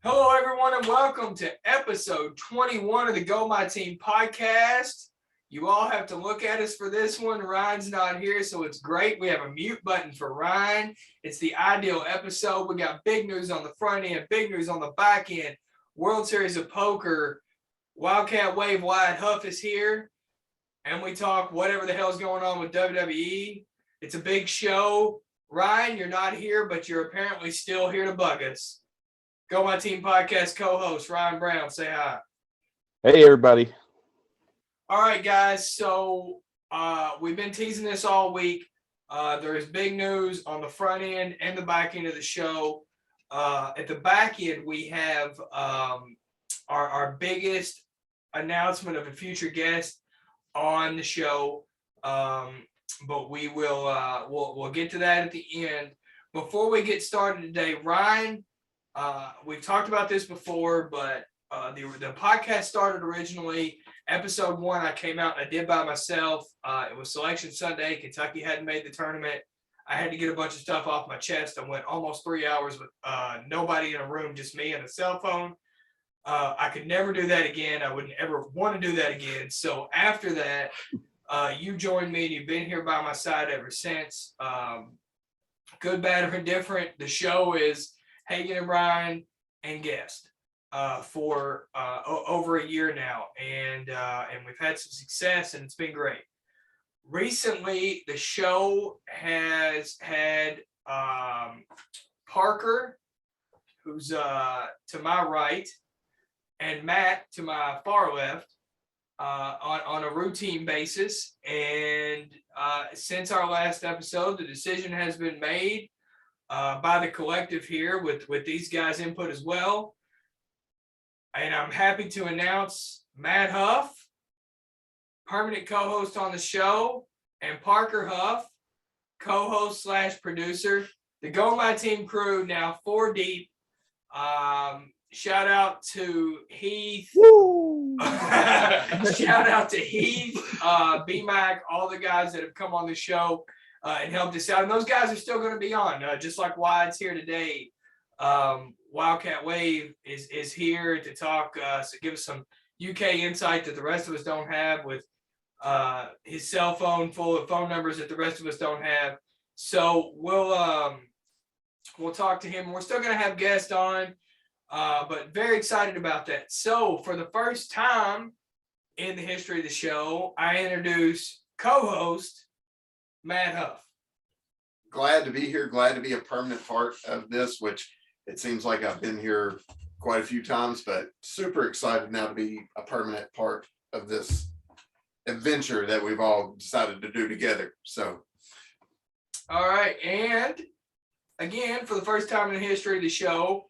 Hello, everyone, and welcome to episode 21 of the Go My Team podcast. You all have to look at us for this one. Ryan's not here, so it's great. We have a mute button for Ryan. It's the ideal episode. We got big news on the front end, big news on the back end. World Series of Poker, Wildcat Wave Wyatt Huff is here, and we talk whatever the hell's going on with WWE. It's a big show. Ryan, you're not here, but you're apparently still here to bug us. Go My Team podcast co-host Ryan Brown, say hi. Hey, everybody. All right, guys. So we've been teasing this all week. There is big news on the front end and the back end of the show. At the back end, we have our biggest announcement of a future guest on the show. But we will we'll get to that at the end. Before we get started today, Ryan. We've talked about this before, but the podcast started originally. Episode 1, I came out and I did by myself. It was Selection Sunday. Kentucky hadn't made the tournament. I had to get a bunch of stuff off my chest. I went almost 3 hours with nobody in a room, just me and a cell phone. I could never do that again. I wouldn't ever want to do that again. So after that, you joined me and you've been here by my side ever since. Good, bad, or indifferent. The show is Hagen and Ryan and guest for over a year now, and we've had some success, and it's been great. Recently, the show has had Parker, who's to my right, and Matt to my far left on a routine basis. And since our last episode, the decision has been made by the collective here with these guys' input as well. And I'm happy to announce Matt Huff, permanent co-host on the show, and Parker Huff, co-host / producer. The Go My Team crew, now 4 deep. Shout out to Heath. Shout out to Heath, BMAC, all the guys that have come on the show and helped us out. And those guys are still going to be on, just like Wyatt's here today. Wildcat Wave is here to talk, so give us some UK insight that the rest of us don't have, with his cell phone full of phone numbers that the rest of us don't have. So we'll talk to him. We're still going to have guests on, but very excited about that. So for the first time in the history of the show, I introduce co-host Matt Huff. Glad to be here. Glad to be a permanent part of this, which it seems like I've been here quite a few times, but super excited now to be a permanent part of this adventure that we've all decided to do together. So, all right, and again, for the first time in the history of the show,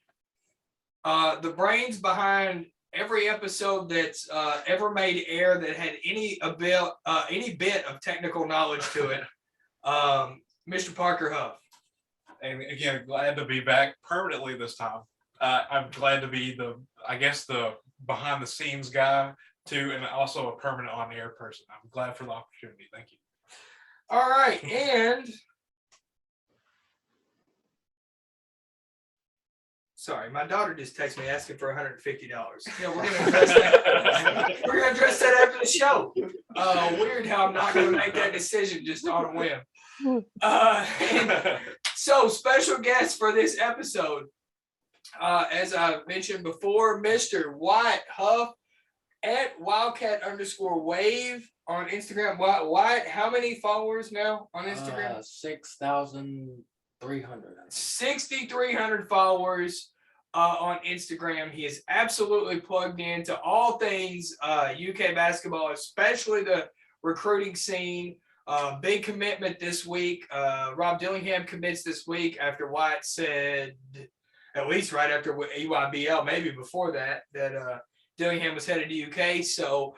the brains behind every episode that's ever made air that had any bit of technical knowledge to it, Mr. Parker Huff. And again, glad to be back permanently this time. I'm glad to be the behind the scenes guy too, and also a permanent on air person. I'm glad for the opportunity. Thank you. All right, and sorry, my daughter just texted me asking for $150. Yeah, we're gonna address that. We're gonna address that after the show. Weird how I'm not gonna make that decision just on a whim. So special guest for this episode, as I mentioned before, Mr. Wyatt Huff at Wildcat_Wave on Instagram. Wyatt, how many followers now on Instagram? 6,300. 6,300 followers on Instagram. He is absolutely plugged into all things UK basketball, especially the recruiting scene. Big commitment this week. Rob Dillingham commits this week after Wyatt said, at least right after EYBL, maybe before that Dillingham was headed to UK. So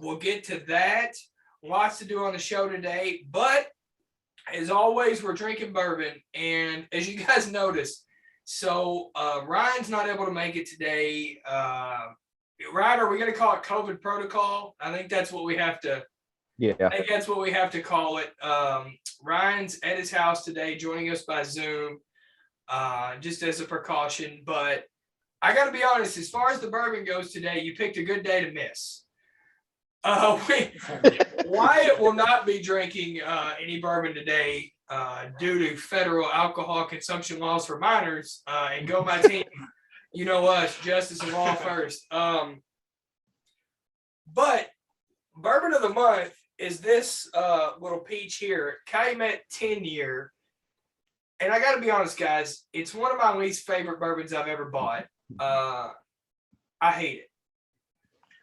we'll get to that. Lots to do on the show today. But as always, we're drinking bourbon. And as you guys noticed, so Ryan's not able to make it today. Ryan, are we going to call it COVID protocol? I think that's what we have to. Yeah. I think that's what we have to call it. Ryan's at his house today, joining us by Zoom, just as a precaution. But I got to be honest, as far as the bourbon goes today, you picked a good day to miss. Wyatt will not be drinking any bourbon today due to federal alcohol consumption laws for minors. And go my team, you know us, justice and law first. But bourbon of the month is this little peach here, Calumet 10-year. And I got to be honest, guys, it's one of my least favorite bourbons I've ever bought. I hate it.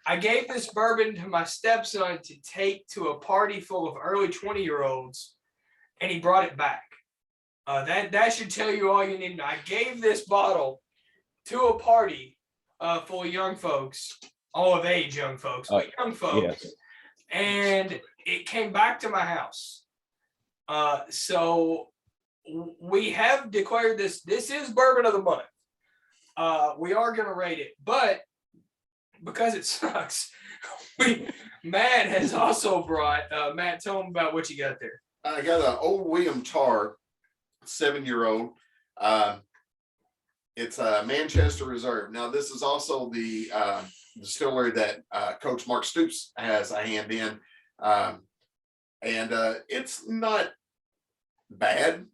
I gave this bourbon to my stepson to take to a party full of early 20-year-olds, and he brought it back. That should tell you all you need to know. I gave this bottle to a party full of young folks, all of age young folks, but young folks, Yes. and it came back to my house. So we have declared this is bourbon of the month. We are going to rate it, but because it sucks, Matt has also brought, Matt, tell him about what you got there. I got an old William Tarr, 7-year-old. It's a Manchester Reserve. Now, this is also the distillery that Coach Mark Stoops has a hand in. And it's not bad.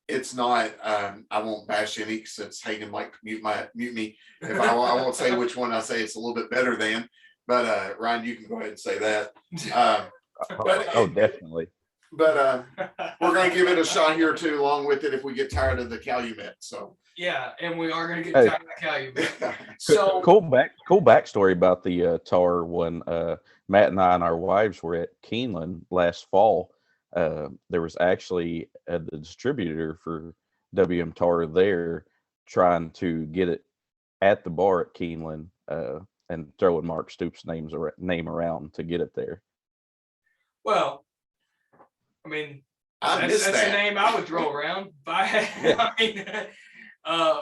It's not, I won't bash any since Hagen might mute me. If I won't say which one I say it's a little bit better than, but Ryan, you can go ahead and say that. Oh, definitely. But we're going to give it a shot here too, along with it if we get tired of the Calumet. So Yeah, and we are going to get tired of Calumet. So Cool backstory about the tar when Matt and I and our wives were at Keeneland last fall. There was actually the distributor for WM Tar there trying to get it at the bar at Keeneland and throwing Mark Stoops' name around to get it there. well, I mean, I that's missed the that. name I would throw around. I mean,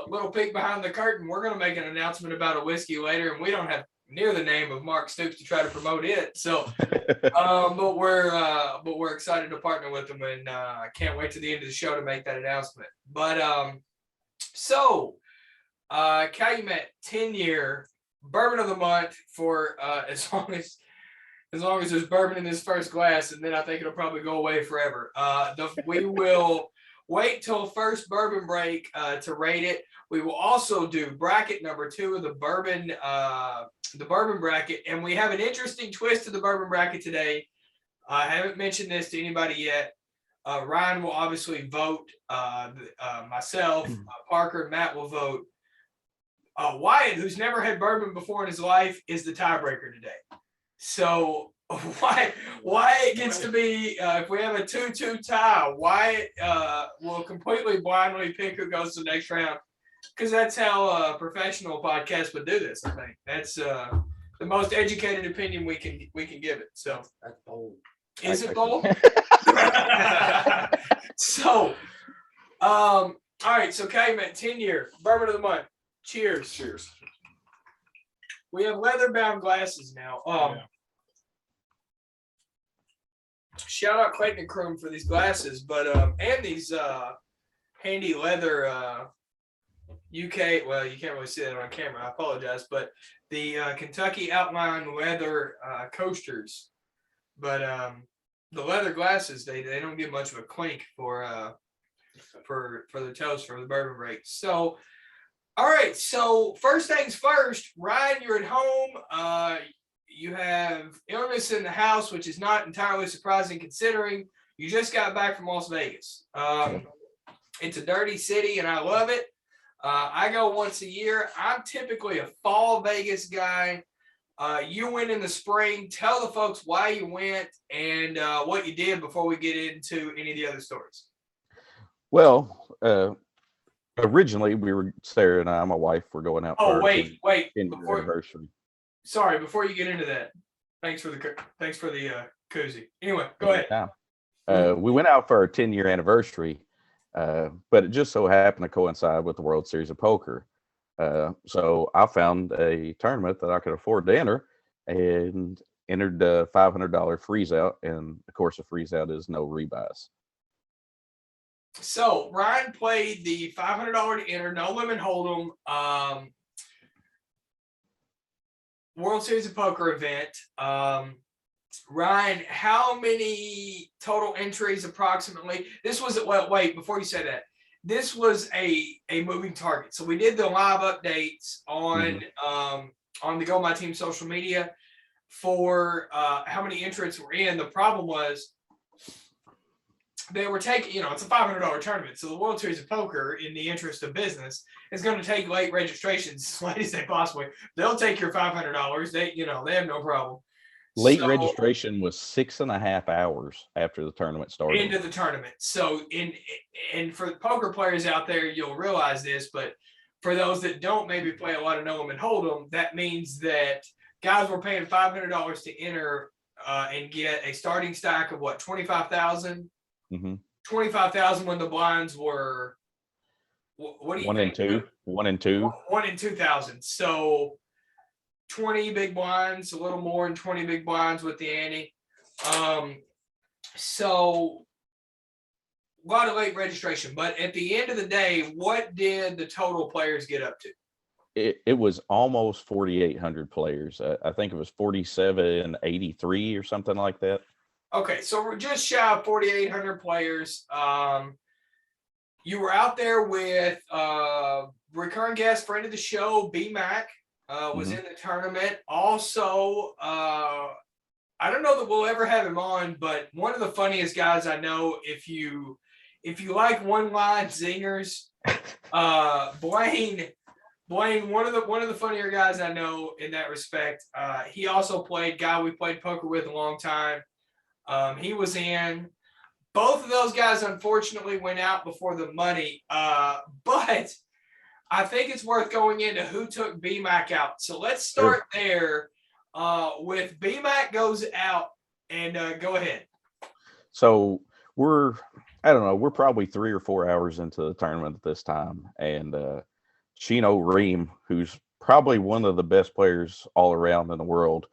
little peek behind the curtain. We're going to make an announcement about a whiskey later, and we don't have near the name of Mark Stoops to try to promote it. So, but we're excited to partner with them, and I can't wait to the end of the show to make that announcement. But Calumet 10-year bourbon of the month for as long as there's bourbon in this first glass, and then I think it'll probably go away forever. We will wait till first bourbon break to rate it. We will also do bracket number 2 of the bourbon bracket, and we have an interesting twist to the bourbon bracket today. I haven't mentioned this to anybody yet. Ryan will obviously vote. Myself, Parker, and Matt will vote. Wyatt, who's never had bourbon before in his life, is the tiebreaker today. So Wyatt gets to be, if we have a 2-2 tie, Wyatt will completely blindly pick who goes to the next round, because that's how a professional podcast would do this. I think that's the most educated opinion we can give it. So That's bold. is it bold? So, all right. So Calumet 10-year bourbon of the month. Cheers. Cheers. We have leather bound glasses now. Shout out Clayton and Kroom for these glasses, but and these handy leather UK. Well, you can't really see that on camera. I apologize, but the Kentucky Outline leather coasters. But the leather glasses, they don't get much of a clink for the toast for the bourbon break. So, all right. So first things first, Ryan, you're at home. You have illness in the house, which is not entirely surprising considering you just got back from Las Vegas. It's a dirty city, and I love it. I go once a year. I'm typically a fall Vegas guy. You went in the spring. Tell the folks why you went and what you did before we get into any of the other stories. Well, originally Sarah and I, my wife, were going out. Oh, for wait. our anniversary. Sorry, before you get into that, thanks for the koozie. Anyway, go ahead. We went out for our 10-year anniversary, but it just so happened to coincide with the World Series of Poker. So I found a tournament that I could afford to enter and entered the $500 freeze out. And of course, a freeze out is no rebuys. So Ryan played the $500 to enter, no limit hold'em. World Series of Poker event. Ryan, how many total entries approximately? This was, well, wait, before you say that, this was a moving target. So we did the live updates on the Go My Team social media for how many entrants were in. The problem was they were taking, it's a $500 tournament. So the World Series of Poker, in the interest of business, is going to take late registrations as late as they possibly. They'll take your $500. They have no problem. Late So, registration was 6.5 hours after the tournament started. into the tournament. So and for poker players out there, you'll realize this, but for those that don't maybe play a lot of know 'em and hold 'em, that means that guys were paying $500 to enter and get a starting stack of what, 25,000? 25,000 when the blinds were, what do you think? 1 and 2. 1 in 2,000. So 20 big blinds, a little more than 20 big blinds with the ante. So a lot of late registration, but at the end of the day, what did the total players get up to? It was almost 4,800 players. I think it was 4,783 or something like that. Okay, so we're just shy of 4,800 players. You were out there with recurring guest, friend of the show, B-Mac, was in the tournament. Also, I don't know that we'll ever have him on, but one of the funniest guys I know, if you like one-line zingers, Blaine, one of the funnier guys I know in that respect. He also played, guy we played poker with a long time. He was in. Both of those guys, unfortunately, went out before the money. But I think it's worth going into who took BMAC out. So let's start there with BMAC goes out, and go ahead. So we're probably 3 or 4 hours into the tournament at this time. And Chino Ream, who's probably one of the best players all around in the world,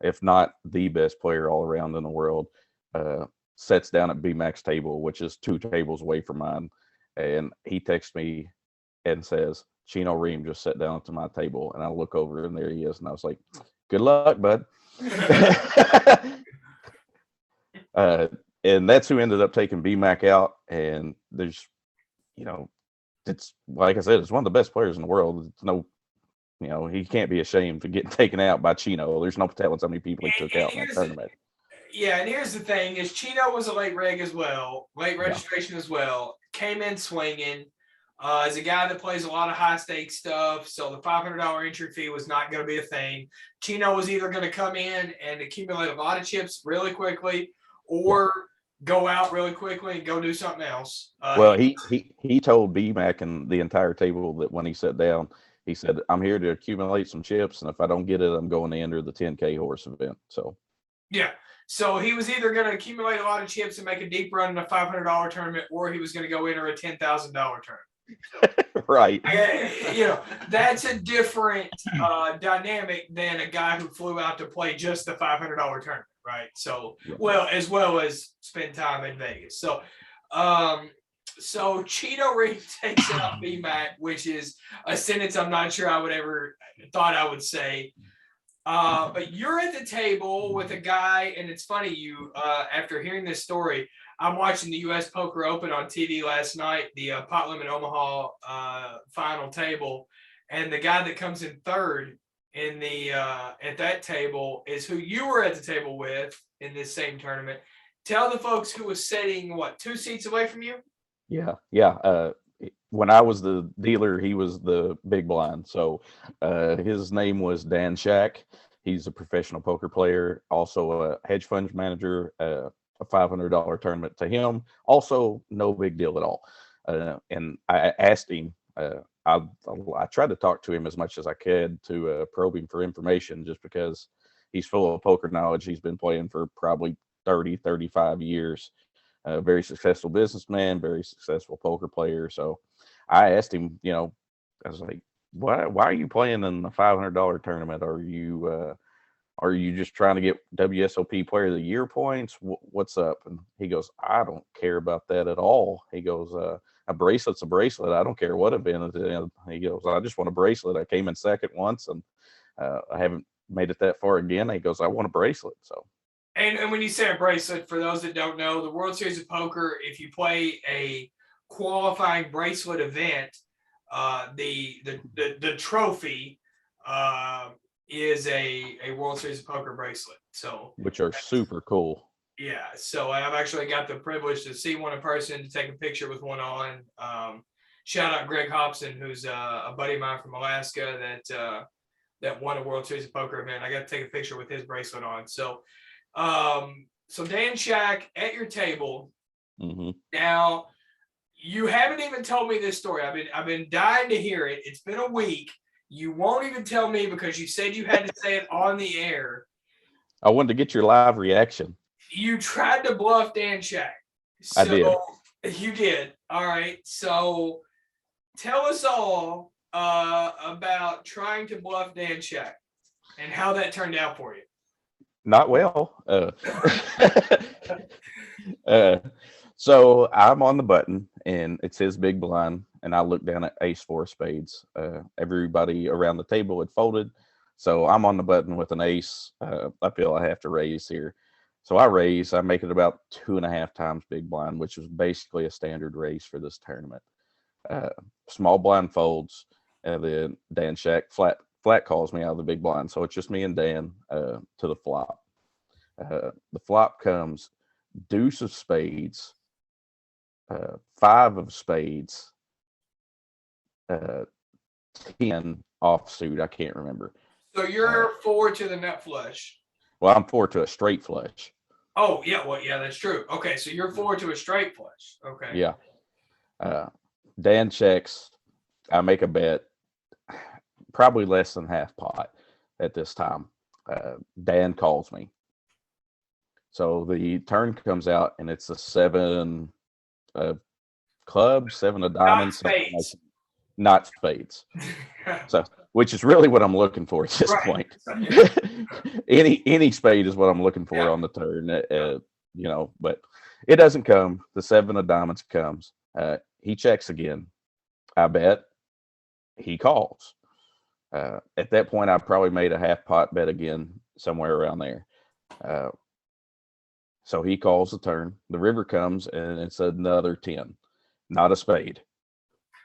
if not the best player all around in the world, sits down at BMAC's table, which is 2 tables away from mine. And he texts me and says, Chino Ream just sat down to my table. And I look over and there he is. And I was like, good luck, bud. And that's who ended up taking BMAC out. And there's, it's like I said, it's one of the best players in the world. It's no, he can't be ashamed to get taken out by Chino. There's no telling how many people he took out in that tournament. Yeah, and here's the thing: is Chino was a late reg as well, late registration as well. Came in swinging. As a guy that plays a lot of high stakes stuff, so the $500 entry fee was not going to be a thing. Chino was either going to come in and accumulate a lot of chips really quickly, or go out really quickly and go do something else. Well, he told BMAC and the entire table that when he sat down, he said, I'm here to accumulate some chips, and if I don't get it, I'm going to enter the 10K horse event. So yeah. So he was either going to accumulate a lot of chips and make a deep run in a $500 tournament, or he was going to go enter a $10,000 tournament. Right. That's a different dynamic than a guy who flew out to play just the $500 tournament, right? So, as well as spend time in Vegas. So, Chino Ream takes out BMAC, which is a sentence I'm not sure I would ever thought I would say. But you're at the table with a guy, and it's funny, after hearing this story, I'm watching the U.S. Poker Open on TV last night, the Pot Limit Omaha final table, and the guy that comes in third in the at that table is who you were at the table with in this same tournament. Tell the folks who was sitting, 2 seats away from you? Yeah. When I was the dealer, he was the big blind. So his name was Dan Shack. He's a professional poker player, also a hedge fund manager, a $500 tournament to him. Also, no big deal at all. And I asked him, I tried to talk to him as much as I could to probe him for information, just because he's full of poker knowledge. He's been playing for probably 30, 35 years. Very successful businessman, very successful poker player. So I asked him, I was like, why are you playing in the $500 tournament? Are you just trying to get WSOP Player of the Year points? What's up? And he goes, I don't care about that at all. He goes, a bracelet's a bracelet. I don't care what event it is. He goes, I just want a bracelet. I came in second once, and I haven't made it that far again. He goes, I want a bracelet. So And when you say a bracelet, for those that don't know, the World Series of Poker, if you play a qualifying bracelet event, the trophy is a World Series of Poker bracelet. So which are super cool. yeah, so I've actually got the privilege to see one in person, to take a picture with one on. Shout out Greg Hobson, who's a buddy of mine from Alaska that won a World Series of Poker event. I got to take a picture with his bracelet on. So Dan Shack at your table. Mm-hmm. Now, you haven't even told me this story. I've been dying to hear it. It's been a week. You won't even tell me because you said you had to say it on the air. I wanted to get your live reaction. You tried to bluff Dan Shack. So I did. You did. All right. So tell us all about trying to bluff Dan Shack and how that turned out for you. Not well. So I'm on the button and it's his big blind, and I look down at ace four spades. Everybody around the table had folded, so I'm on the button with an ace. I feel I have to raise here, so I raise. I make it about 2.5 times big blind, which is basically a standard raise for this tournament. Small blind folds, and then Dan Shack flat calls me out of the big blind, so it's just me and Dan to the flop. The flop comes deuce of spades, 5 of spades, 10 offsuit. I can't remember. So you're forward to the nut flush. Well, I'm forward to a straight flush. Oh, yeah. Well, yeah, that's true. Okay. So you're forward to a straight flush. Okay. Yeah. Dan checks. I make a bet, probably less than half pot at this time. Dan calls me. So the turn comes out and it's a 7 of clubs, 7 of diamonds, not spades. So, which is really what I'm looking for at this point. Any spade is what I'm looking for on the turn. But it doesn't come. The 7 of diamonds comes. He checks again. I bet. He calls. At that point, I probably made a half pot bet again, somewhere around there. So he calls the turn. The river comes and it's another 10, not a spade.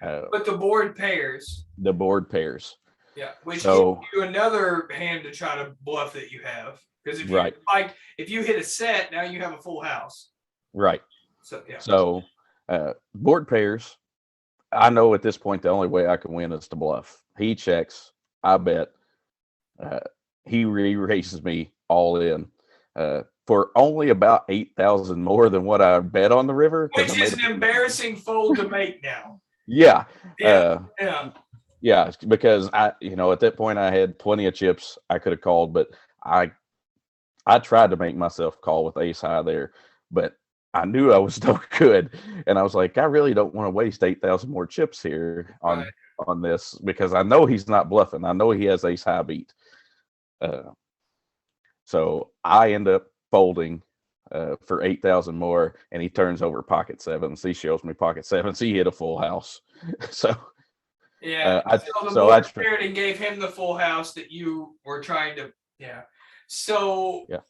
But the board pairs. The board pairs. Yeah, which So, gives you another hand to try to bluff that you have. Because if you if you hit a set, now you have a full house. Right. So yeah. So board pairs. I know at this point the only way I can win is to bluff. He checks. I bet. He re-raises me all in for only about 8,000 more than what I bet on the river. Which is an embarrassing fold to make now. Yeah. Yeah. Because at that point I had plenty of chips I could have called, but I tried to make myself call with ace high there, but I knew I was no good, and I was like, I really don't want to waste 8,000 more chips here on this, because I know he's not bluffing. I know he has ace high beat. So I end up folding for 8,000 more, and he turns over pocket sevens. He shows me pocket sevens. He hit a full house. So yeah, so I paired and gave him the full house that you were trying to. Yeah. So yeah.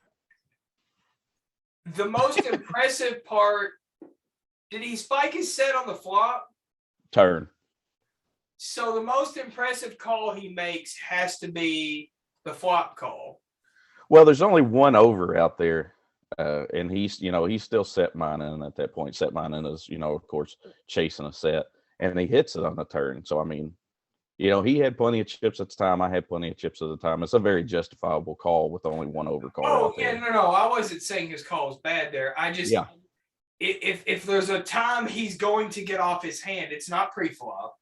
The most impressive part, did he spike his set on the flop? Turn. So the most impressive call he makes has to be the flop call. Well, there's only one over out there, and he's still set mining at that point. Set mining is, of course, chasing a set, and he hits it on the turn. So, I mean, he had plenty of chips at the time. I had plenty of chips at the time. It's a very justifiable call with only one over call. Oh, yeah, no. I wasn't saying his call was bad there. I just, if there's a time he's going to get off his hand, it's not pre-flop.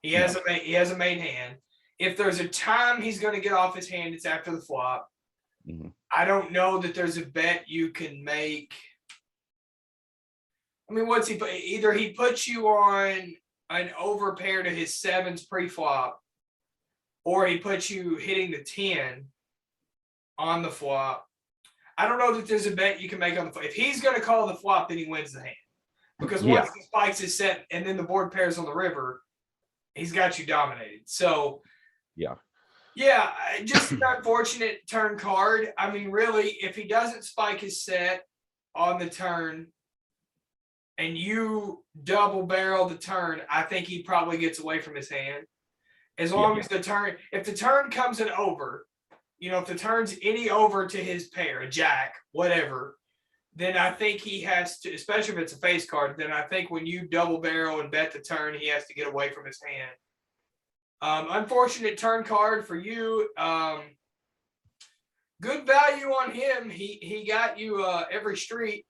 He has a made hand. If there's a time he's going to get off his hand, it's after the flop. Mm-hmm. I don't know that there's a bet you can make. I mean, what's he put? Either he puts you on an over pair to his sevens pre-flop, or he puts you hitting the 10 on the flop. I don't know that there's a bet you can make on the flop. If he's going to call the flop, then he wins the hand. Because once the spikes is set and then the board pairs on the river, he's got you dominated. So, Yeah, just an unfortunate turn card. I mean, really, if he doesn't spike his set on the turn and you double barrel the turn, I think he probably gets away from his hand. As long as the turn, if the turn comes an over, if the turn's any over to his pair, a jack, whatever, then I think he has to, especially if it's a face card, then I think when you double barrel and bet the turn, he has to get away from his hand. Unfortunate turn card for you. Good value on him. He got you every street.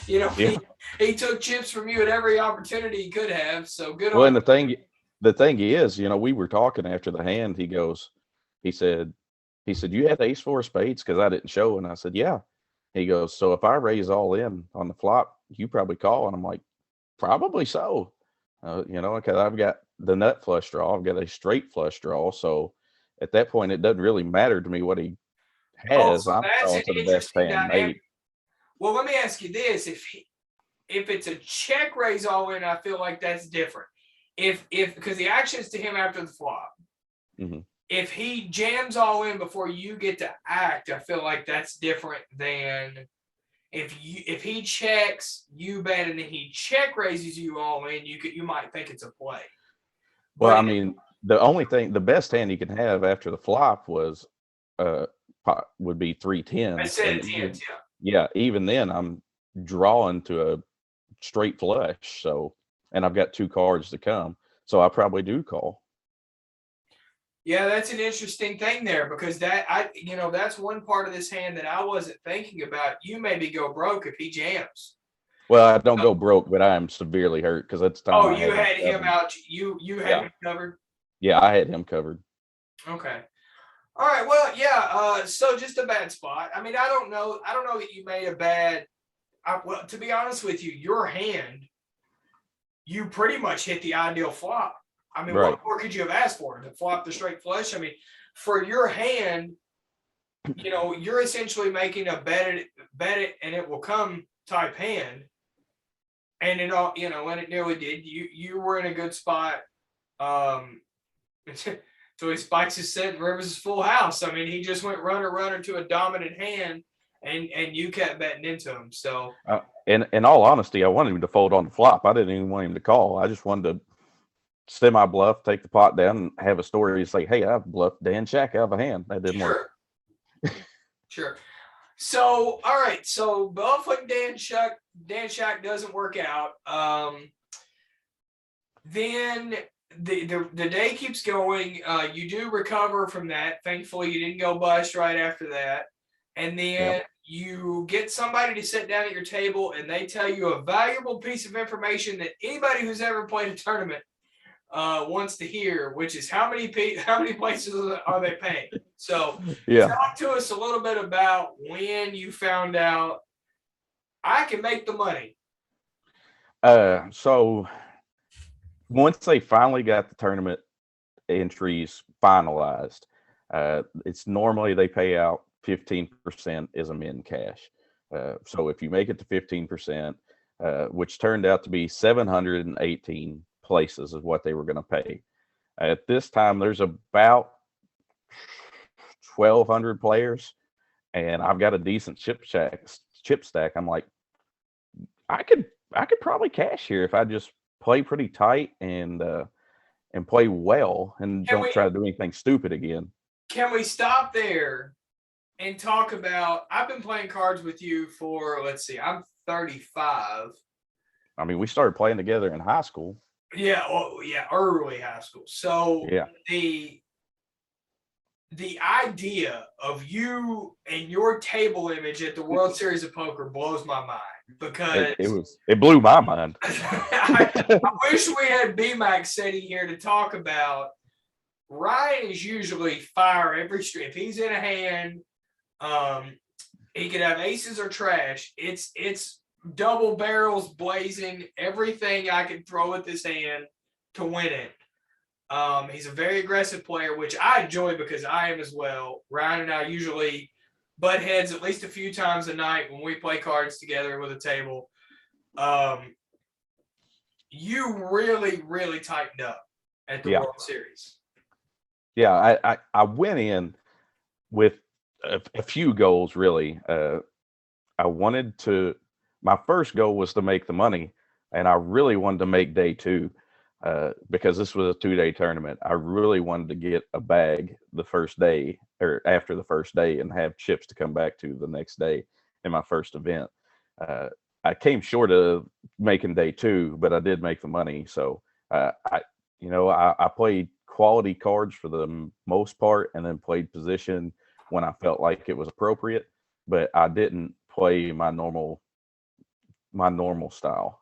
He took chips from you at every opportunity he could have. So good Well, on and the thing is, we were talking after the hand. He said, you had ace four spades because I didn't show, and I said, yeah. He goes, so if I raise all in on the flop, you probably call, and I'm like, probably so. Because I've got the nut flush draw, I've got a straight flush draw, so at that point, it doesn't really matter to me what he has. so I'm that's calling an to the best interesting hand dynamic. made. Well, let me ask you this: if it's a check raise all in, I feel like that's different. If because the action's to him after the flop. Mhm. If he jams all in before you get to act, I feel like that's different than if he checks, you bet, and then he check raises you all in. You might think it's a play. Well, But I mean, the best hand he can have after the flop would be three I tens, said and it's even, hands, yeah. even then, I'm drawing to a straight flush. So, and I've got two cards to come, so I probably do call. Yeah, that's an interesting thing there because that's one part of this hand that I wasn't thinking about. You maybe go broke if he jams. Well, I don't go broke, but I am severely hurt because at the time Oh, I you had him covered. out. You had him covered. Yeah, I had him covered. Okay. All right. Well, yeah. So just a bad spot. I mean, I don't know that you made a bad. Well, to be honest with you, your hand, you pretty much hit the ideal flop. I mean, Right. what more could you have asked for? To flop the straight flush? I mean, for your hand, you're essentially making a bet it and it will come type hand. And it all, when it nearly did, you were in a good spot. So he spikes his set and rivers his full house. I mean, he just went runner to a dominant hand, and you kept betting into him. So, in all honesty, I wanted him to fold on the flop. I didn't even want him to call. I just wanted to semi bluff, take the pot down, and have a story to say, "Hey, I've bluffed Dan Shack out of a hand." That didn't work. Sure. So, all right. So, bluffing Dan Shack doesn't work out. Then the day keeps going. You do recover from that. Thankfully, you didn't go bust right after that. And then you get somebody to sit down at your table and they tell you a valuable piece of information that anybody who's ever played a tournament wants to hear, which is how many places are they paying? So talk to us a little bit about when you found out I can make the money. So once they finally got the tournament entries finalized, it's normally they pay out 15% as a min cash. So if you make it to 15%, which turned out to be 718 places is what they were going to pay. At this time, there's about 1,200 players, and I've got a decent chip stack. I'm like, I could probably cash here if I just play pretty tight and play well and don't try to do anything stupid again. Can we stop there and talk about? I've been playing cards with you for, let's see, I'm 35. I mean, we started playing together in high school. Yeah, early high school. So the idea of you and your table image at the World Series of Poker blows my mind because it blew my mind. I wish we had BMAX sitting here to talk about. Ryan is usually fire every street. If he's in a hand, he could have aces or trash. It's double barrels blazing, everything I can throw at this hand to win it. He's a very aggressive player, which I enjoy because I am as well. Ryan and I usually butt heads at least a few times a night when we play cards together with a table. You really, really tightened up at the World Series. Yeah, I went in with a few goals really. I wanted to. My first goal was to make the money, and I really wanted to make day two because this was a 2-day tournament. I really wanted to get a bag the first day or after the first day and have chips to come back to the next day in my first event. Uh, I came short of making day two, but I did make the money. So I played quality cards for the most part, and then played position when I felt like it was appropriate. But I didn't play my normal style.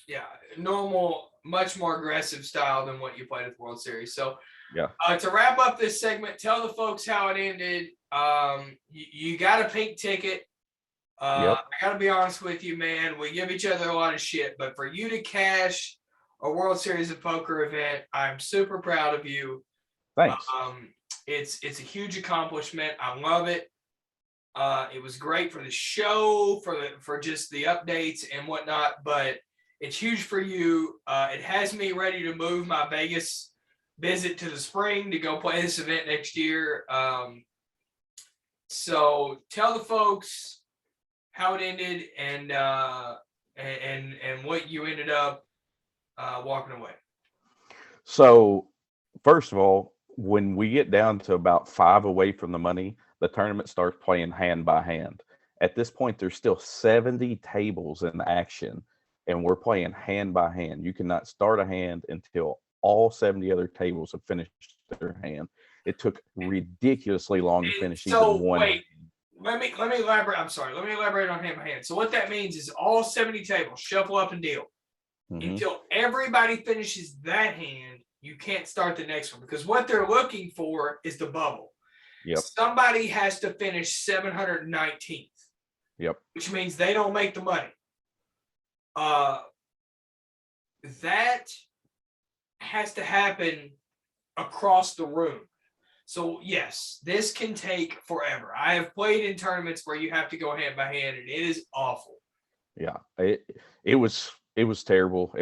Yeah, normal, much more aggressive style than what you played at the World Series. So, Yeah. To wrap up this segment, tell the folks how it ended. You got a pink ticket. Yep. I got to be honest with you, man. We give each other a lot of shit, but for you to cash a World Series of Poker event, I'm super proud of you. Thanks. It's a huge accomplishment. I love it. It was great for the show, for just the updates and whatnot, but it's huge for you. It has me ready to move my Vegas visit to the spring to go play this event next year. So tell the folks how it ended and what you ended up walking away. So, first of all, when we get down to about 5 away from the money, the tournament starts playing hand by hand. At this point, there's still 70 tables in action, and we're playing hand by hand. You cannot start a hand until all 70 other tables have finished their hand. It took ridiculously long to finish So even one. wait, let me elaborate. I'm sorry. Let me elaborate on hand by hand. So what that means is all 70 tables shuffle up and deal. Mhm. Until everybody finishes that hand, you can't start the next one because what they're looking for is the bubble. Yep. Somebody has to finish 719th. Yep. Which means they don't make the money. That has to happen across the room. So yes, this can take forever. I have played in tournaments where you have to go hand by hand, and it is awful. Yeah, it was terrible.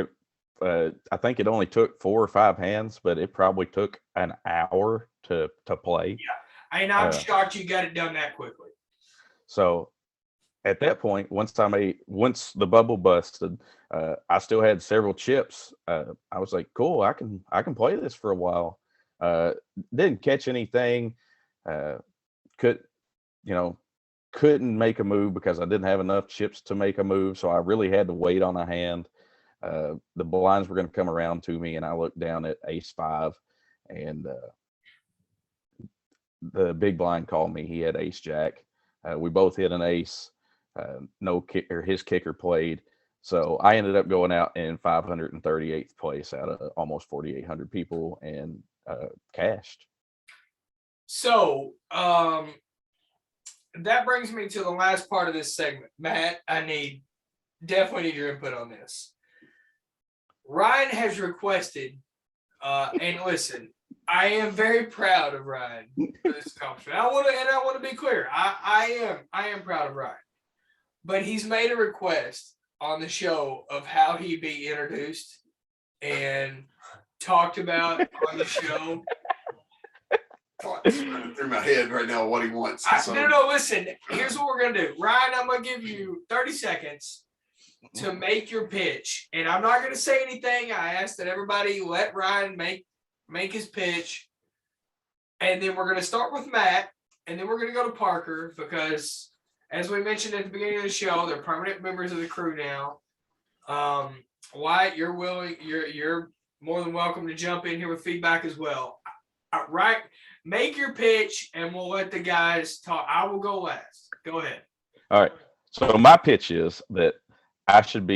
I think it only took 4 or 5 hands, but it probably took an hour to play. Yeah, and I'm shocked you got it done that quickly. So at that point, once the bubble busted, I still had several chips. I was like, cool, I can play this for a while. Didn't catch anything. Couldn't make a move because I didn't have enough chips to make a move. So I really had to wait on a hand. The blinds were going to come around to me, and I looked down at ace 5, and the big blind called me. He had ace jack. We both hit an ace. No kicker, his kicker played. So I ended up going out in 538th place out of almost 4,800 people and cashed. So that brings me to the last part of this segment. Matt, I definitely need your input on this. Ryan has requested, and listen, I am very proud of Ryan for this accomplishment. I want to be clear. I am proud of Ryan, but he's made a request on the show of how he be introduced and talked about on the show. It's running through my head right now what he wants. No, listen. Here's what we're gonna do, Ryan. I'm gonna give you 30 seconds to make your pitch, and I'm not gonna say anything. I asked that everybody let Ryan make his pitch, and then we're gonna start with Matt, and then we're gonna go to Parker because, as we mentioned at the beginning of the show, they're permanent members of the crew now. Wyatt, you're more than welcome to jump in here with feedback as well. Right. Make your pitch, and we'll let the guys talk. I will go last. Go ahead. All right. So my pitch is that I should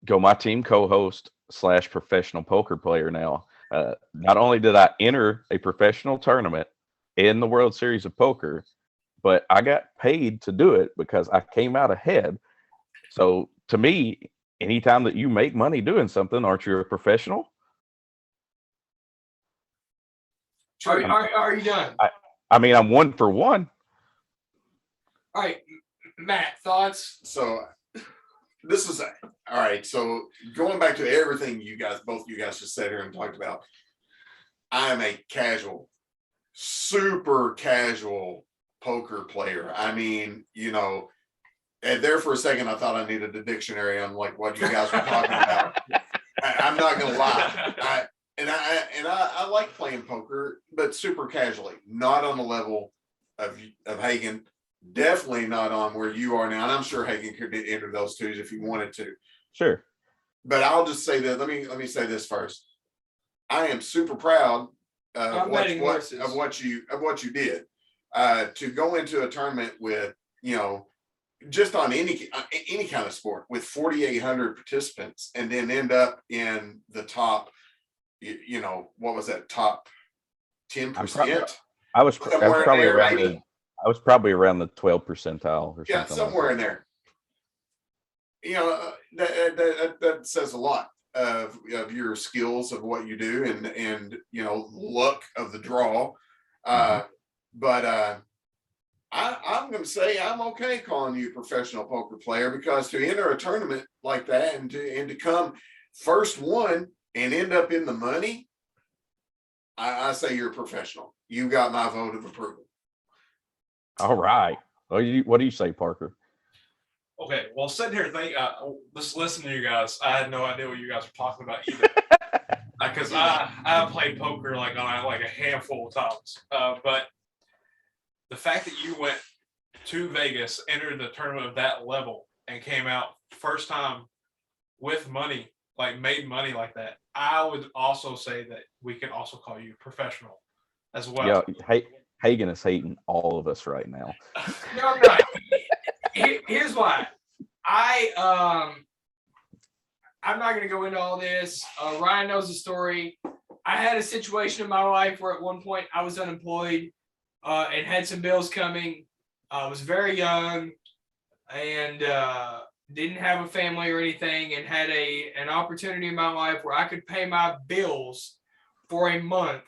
go my team co-host / professional poker player now. Not only did I enter a professional tournament in the World Series of Poker, but I got paid to do it because I came out ahead. So to me, anytime that you make money doing something, aren't you a professional? Are you done? I mean, I'm 1 for 1. All right, Matt, thoughts? So this is all right. So going back to everything both you guys just said here and talked about, I am a casual, super casual poker player. I mean, and there for a second, I thought I needed a dictionary on like what you guys were talking about. I'm not gonna lie. I like playing poker, but super casually, not on the level of Hagen. Definitely not on where you are now. And I'm sure Hagen could enter those twos if he wanted to. Sure. But I'll just say that. Let me say this first. I am super proud of what you did to go into a tournament with just on any kind of sport with 4,800 participants and then end up in the top. What was that, top 10%? I was probably around the 12th percentile or something. Somewhere in there. That says a lot of your skills of what you do and luck of the draw. But I'm going to say I'm okay calling you a professional poker player, because to enter a tournament like that and to come first one and end up in the money, I say you're a professional. You got my vote of approval. All right. What do you say, Parker? Okay, well, sitting here just listening to you guys, I had no idea what you guys were talking about either. Because I played poker like on like a handful of times. But the fact that you went to Vegas, entered the tournament of that level, and came out first time with money, like made money like that, I would also say that we can also call you professional as well. Yeah, Hagen is hating all of us right now. No, I'm not. Here's why. I'm not going to go into all this. Ryan knows the story. I had a situation in my life where at one point I was unemployed and had some bills coming. I was very young and didn't have a family or anything, and had an opportunity in my life where I could pay my bills for a month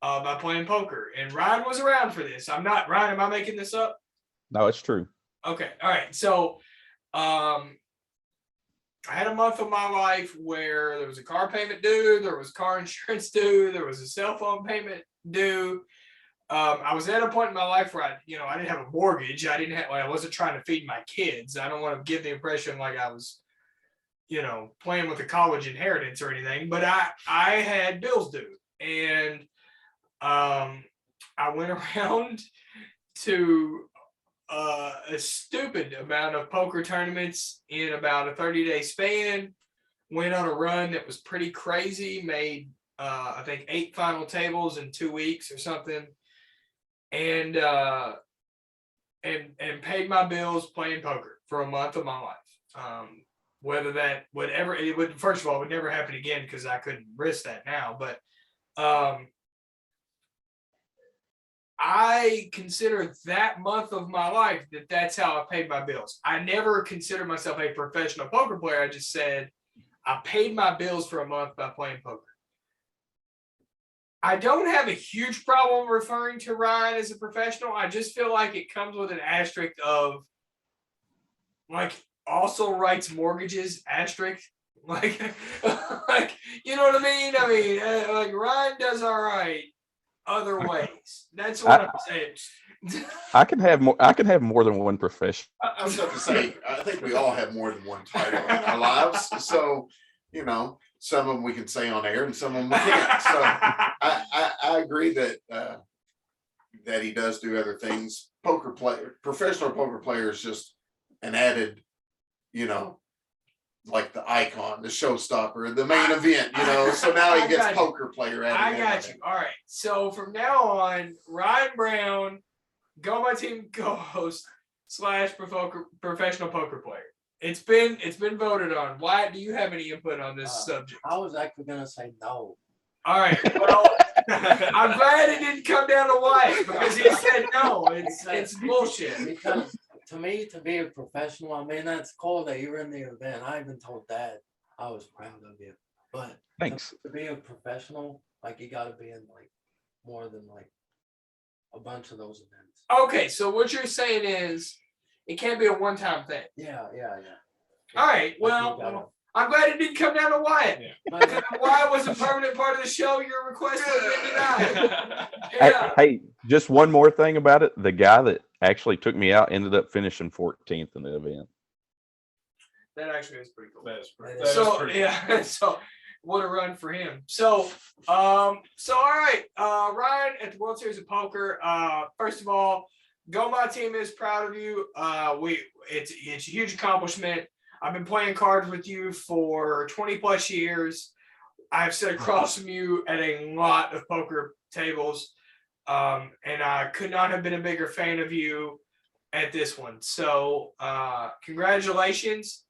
by playing poker. And Ryan was around for this. Ryan, am I making this up? No, it's true. Okay. All right. So I had a month of my life where there was a car payment due, there was car insurance due, there was a cell phone payment due. I was at a point in my life where I didn't have a mortgage. I wasn't trying to feed my kids. I don't want to give the impression like I was, playing with a college inheritance or anything, but I had bills due. And I went around to a stupid amount of poker tournaments in about a 30-day span, went on a run that was pretty crazy, made I think 8 final tables in 2 weeks or something, and paid my bills playing poker for a month of my life. First of all, it would never happen again because I couldn't risk that now, but I consider that month of my life that's how I paid my bills. I never considered myself a professional poker player. I just said I paid my bills for a month by playing poker. I don't have a huge problem referring to Ryan as a professional. I just feel like it comes with an asterisk of like also writes mortgages, asterisk. Like you know what I mean? I mean, like Ryan does all right other ways. That's what I'm saying. I can have more than one profession. I was about to say, I think we all have more than one title in our lives. So, some of them we can say on air and some of them we can't. So I agree that that he does do other things. Professional poker player is just an added, like the icon, the showstopper, the main event, so now he gets poker player added. I got you. All right. So from now on, Ryan Brown, Go My Team co-host / professional poker player. It's been voted on. Wyatt, do you have any input on this subject? I was actually gonna say no. All right. Well, I'm glad it didn't come down to Wyatt because he said no. It's bullshit. Because to me, to be a professional, I mean, that's cool that you're in the event. I even told Dad I was proud of you. But Thanks. to be a professional, like you got to be in like more than like a bunch of those events. Okay, so what you're saying is it can't be a one-time thing. Yeah. All right. Well, I'm glad it didn't come down to Wyatt. Yeah. Because if Wyatt was a permanent part of the show, your request would have been denied. Hey, Yeah. hey, just one more thing about it. The guy that actually took me out ended up finishing 14th in the event. That actually is pretty cool. That is pretty. That is So pretty yeah, so what a run for him. So all right, Ryan at the World Series of Poker. First of all, Go My Team is proud of you. It's a huge accomplishment. I've been playing cards with you for 20 plus years. I've sat across from you at a lot of poker tables, and I could not have been a bigger fan of you at this one. So congratulations.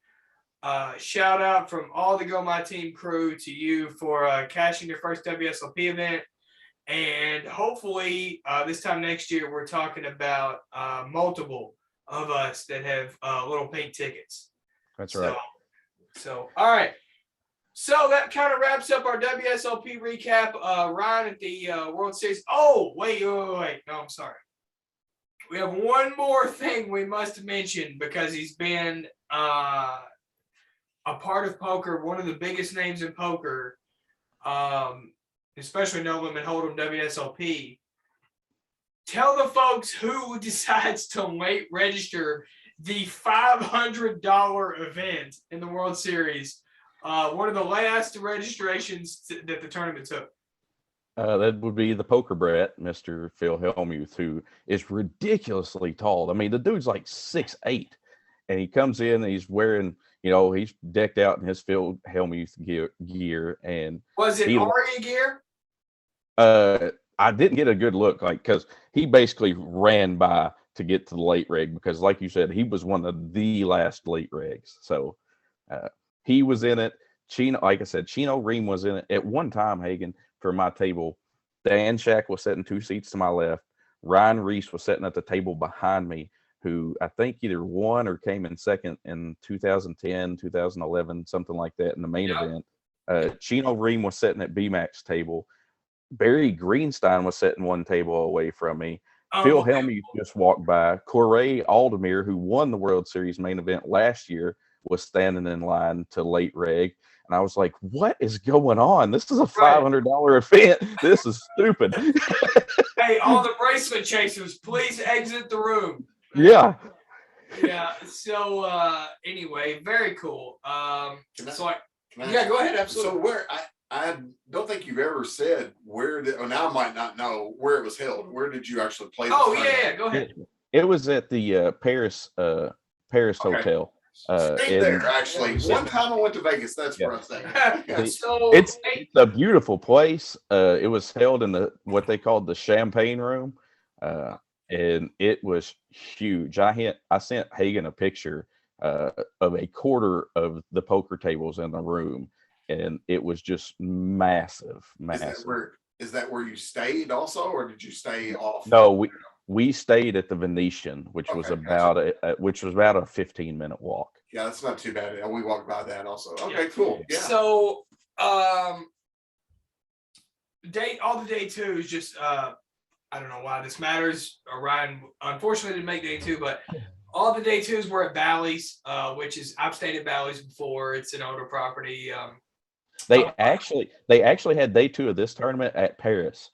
Shout out from all the Go My Team crew to you for cashing your first WSOP event. And hopefully this time next year, we're talking about multiple of us that have little pink tickets. That's right. So, all right. So that kind of wraps up our WSOP recap. Ryan at the World Series. Oh, wait. No, I'm sorry. We have one more thing we must mention because he's been a part of poker, one of the biggest names in poker, especially No Limit Hold'em WSOP. Tell the folks who decides to late register the $500 event in the World Series. One of the last registrations that the tournament took. That would be the poker brat, Mr. Phil Hellmuth, who is ridiculously tall. I mean, the dude's like 6'8", and he comes in and he's wearing, he's decked out in his Phil Hellmuth gear. And was it Aria gear? I didn't get a good look, because he basically ran by to get to the late reg, because like you said, he was one of the last late regs. So he was in it. Chino, like I said, Chino Ream was in it at one time. Hagen, for my table, Dan Shack was sitting 2 seats to my left. Ryan Reese was sitting at the table behind me, who I think either won or came in second in 2010, 2011, something like that in the main event. Chino Ream was sitting at BMAC's table. Barry Greenstein was sitting one table away from me. Phil Hellmuth just walked by. Corey Aldemir, who won the World Series main event last year, was standing in line to late reg. And I was like, what is going on? This is a $500 event. This is stupid. Hey, all the bracelet chasers, please exit the room. Yeah. Yeah. So anyway, very cool. Can Go ahead. Absolutely. So where I don't think you've ever said where now I might not know where it was held. Where did you actually play this tournament? Go ahead. It was at the Paris Hotel. Stayed there actually. One time I went to Vegas. That's where I stayed. So it's a beautiful place. It was held in what they called the Champagne Room, and it was huge. I sent Hagen a picture of a quarter of the poker tables in the room, and it was just massive. Is that where you stayed also, or did you stay off? No, we stayed at the Venetian, which was about a 15-minute walk. Yeah, that's not too bad. We walked by that also. Okay, cool. Yeah. So all the day two is just I don't know why this matters. Ryan unfortunately didn't make day two, but all the day twos were at Bally's, which is I've stayed at Bally's before. It's an older property. They actually had day two of this tournament at Paris.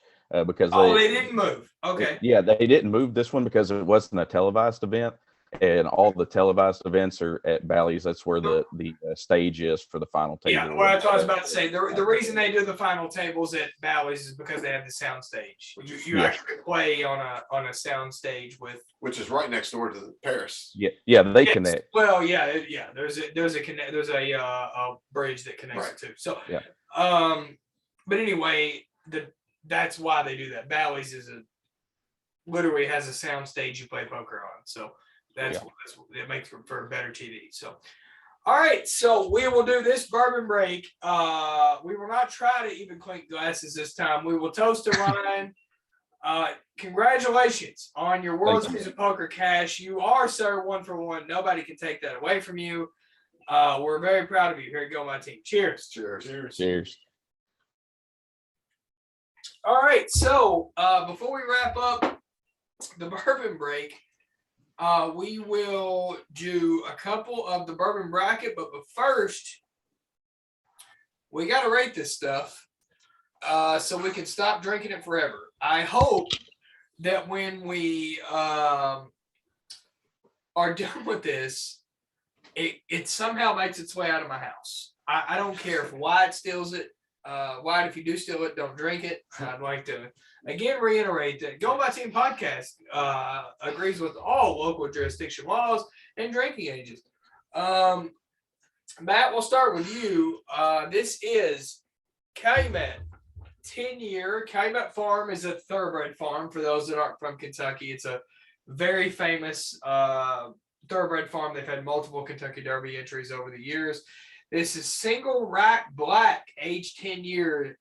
Because they didn't move. Okay. Yeah, they didn't move this one because it wasn't a televised event, and all the televised events are at Bally's. That's where the stage is for the final table. Yeah, well, that's what I was about to say. The reason they do the final tables at Bally's is because they have the sound stage. You actually play on a sound stage which is right next door to Paris. Yeah, they connect. Well, yeah. There's a bridge that connects the two. So but anyway, that's why they do that. Bally's literally has a sound stage you play poker on. So that's it makes for better TV. So, all right. So we will do this bourbon break. We will not try to even clink glasses this time. We will toast to Ryan. Congratulations on your World Series of Poker cash. You are, sir, 1 for 1. Nobody can take that away from you. We're very proud of you. Here you go, my team. Cheers. Cheers. All right, so before we wrap up the bourbon break, we will do a couple of the bourbon bracket. But first, we got to rate this stuff so we can stop drinking it forever. I hope that when we are done with this, it somehow makes its way out of my house. I don't care if Wyatt steals it. Wyatt, if you do steal it, don't drink it. I'd like to again reiterate that Go My Team podcast agrees with all local jurisdiction laws and drinking ages. Matt, we'll start with you. This is Calumet 10-year. Calumet Farm is a thoroughbred farm. For those that aren't from Kentucky, it's a very famous thoroughbred farm. They've had multiple Kentucky Derby entries over the years. This is single rack black, age 10 years,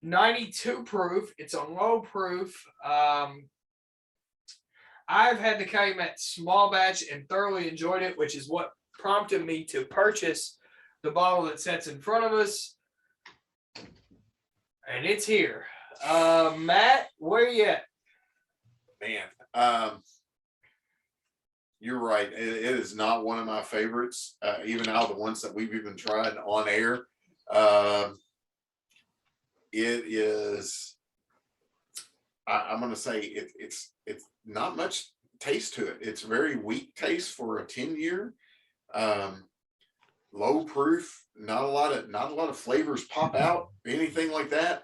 92 proof. It's a low proof. I've had the Calumet small batch and thoroughly enjoyed it, which is what prompted me to purchase the bottle that sits in front of us. And it's here. Matt, where you at? Man, you're right. It is not one of my favorites, even out of the ones that we've even tried on air. It is. I'm going to say it's not much taste to it. It's very weak taste for a 10-year. Low proof. Not a lot of flavors pop out. Anything like that.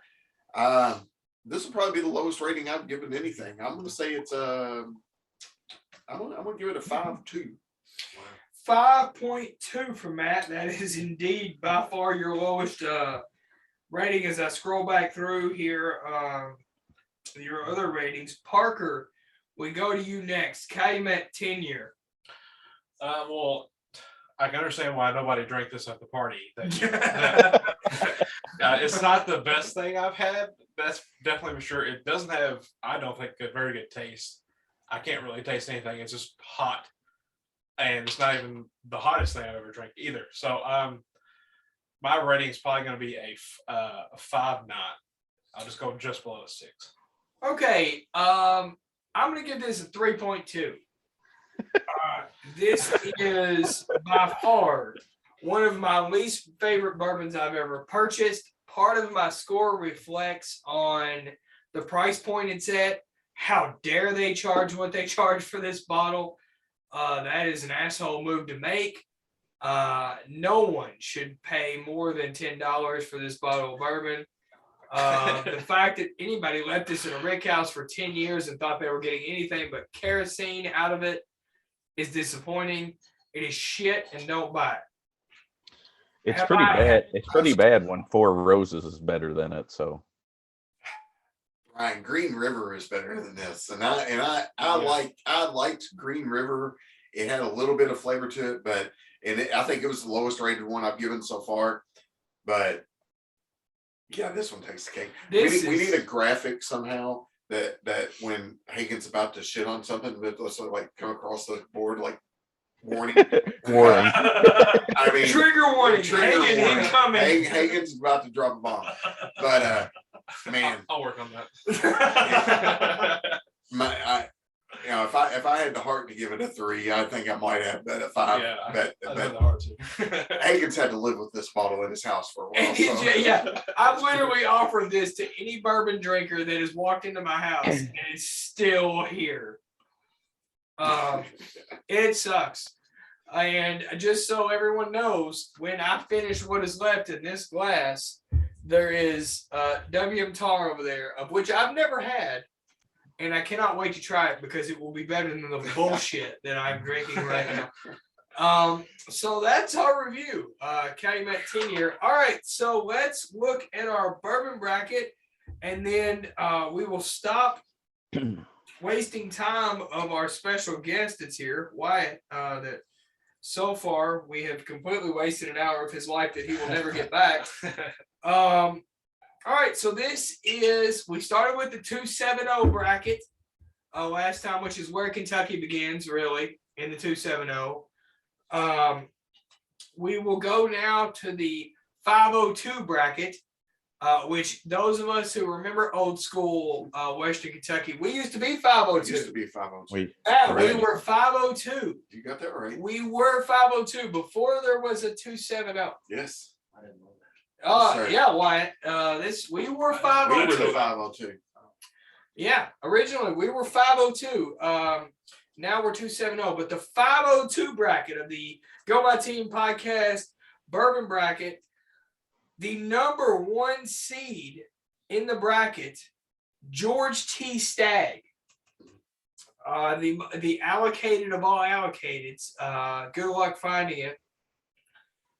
This will probably be the lowest rating I've given anything. I'm going to say it's I'm gonna give it a 5.2. 5.2 for Matt. That is indeed by far your lowest rating. As I scroll back through here, your other ratings. Parker, we go to you next. Calumet 10-year. Well, I can understand why nobody drank this at the party. It's not the best thing I've had. That's definitely for sure. It doesn't have, I don't think, a very good taste. I can't really taste anything. It's just hot, and it's not even the hottest thing I've ever drank either. So, my rating is probably going to be a 5.9. I'll just go just below a 6. Okay, I'm going to give this a 3.2. This is by far one of my least favorite bourbons I've ever purchased. Part of my score reflects on the price point it's at. How dare they charge what they charge for this bottle? That is an asshole move to make. No one should pay more than $10 for this bottle of bourbon. The fact that anybody left this in a rick house for 10 years and thought they were getting anything but kerosene out of it is disappointing. It is shit, and don't buy it. It's pretty bad. It's pretty bad when Four Roses is better than it. So, Ryan, Green River is better than this, and I liked Green River. It had a little bit of flavor to it, but I think it was the lowest rated one I've given so far. But yeah, this one takes the cake. We need a graphic somehow that when Hagen's about to shit on something, that let's sort of like come across the board like warning. warning. I mean, Trigger warning. Trigger Hagen warning. incoming. Hagen's about to drop a bomb. But man, I'll work on that. if I had the heart to give it a 3, I think I might have, but a 5. Yeah, but the hard to. Hagen's had to live with this bottle in his house for a while. So. Yeah, I've literally offered this to any bourbon drinker that has walked into my house and is still here. It sucks. And just so everyone knows, when I finish what is left in this glass, there is WM Tar over there, of which I've never had. And I cannot wait to try it because it will be better than the bullshit that I'm drinking right now. So that's our review. Calumet 10-year. All right, so let's look at our bourbon bracket, and then we will stop wasting time of our special guest that's here, Wyatt. That so far we have completely wasted an hour of his life that he will never get back. All right, so we started with the 270 bracket last time, which is where Kentucky begins, really, in the 270. We will go now to the 502 bracket, which those of us who remember old school Western Kentucky, we used to be It 502. used to be 502. We Yeah, we correct. were 502. You got that right. We were 502 before there was a 270. Yes. I didn't know that. sir. Yeah, Wyatt. We were We 502. were the 502. Yeah, originally we were 502. Now we're 270. But the 502 bracket of the Go My Team podcast bourbon bracket, the number 1 seed in the bracket, George T. Stagg. The allocated of all allocateds. Good luck finding it.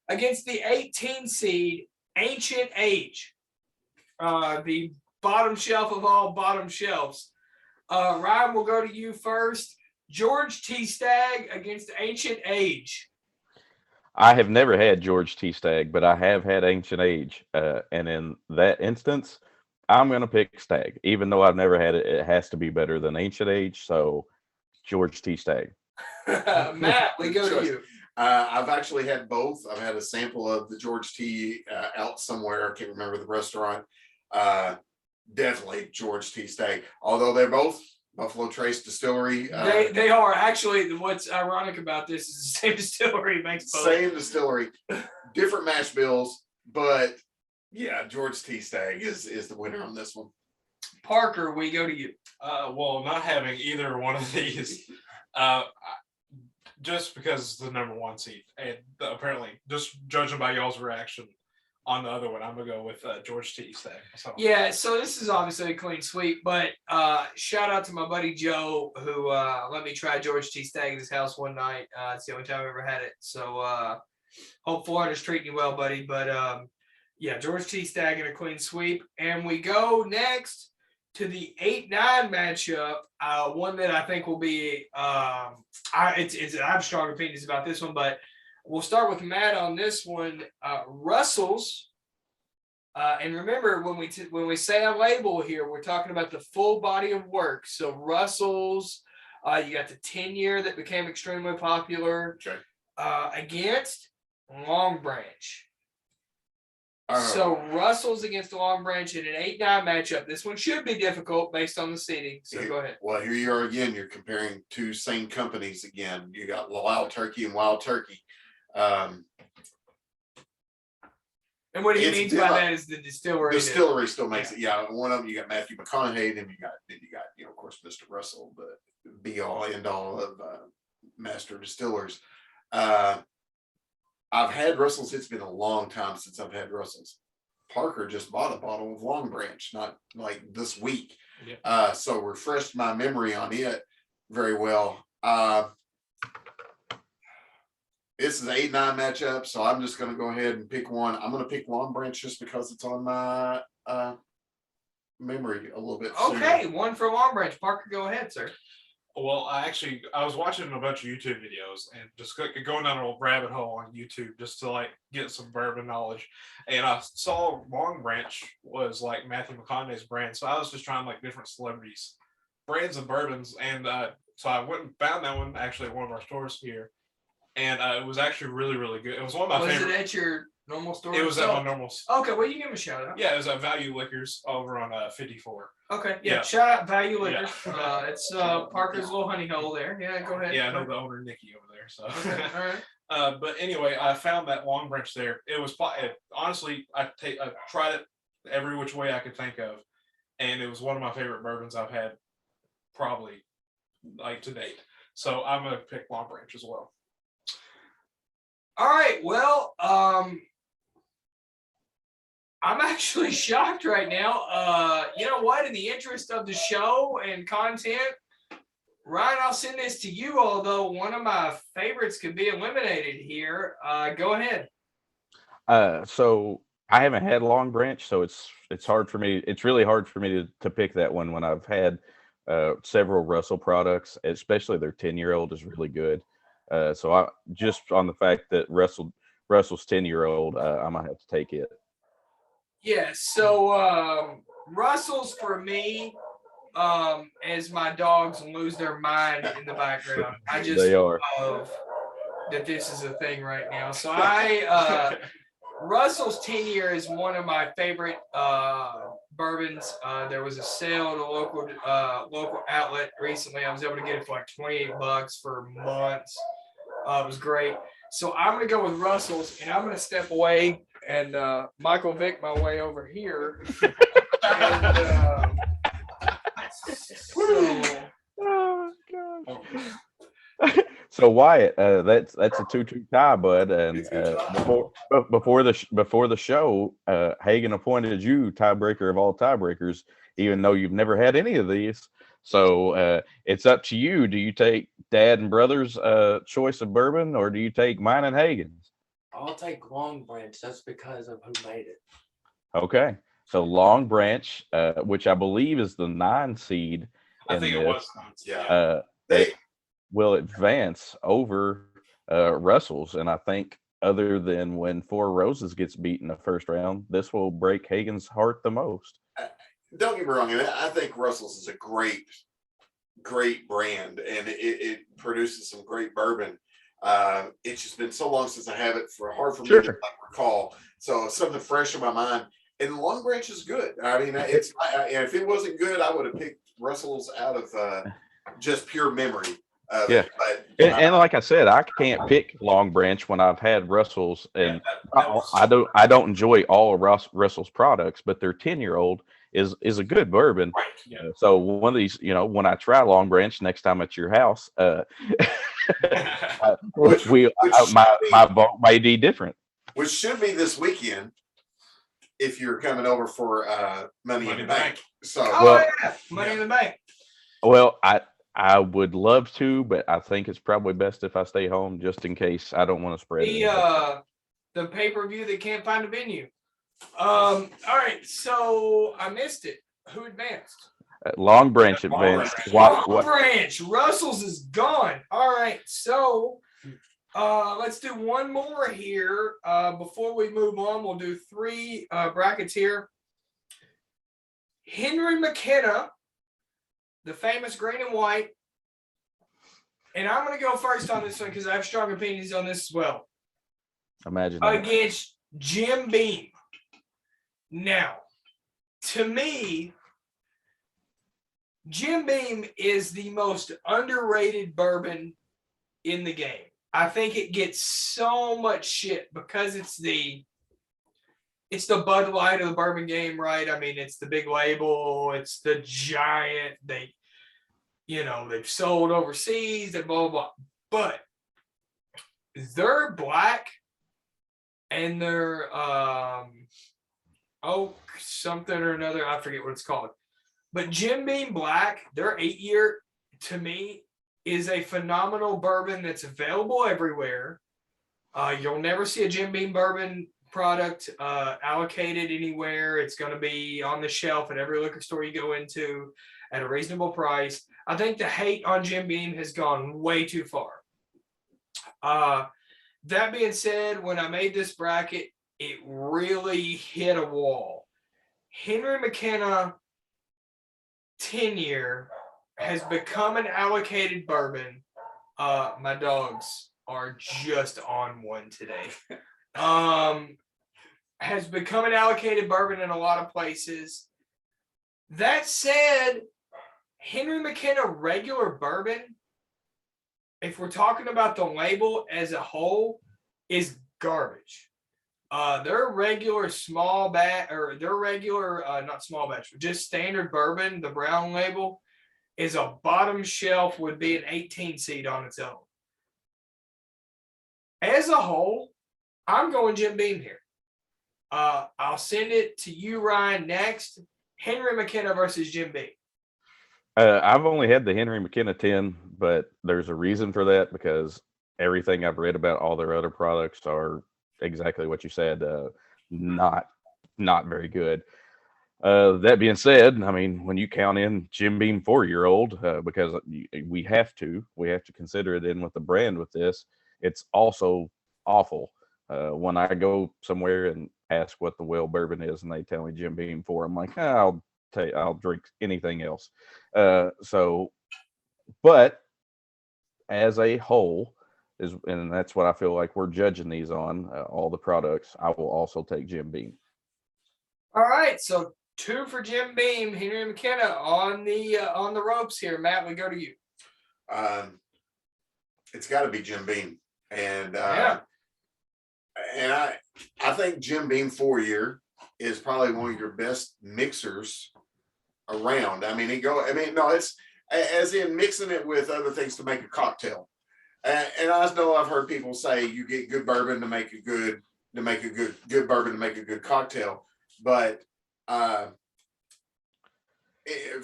Against the 18 seed, Ancient Age. The bottom shelf of all bottom shelves. Ryan, we'll go to you first. George T. Stagg against Ancient Age. I have never had George T. Stagg, but I have had Ancient Age. And in that instance, I'm going to pick Stagg. Even though I've never had it, it has to be better than Ancient Age. So, George T. Stagg. Matt, we go to you. I've actually had both. I've had a sample of the George T out somewhere. I can't remember the restaurant. Definitely George T. Stagg. Although they're both Buffalo Trace Distillery. They are actually. What's ironic about this is the same distillery makes both. Same distillery, different mash bills, but yeah, George T. Stagg is the winner on this one. Parker, we go to you. Well, not having either one of these, just because it's the number 1 seed, and apparently, just judging by y'all's reaction on the other one, I'm gonna go with George T. Stagg. So. Yeah, so this is obviously a clean sweep, but shout out to my buddy Joe who let me try George T. Stagg at his house one night. It's the only time I ever had it. So hope Florida's treating you well, buddy. But yeah, George T. Stagg in a clean sweep. And we go next to the 8-9 matchup. One that I think will be I have strong opinions about this one, but we'll start with Matt on this one. Russell's, and remember when we say a label here, we're talking about the full body of work. So Russell's, you got the 10-year that became extremely popular. Okay. Against Long Branch. Oh. So Russell's against Long Branch in an 8-9 matchup. This one should be difficult based on the seating. So go ahead. Well, here you are again. You're comparing two same companies again. You got Wild Turkey and Wild Turkey. And what he It's means by that is the distillery. Distillery still makes it. Yeah, one of them you got Matthew McConaughey, then you got of course Mr. Russell, the be all end all of master distillers. I've had Russell's. It's been a long time since I've had Russell's. Parker just bought a bottle of Long Branch, not like this week. Yeah. So refreshed my memory on it very well. This is an 8-9 matchup, so I'm just going to go ahead and pick one. I'm going to pick Long Branch just because it's on my memory a little bit. Okay, sooner. one for Long Branch. Parker, go ahead, sir. Well, I was watching a bunch of YouTube videos and just going down a rabbit hole on YouTube just to like get some bourbon knowledge. And I saw Long Branch was like Matthew McConaughey's brand. So I was just trying like different celebrities, brands of bourbons. And so I went and found that one actually at one of our stores here. And it was actually really, really good. It was one of my favorite. Was it at your normal store? It was at my normal. Okay, well, you give him a shout out. Yeah, it was at Value Liquors over on 54. Okay, yeah, Yeah. shout out Value Liquor. Yeah. It's Parker's little honey hole there. Yeah, go ahead. Yeah, I know the owner, Nikki, over there. So. Okay, all right. But anyway, I found that Long Branch there. It was honestly, I tried it every which way I could think of, and it was one of my favorite bourbons I've had probably like to date. So I'm gonna pick Long Branch as well. All right, well, I'm actually shocked right now. You know what? In the interest of the show and content, Ryan, I'll send this to you, although one of my favorites could be eliminated here. Go ahead. So I haven't had Long Branch, so it's hard for me. It's really hard for me to pick that one when I've had several Russell products, especially their 10-year-old is really good. So I just on the fact that Russell's 10-year-old, I might have to take it. Yeah, so Russell's for me, as my dogs lose their mind in the background. I just They are. love that this is a thing right now. So I Russell's 10-year is one of my favorite bourbons. There was a sale at a local outlet recently. I was able to get it for like $28 for months. It was great. So I'm gonna go with Russell's, and I'm gonna step away and Michael Vick my way over here. And, so, Oh gosh. So Wyatt, that's a 2-2 tie, bud. And 2-2 before the show, Hagen appointed you tiebreaker of all tiebreakers, even though you've never had any of these. So it's up to you. Do you take Dad and Brother's choice of bourbon, or do you take mine and Hagen's? I'll take Long Branch just because of who made it. Okay, so Long Branch, which I believe is the 9 seed. I think it was. Yeah. It will advance over Russell's, and I think other than when Four Roses gets beat in the first round, this will break Hagen's heart the most. Don't get me wrong. I think Russell's is a great brand, and it produces some great bourbon. It's just been so long since I have it, hard for me to recall. So something fresh in my mind. And Long Branch is good. I mean, if it wasn't good, I would have picked Russell's out of just pure memory. Yeah. And like I said, I can't pick Long Branch when I've had Russell's, and I don't enjoy all of Russell's products, but their 10-year-old is a good bourbon. Right. Yeah. So one of these, when I try Long Branch next time at your house, my vote may be different. Which should be this weekend if you're coming over for Money in the Bank. So Money in the Bank. Well, I would love to, but I think it's probably best if I stay home just in case. I don't want to spread it. The pay-per-view that can't find a venue. All right, so I missed it. Who advanced? Long Branch advanced. Long Branch. Russell's is gone. All right, so let's do one more here. Before we move on, we'll do 3 brackets here. Henry McKenna, the famous green and white. And I'm going to go first on this one because I have strong opinions on this as well. Imagine that. Against Jim Beam. Now, to me, Jim Beam is the most underrated bourbon in the game. I think it gets so much shit because it's the Bud Light of the bourbon game, right? I mean, it's the big label, it's the giant. They've sold overseas and blah, blah, blah. But they're black and they're something or another. I forget what it's called. But Jim Beam Black, their 8-year, to me, is a phenomenal bourbon that's available everywhere. You'll never see a Jim Beam bourbon product allocated anywhere. It's going to be on the shelf at every liquor store you go into at a reasonable price. I think the hate on Jim Beam has gone way too far. That being said, when I made this bracket, it really hit a wall. Henry McKenna 10-year has become an allocated bourbon. My dogs are just on one today. Has become an allocated bourbon in a lot of places. That said, Henry McKenna regular bourbon, if we're talking about the label as a whole, is garbage. Their regular small batch, or their regular, not small batch, just standard bourbon, the brown label, is a bottom shelf, would be an 18 seed on its own. As a whole, I'm going Jim Beam here. I'll send it to you, Ryan, next. Henry McKenna versus Jim Beam. I've only had the Henry McKenna 10, but there's a reason for that because everything I've read about all their other products are exactly what you said, not very good. That being said, I mean, when you count in Jim Beam 4-year-old, because we have to consider it in with the brand with this, it's also awful. When I go somewhere and ask what the well bourbon is and they tell me Jim Beam 4, I'm like, I'll drink anything else. But as a whole, and that's what I feel like we're judging these on, all the products. I will also take Jim Beam. All right, so 2 for Jim Beam, Henry McKenna on the ropes here. Matt, we go to you. It's got to be Jim Beam, and Yeah. and I think Jim Beam 4-year is probably one of your best mixers around. I mean, no, it's as in mixing it with other things to make a cocktail. And I know I've heard people say you get good bourbon to make a good bourbon to make a good cocktail, but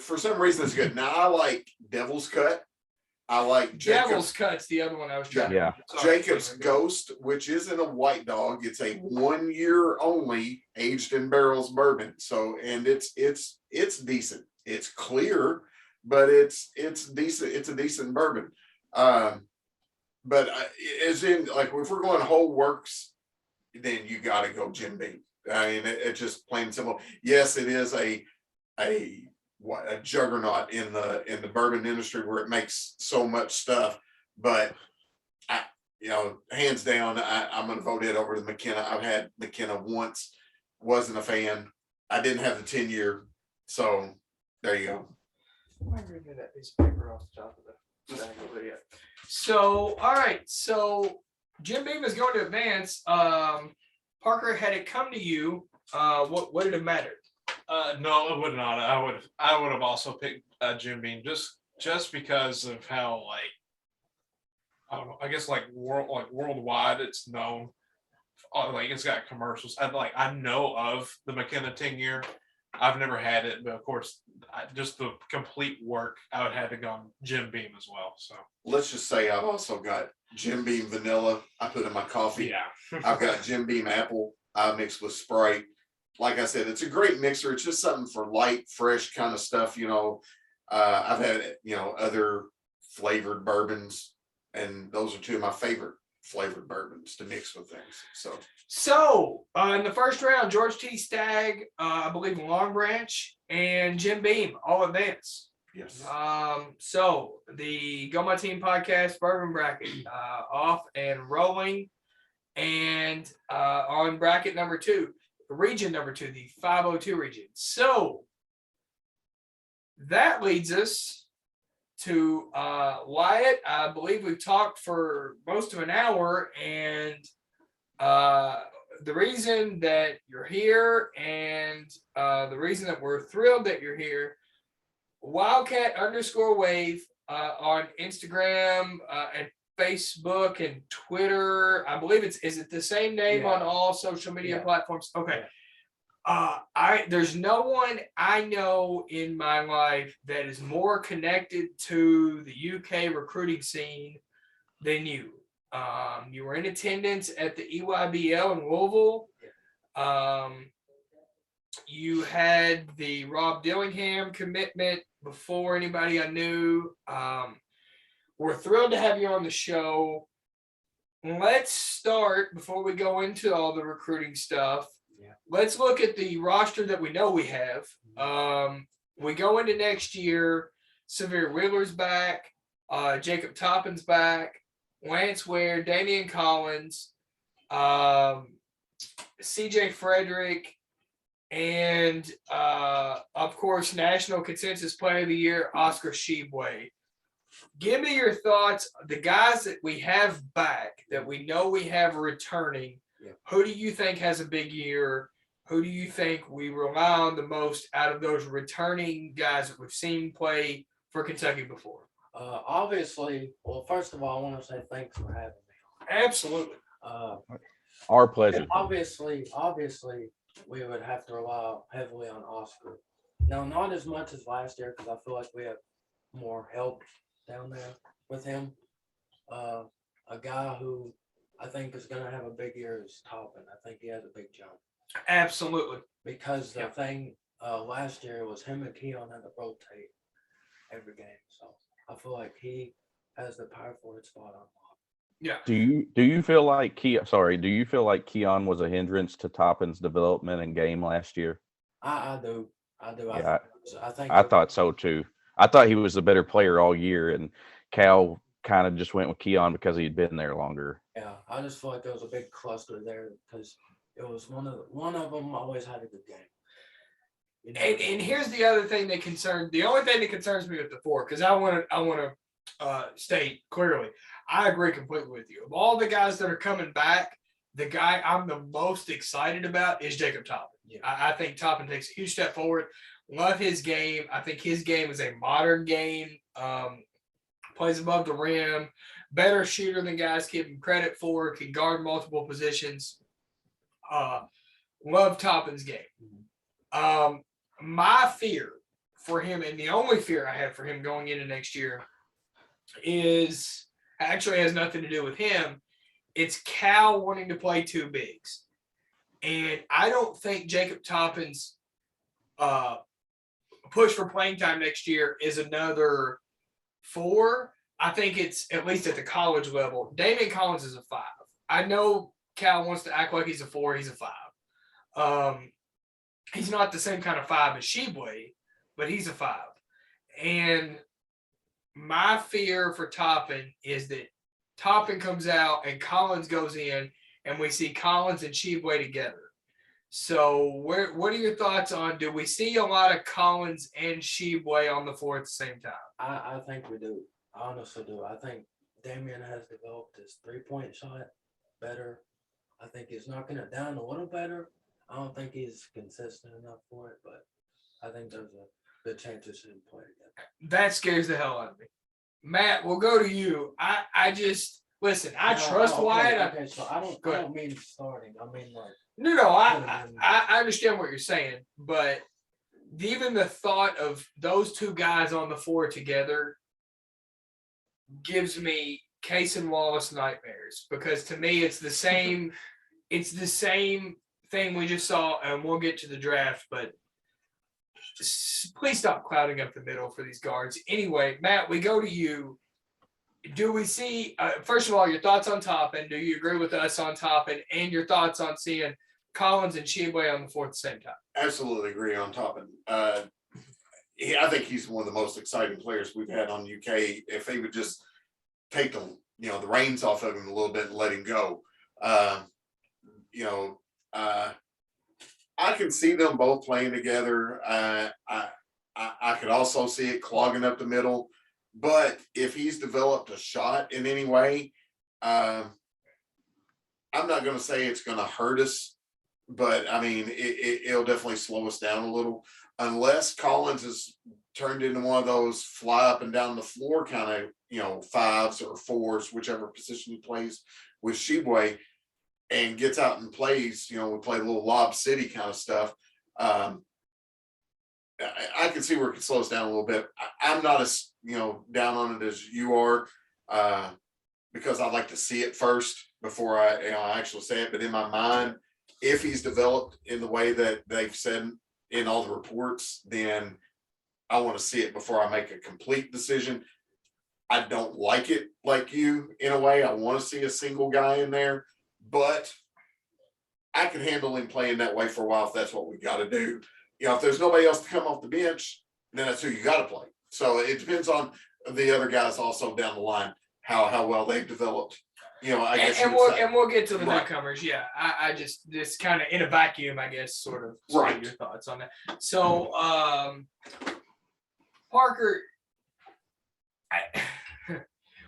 for some reason it's good. Now I like Devil's Cut. I like Devil's Cut's the other one I was trying. Yeah. Jacob's Ghost, which isn't a white dog. It's a 1-year only aged in barrels bourbon. So, and it's decent. It's clear, but it's decent. It's a decent bourbon. But as in, like, if we're going whole works, then you got to go Jim Beam. I mean, it's just plain and simple. Yes, it is a juggernaut in the bourbon industry where it makes so much stuff, but hands down, I'm going to vote it over to McKenna. I've had McKenna once, wasn't a fan. I didn't have the 10-year, so there you go. I removed that piece of paper off the top of the bag over here. So, all right, so Jim Beam is going to advance. Parker, had it come to you, what would it have mattered? No, it would not. I would have also picked Jim Beam just because of how, like, I don't know. I guess worldwide it's known. Like, it's got commercials. I know of the McKenna 10-year. I've never had it, but of course, just the complete work, I would have to go on Jim Beam as well. So let's just say I've also got Jim Beam vanilla. I put in my coffee. yeah, I've got Jim Beam apple. I mix with Sprite. Like I said, it's a great mixer. It's just something for light, fresh kind of stuff. I've had other flavored bourbons, and those are 2 of my favorite flavored bourbons to mix with things. So in the first round, George T. Stagg, I believe Long Branch, and Jim Beam all advance. Yes. So the Go My Team podcast bourbon bracket off and rolling, and on bracket number 2, region number 2, the 502 region. So that leads us to Wyatt. I believe we've talked for most of an hour, and the reason that you're here and the reason that we're thrilled that you're here, Wildcat_Wave on Instagram and Facebook and Twitter. I believe is it the same name on all social media platforms? Okay. There's no one I know in my life that is more connected to the UK recruiting scene than you. You were in attendance at the EYBL in Louisville. You had the Rob Dillingham commitment before anybody I knew. We're thrilled to have you on the show. Let's start, before we go into all the recruiting stuff, let's look at the roster that we know we have. We go into next year, Severe Wheeler's back, Jacob Toppin's back, Lance Ware, Damian Collins, CJ Frederick, and of course, National Consensus Player of the Year, Oscar Sheboy. Give me your thoughts. The guys that we have back, that we know we have returning, who do you think has a big year? Who do you think we rely on the most out of those returning guys that we've seen play for Kentucky before? Obviously, well, first of all, I want to say thanks for having me. Absolutely. Our pleasure. Obviously, we would have to rely heavily on Oscar. Now, not as much as last year, because I feel like we have more help down there with him. A guy who I think is going to have a big year is Toppin. I think he has a big jump. Absolutely. Because the thing last year was him and Keon had to rotate every game. So I feel like he has the power forward spot on. Yeah. Do you feel like Keon was a hindrance to Toppin's development and game last year? I do. Yeah, I think I thought so too. I thought he was the better player all year, and Cal kind of just went with Keon because he'd been there longer. Yeah, I just feel like there was a big cluster there because it was one of them always had a good game. You know? And here's the other thing the only thing that concerns me with the 4, because I want to state clearly, I agree completely with you. Of all the guys that are coming back, the guy I'm the most excited about is Jacob Toppin. Yeah. I think Toppin takes a huge step forward. Love his game. I think his game is a modern game. Plays above the rim, better shooter than guys give him credit for, can guard multiple positions. Love Toppin's game. My fear for him, and the only fear I have for him going into next year, is actually has nothing to do with him. It's Cal wanting to play 2 bigs. And I don't think Jacob Toppin's push for playing time next year is another 4. I think it's at least at the college level. Damian Collins is a 5. I know Cal wants to act like he's a 4. He's a 5. He's not the same kind of 5 as Sheboy, but he's a 5. And my fear for Toppin is that Toppin comes out and Collins goes in, and we see Collins and Sheboy together. So what are your thoughts on, do we see a lot of Collins and Sheboy on the floor at the same time? I think we do. I honestly do. I think Damian has developed his 3-point shot better. I think he's knocking it down a little better. I don't think he's consistent enough for it, but I think there's a good chance we should play together. That scares the hell out of me. Matt, we'll go to you. I just listen. I trust Wyatt. Okay, so I don't mean starting. I mean like. No. I understand what you're saying, but even the thought of those 2 guys on the floor together gives me Case and Wallace nightmares, because to me it's the same. It's the same thing we just saw, and we'll get to the draft, but please stop clouding up the middle for these guards. Anyway, Matt, we go to you. Do we see, first of all, your thoughts on Toppin? Do you agree with us on Toppin? And your thoughts on seeing Collins and Sheboy on the floor at the same time? Absolutely agree on Toppin. I think he's one of the most exciting players we've had on UK. If they would just take the reins off of him a little bit and let him go. I can see them both playing together. I could also see it clogging up the middle. But if he's developed a shot in any way, I'm not going to say it's going to hurt us, but I mean, it'll definitely slow us down a little, unless Collins is turned into one of those fly up and down the floor kind of, 5s or 4s, whichever position he plays with Sheboy, and gets out and plays, we play a little Lob City kind of stuff. I can see where it can slow us down a little bit. I'm not as, down on it as you are, because I'd like to see it first before I actually say it. But in my mind, if he's developed in the way that they've said in all the reports, then I want to see it before I make a complete decision. I don't like it like you in a way. I want to see a single guy in there, but I can handle him playing that way for a while if that's what we got to do. If there's nobody else to come off the bench, then that's who you got to play. So it depends on the other guys also down the line, how well they've developed. I guess. And we'll get to the newcomers. Yeah, I just kind of in a vacuum, I guess, sort of your thoughts on that. So, Parker,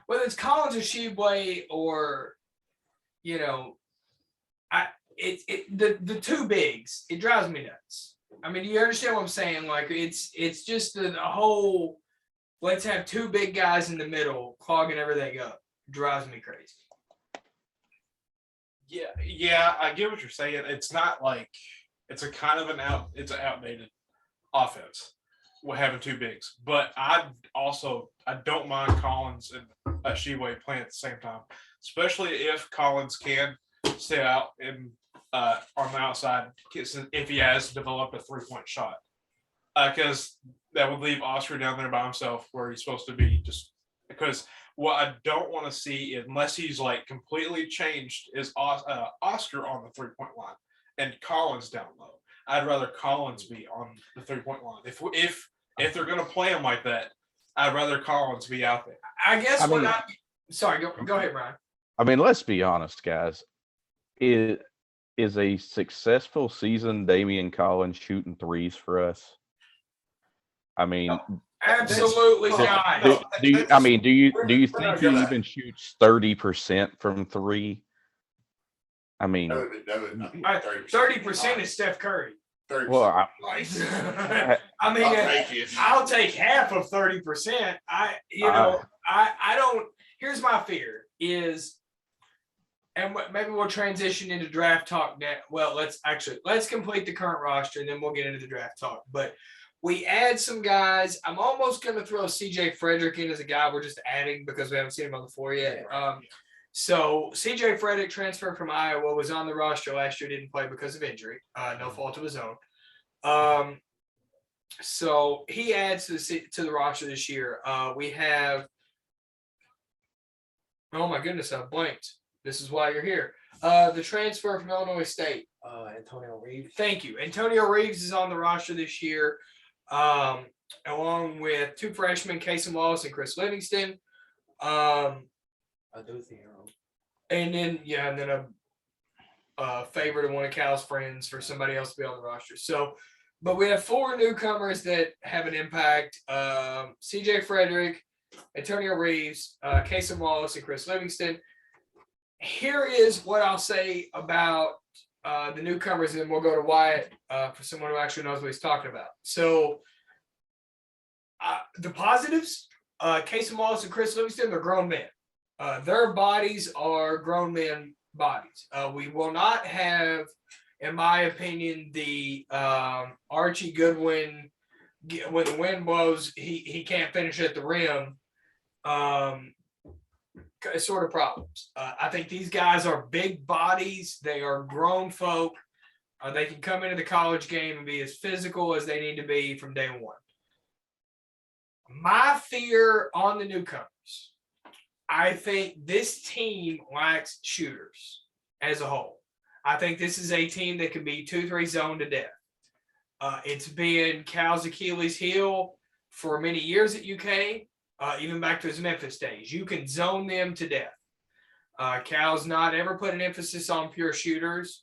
whether it's Collins or Sheboy or, the 2 bigs, it drives me nuts. I mean, do you understand what I'm saying? Like, it's just the whole, let's have 2 big guys in the middle clogging everything up. Drives me crazy. Yeah, I get what you're saying. It's not like it's a kind of it's an outdated offense. We're having 2 bigs, but I don't mind Collins and Sheboy playing at the same time, especially if Collins can stay out and on the outside if he has developed a 3-point shot, because that would leave Oscar down there by himself where he's supposed to be. Just because what I don't want to see, unless he's like completely changed, is Oscar on the 3-point line and Collins down low. I'd rather Collins be on the 3-point line. If they're going to play him like that, I'd rather Collins be out there. I guess Sorry, go ahead, Ryan. I mean, let's be honest, guys. Is a successful season Damian Collins shooting threes for us? I mean, Absolutely do, not. do you? I mean, do you We're think not he gonna- even shoots 30% from three? I mean, That would not be All right, 30% is Steph Curry. 30%. well, I I mean, I'll take it. I'll take half of 30%. I don't. Here's my fear is, and maybe we'll transition into draft talk now. Well, let's complete the current roster and then we'll get into the draft talk. But we add some guys. I'm almost going to throw CJ Frederick in as a guy we're just adding because we haven't seen him on the floor yet. So CJ Frederick transferred from Iowa, was on the roster last year, didn't play because of injury, no fault of his own. So he adds to the roster this year. We have, oh my goodness, I blanked. This is why you're here. The transfer from Illinois State. Antonio Reeves. Thank you. Antonio Reeves is on the roster this year, along with two freshmen, Casey Wallace and Chris Livingston. I do think him. And then a favorite of one of Cal's friends for somebody else to be on the roster. So, but we have four newcomers that have an impact. CJ Frederick, Antonio Reeves, Casey Wallace, and Chris Livingston. Here is what I'll say about the newcomers, and then we'll go to Wyatt for someone who actually knows what he's talking about. So the positives, Casey Wallace and Chris Livingston, they're grown men. Their bodies are grown men bodies. We will not have, in my opinion, the Archie Goodwin, when the wind blows, he can't finish at the rim sort of problems. I think these guys are big bodies. They are grown folk. They can come into the college game and be as physical as they need to be from day one. My fear on the newcomers, I think this team lacks shooters as a whole. I think this is a team that can be 2-3 zone to death. It's been Cal's Achilles heel for many years at UK, even back to his Memphis days. You can zone them to death. Cal's not ever put an emphasis on pure shooters.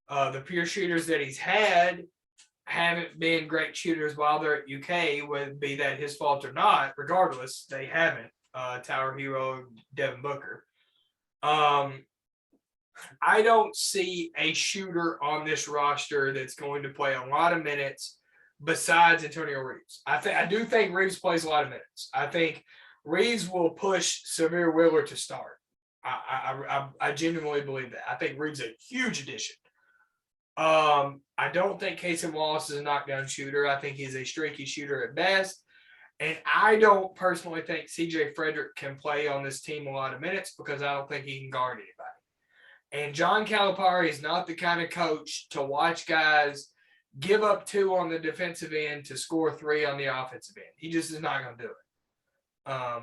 The pure shooters that he's had haven't been great shooters while they're at UK, whether it be that his fault or not. Regardless, they haven't. Tower Hero, Devin Booker. I don't see a shooter on this roster that's going to play a lot of minutes besides Antonio Reeves. I do think Reeves plays a lot of minutes. I think Reeves will push Samir Wheeler to start. I genuinely believe that. I think Reeves is a huge addition. I don't think Casey Wallace is a knockdown shooter. I think he's a streaky shooter at best. And I don't personally think CJ Frederick can play on this team a lot of minutes because I don't think he can guard anybody. And John Calipari is not the kind of coach to watch guys give up 2 on the defensive end to score 3 on the offensive end. He just is not going to do it.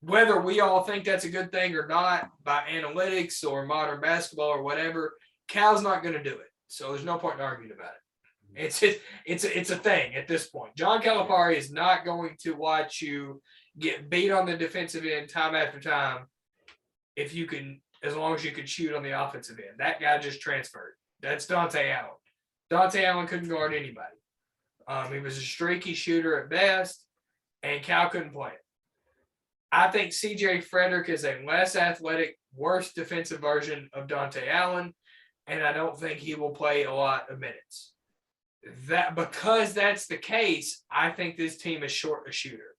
Whether we all think that's a good thing or not by analytics or modern basketball or whatever, Cal's not going to do it. So there's no point in arguing about it. It's a thing at this point. John Calipari is not going to watch you get beat on the defensive end time after time if you can, as long as you can shoot on the offensive end. That guy just transferred. That's Dante Allen. Dante Allen couldn't guard anybody. He was a streaky shooter at best, and Cal couldn't play it. I think CJ Frederick is a less athletic, worse defensive version of Dante Allen, and I don't think he will play a lot of minutes. Because that's the case, I think this team is short a shooter.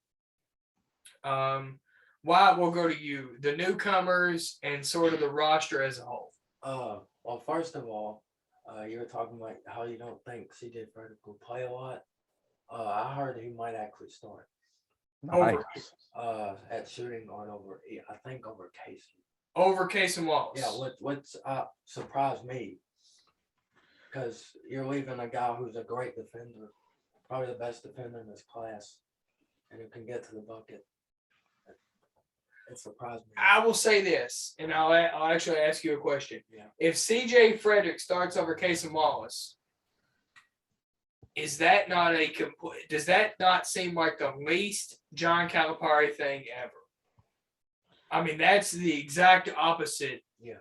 Wyatt, we'll go to you. The newcomers and sort of the roster as a whole. Well, first of all, you were talking like how you don't think CJ Frederick will play a lot. I heard he might actually start. nice. At shooting guard over Casey. Over Casey Wallace. Yeah, what's surprised me, because you're leaving a guy who's a great defender, probably the best defender in this class, and who can get to the bucket. It surprised me. I will say this, and I'll actually ask you a question. Yeah. If CJ Frederick starts over Casey Wallace, is that not does that not seem like the least John Calipari thing ever? I mean, that's the exact opposite. Yeah.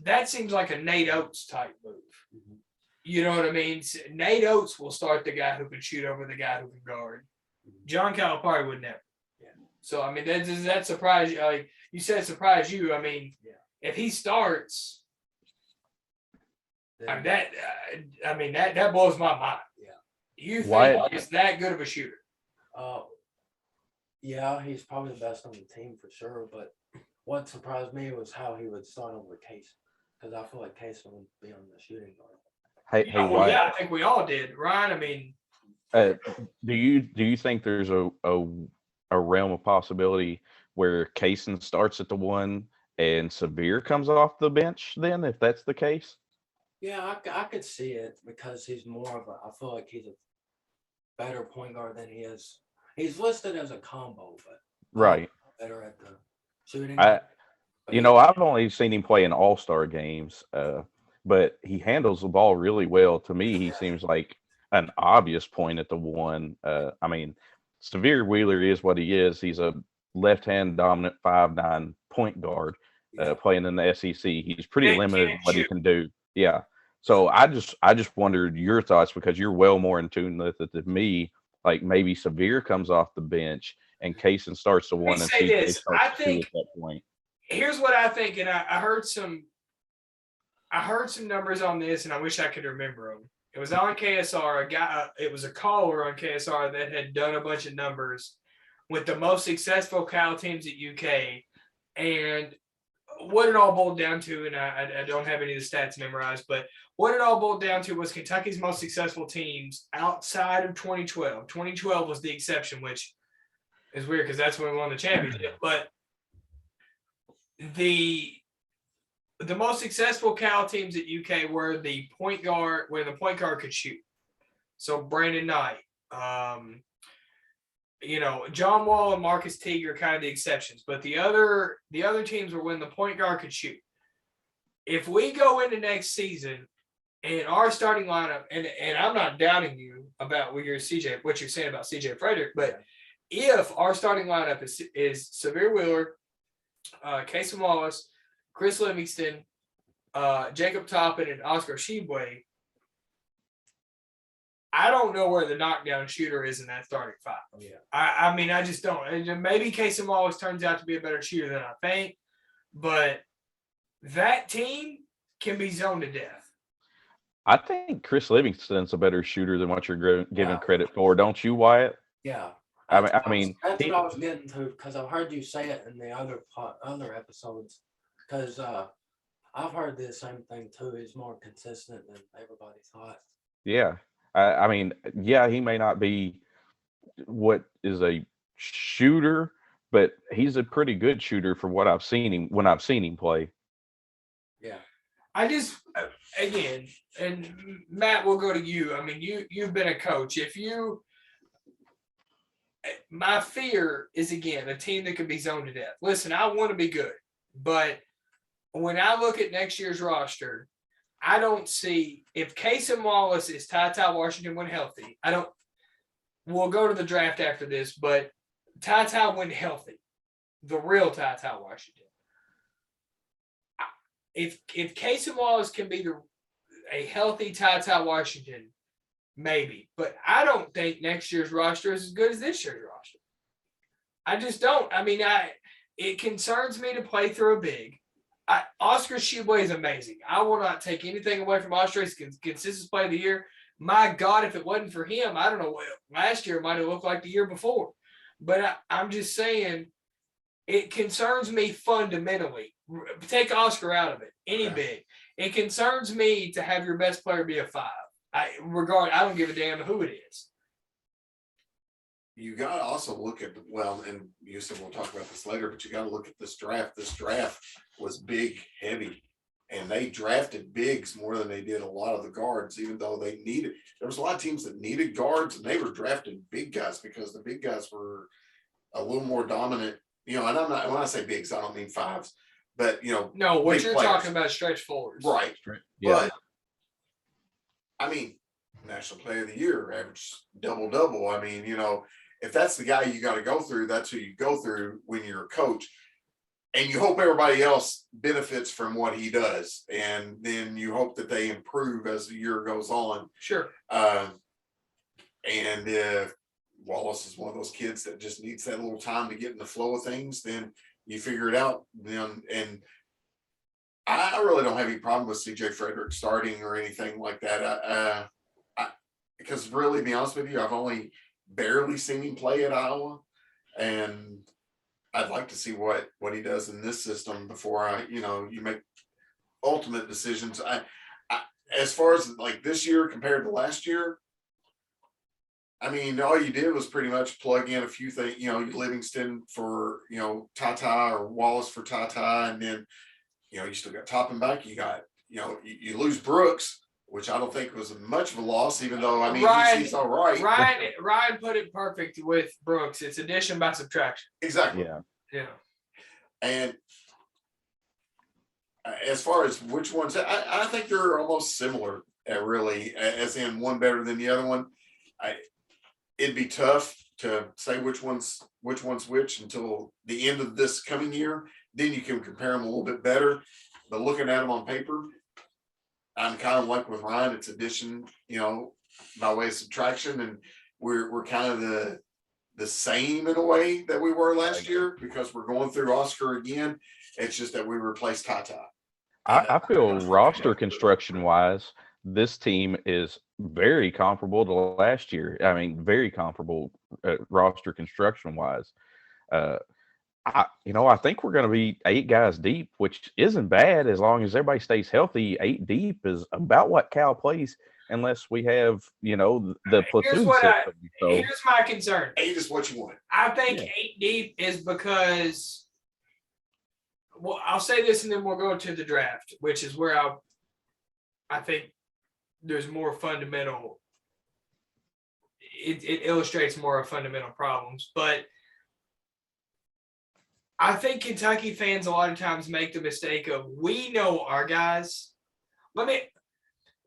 That seems like a Nate Oates type move. Mhm. You know what I mean? Nate Oates will start the guy who can shoot over the guy who can guard. John Calipari would never. Yeah. So I mean, does that surprise you? Like you said, surprise you. I mean, Yeah. if he starts, I Then- mean, that blows my mind. Yeah. You think Why- he's that good of a shooter? Yeah, he's probably the best on the team for sure. But what surprised me was how he would start over Case, because I feel like Case would be on the shooting guard. Hey, Well, Wyatt, yeah, I think we all did, Ryan. I mean, do you think there's a realm of possibility where Kaysen starts at the 1 and Severe comes off the bench then, if that's the case? Yeah, I could see it because he's more of a. I feel like he's a better point guard than he is. He's listed as a combo, but Right. better at the shooting. I But You know, I've only seen him play in all-star games, but he handles the ball really well. To me, he seems like an obvious point at the 1. I mean, Severe Wheeler is what he is. He's a left-hand dominant 5'9" point guard yeah, playing in the SEC. He's pretty Big limited in can't what he shoot. can do. Yeah. So I just wondered your thoughts because you're well more in tune with it than me. Like maybe Severe comes off the bench and Kaysen starts the 1 and say CJ this. starts I the 2 think- at that point. Here's what I think, and I heard some numbers on this, and I wish I could remember them. It was on KSR. It was a caller on KSR that had done a bunch of numbers with the most successful Cal teams at UK, and what it all boiled down to, and I don't have any of the stats memorized, but what it all boiled down to was Kentucky's most successful teams outside of 2012. 2012 was the exception, which is weird because that's when we won the championship. But the most successful Cal teams at UK were the point guard, where the point guard could shoot. So Brandon Knight, John Wall and Marcus Teague are kind of the exceptions, but the other teams were when the point guard could shoot. If we go into next season and our starting lineup, and I'm not doubting you about what you're saying about CJ Frederick, but if our starting lineup is Severe Wheeler, Casey Wallace, Chris Livingston, Jacob Toppin, and Oscar Sheboy, I don't know where the knockdown shooter is in that starting 5. Oh, yeah. I mean, I just don't. And maybe Casey Wallace turns out to be a better shooter than I think, but that team can be zoned to death. I think Chris Livingston's a better shooter than what you're giving Wow. credit for, don't you, Wyatt? Yeah. I That's mean, what I was getting to because I've heard you say it in the other episodes. Because I've heard the same thing too. He's more consistent than everybody thought. Yeah. I mean, yeah, he may not be what is a shooter, but he's a pretty good shooter for what I've seen him when I've seen him play. Yeah. I just, again, and Matt, we'll go to you. I mean, you've been a coach. My fear is, again, a team that could be zoned to death. Listen, I want to be good, but when I look at next year's roster, I don't see, if Casey Wallace is Ty Washington when healthy, we'll go to the draft after this, but Ty when healthy, the real Ty Washington. If Casey Wallace can be a healthy Ty Washington, maybe, but I don't think next year's roster is as good as this year's roster. I just don't. I mean, it concerns me to play through a big. Oscar Sheboy is amazing. I will not take anything away from Oscar. He's consistent play of the year. My God, if it wasn't for him, I don't know. Last year might have looked like the year before. But I'm just saying, it concerns me fundamentally. Take Oscar out of it. Any big. It concerns me to have your best player be a 5. I don't give a damn who it is. You got to also look at, and you said we'll talk about this later, but you got to look at this draft. This draft was big, heavy, and they drafted bigs more than they did a lot of the guards, even though there was a lot of teams that needed guards, and they were drafting big guys because the big guys were a little more dominant, and I'm not, when I say bigs, I don't mean 5s, but, No, what big you're players. talking about stretch forwards. Right. Yeah. But, I mean, National Player of the Year, average double-double. I mean, if that's the guy you got to go through, that's who you go through when you're a coach. and you hope everybody else benefits from what he does. And then you hope that they improve as the year goes on. Sure. And if Wallace is one of those kids that just needs that little time to get in the flow of things, then you figure it out. And I really don't have any problem with CJ Frederick starting or anything like that. Because really, to be honest with you, I've only barely seen him play at Iowa, and I'd like to see what he does in this system before you make ultimate decisions. As far as like this year compared to last year, I mean, all you did was pretty much plug in a few things, Livingston for, Tata, or Wallace for Tata. And then, you still got Toppin back. You got, you lose Brooks, which I don't think was much of a loss, even though, I mean, he's all right. Ryan put it perfect with Brooks. It's addition by subtraction. Exactly. Yeah. And as far as which ones, I think they're almost similar, really, as in one better than the other one. It'd be tough to say which one's which until the end of this coming year. Then you can compare them a little bit better. But looking at them on paper, I'm kind of like with Ryan. It's addition, by way of subtraction, and we're kind of the same in a way that we were last year because we're going through Oscar again. It's just that we replaced Tata. I feel roster construction wise, this team is very comparable to last year. I mean, very comparable roster construction wise. I think we're going to be 8 guys deep, which isn't bad as long as everybody stays healthy. 8 deep is about what Cal plays, unless we have, the platoon system. Here's my concern. 8 is what you want. I think 8 deep is because, well, I'll say this and then we'll go to the draft, which is where I think there's more fundamental. It illustrates more of fundamental problems, but I think Kentucky fans a lot of times make the mistake of, we know our guys. Let me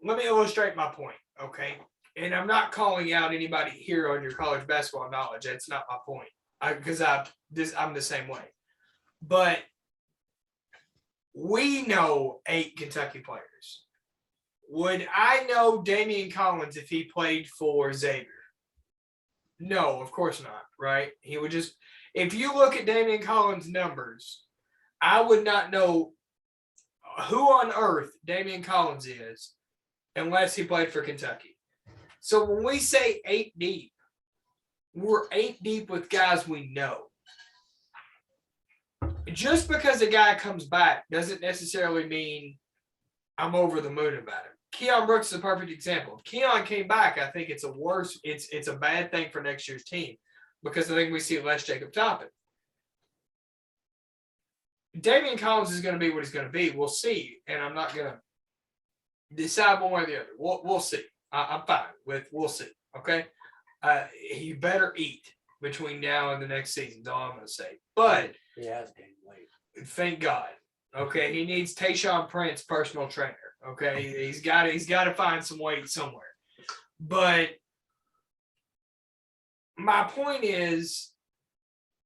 illustrate my point, okay? And I'm not calling out anybody here on your college basketball knowledge. That's not my point, because I'm the same way. But we know 8 Kentucky players. Would I know Damian Collins if he played for Xavier? No, of course not, right? He would just, if you look at Damian Collins' numbers, I would not know who on earth Damian Collins is unless he played for Kentucky. So when we say 8 deep, we're 8 deep with guys we know. Just because a guy comes back doesn't necessarily mean I'm over the moon about it. Keon Brooks is a perfect example. If Keon came back, I think it's a bad thing for next year's team because I think we see less Jacob Toppin. Damian Collins is going to be what he's going to be. We'll see. And I'm not going to decide one way or the other. We'll see. I'm fine with we'll see. Okay. He better eat between now and the next season. That's all I'm going to say. But he has gained weight. Thank God. Okay. He needs Tayshaun Prince, personal trainer. Okay. He's got to find some weight somewhere. But my point is,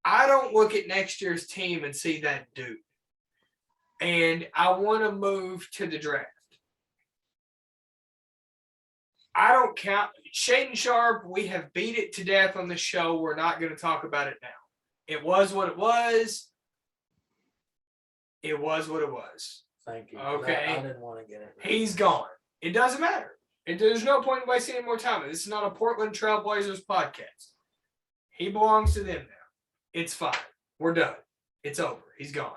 I don't look at next year's team and see that dude. And I want to move to the draft. I don't count. Shaden Sharp, we have beat it to death on the show. We're not going to talk about it now. It was what it was. It was what it was. Thank you. Okay. I didn't want to get it. He's gone. It doesn't matter. There's no point in wasting any more time. This is not a Portland Trailblazers podcast. He belongs to them now. It's fine. We're done. It's over. He's gone.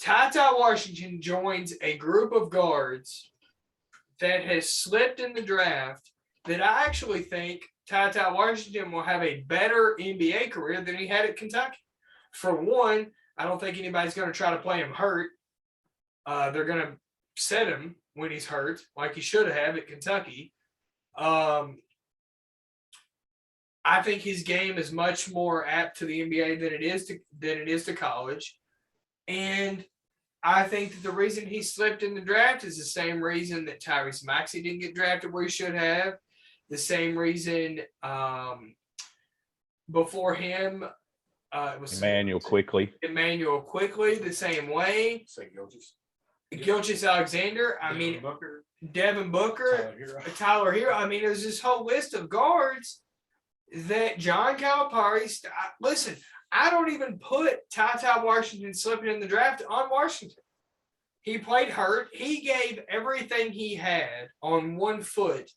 Ty Washington joins a group of guards that has slipped in the draft that I actually think Ty Washington will have a better NBA career than he had at Kentucky. For one, I don't think anybody's going to try to play him hurt. They're going to set him when he's hurt, like he should have at Kentucky. I think his game is much more apt to the NBA than it is to college. And I think that the reason he slipped in the draft is the same reason that Tyrese Maxey didn't get drafted where he should have. The same reason before him, It was Emmanuel quickly. Emmanuel quickly the same way. Say Gilgis. Gilchis Alexander. I mean, Booker, Devin Booker, Tyler Hero. I mean, there's this whole list of guards that John Calipari. Listen, I don't even put Ty Washington slipping in the draft on Washington. He played hurt. He gave everything he had on one foot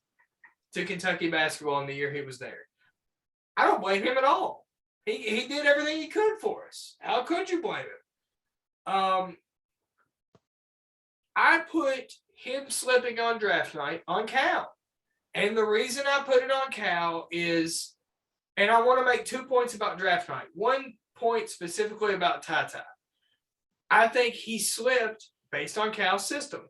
to Kentucky basketball in the year he was there. I don't blame him at all. He did everything he could for us. How could you blame him? I put him slipping on draft night on Cal. And the reason I put it on Cal is, and I want to make 2 points about draft night. 1 point specifically about Ty. I think he slipped based on Cal's system.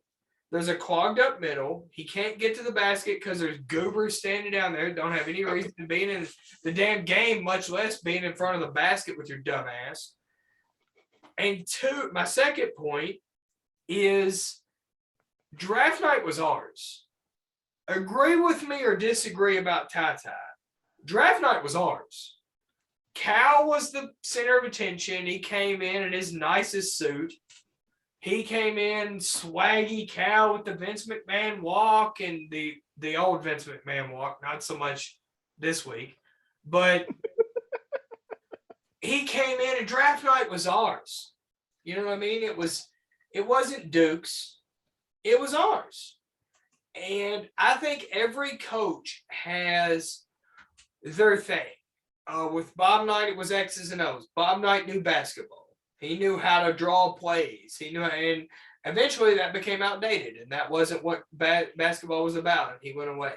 There's a clogged up middle. He can't get to the basket because there's goobers standing down there. Don't have any reason to be in the damn game, much less being in front of the basket with your dumb ass. And 2, my second point is draft night was ours. Agree with me or disagree about Ty. Draft night was ours. Cal was the center of attention. He came in his nicest suit. He came in swaggy Cal with the Vince McMahon walk and the old Vince McMahon walk, not so much this week, but he came in and draft night was ours. You know what I mean? It wasn't Duke's. It was ours. And I think every coach has their thing. With Bob Knight, it was X's and O's. Bob Knight knew basketball. He knew how to draw plays. He knew, and eventually that became outdated, and that wasn't what basketball was about, and he went away.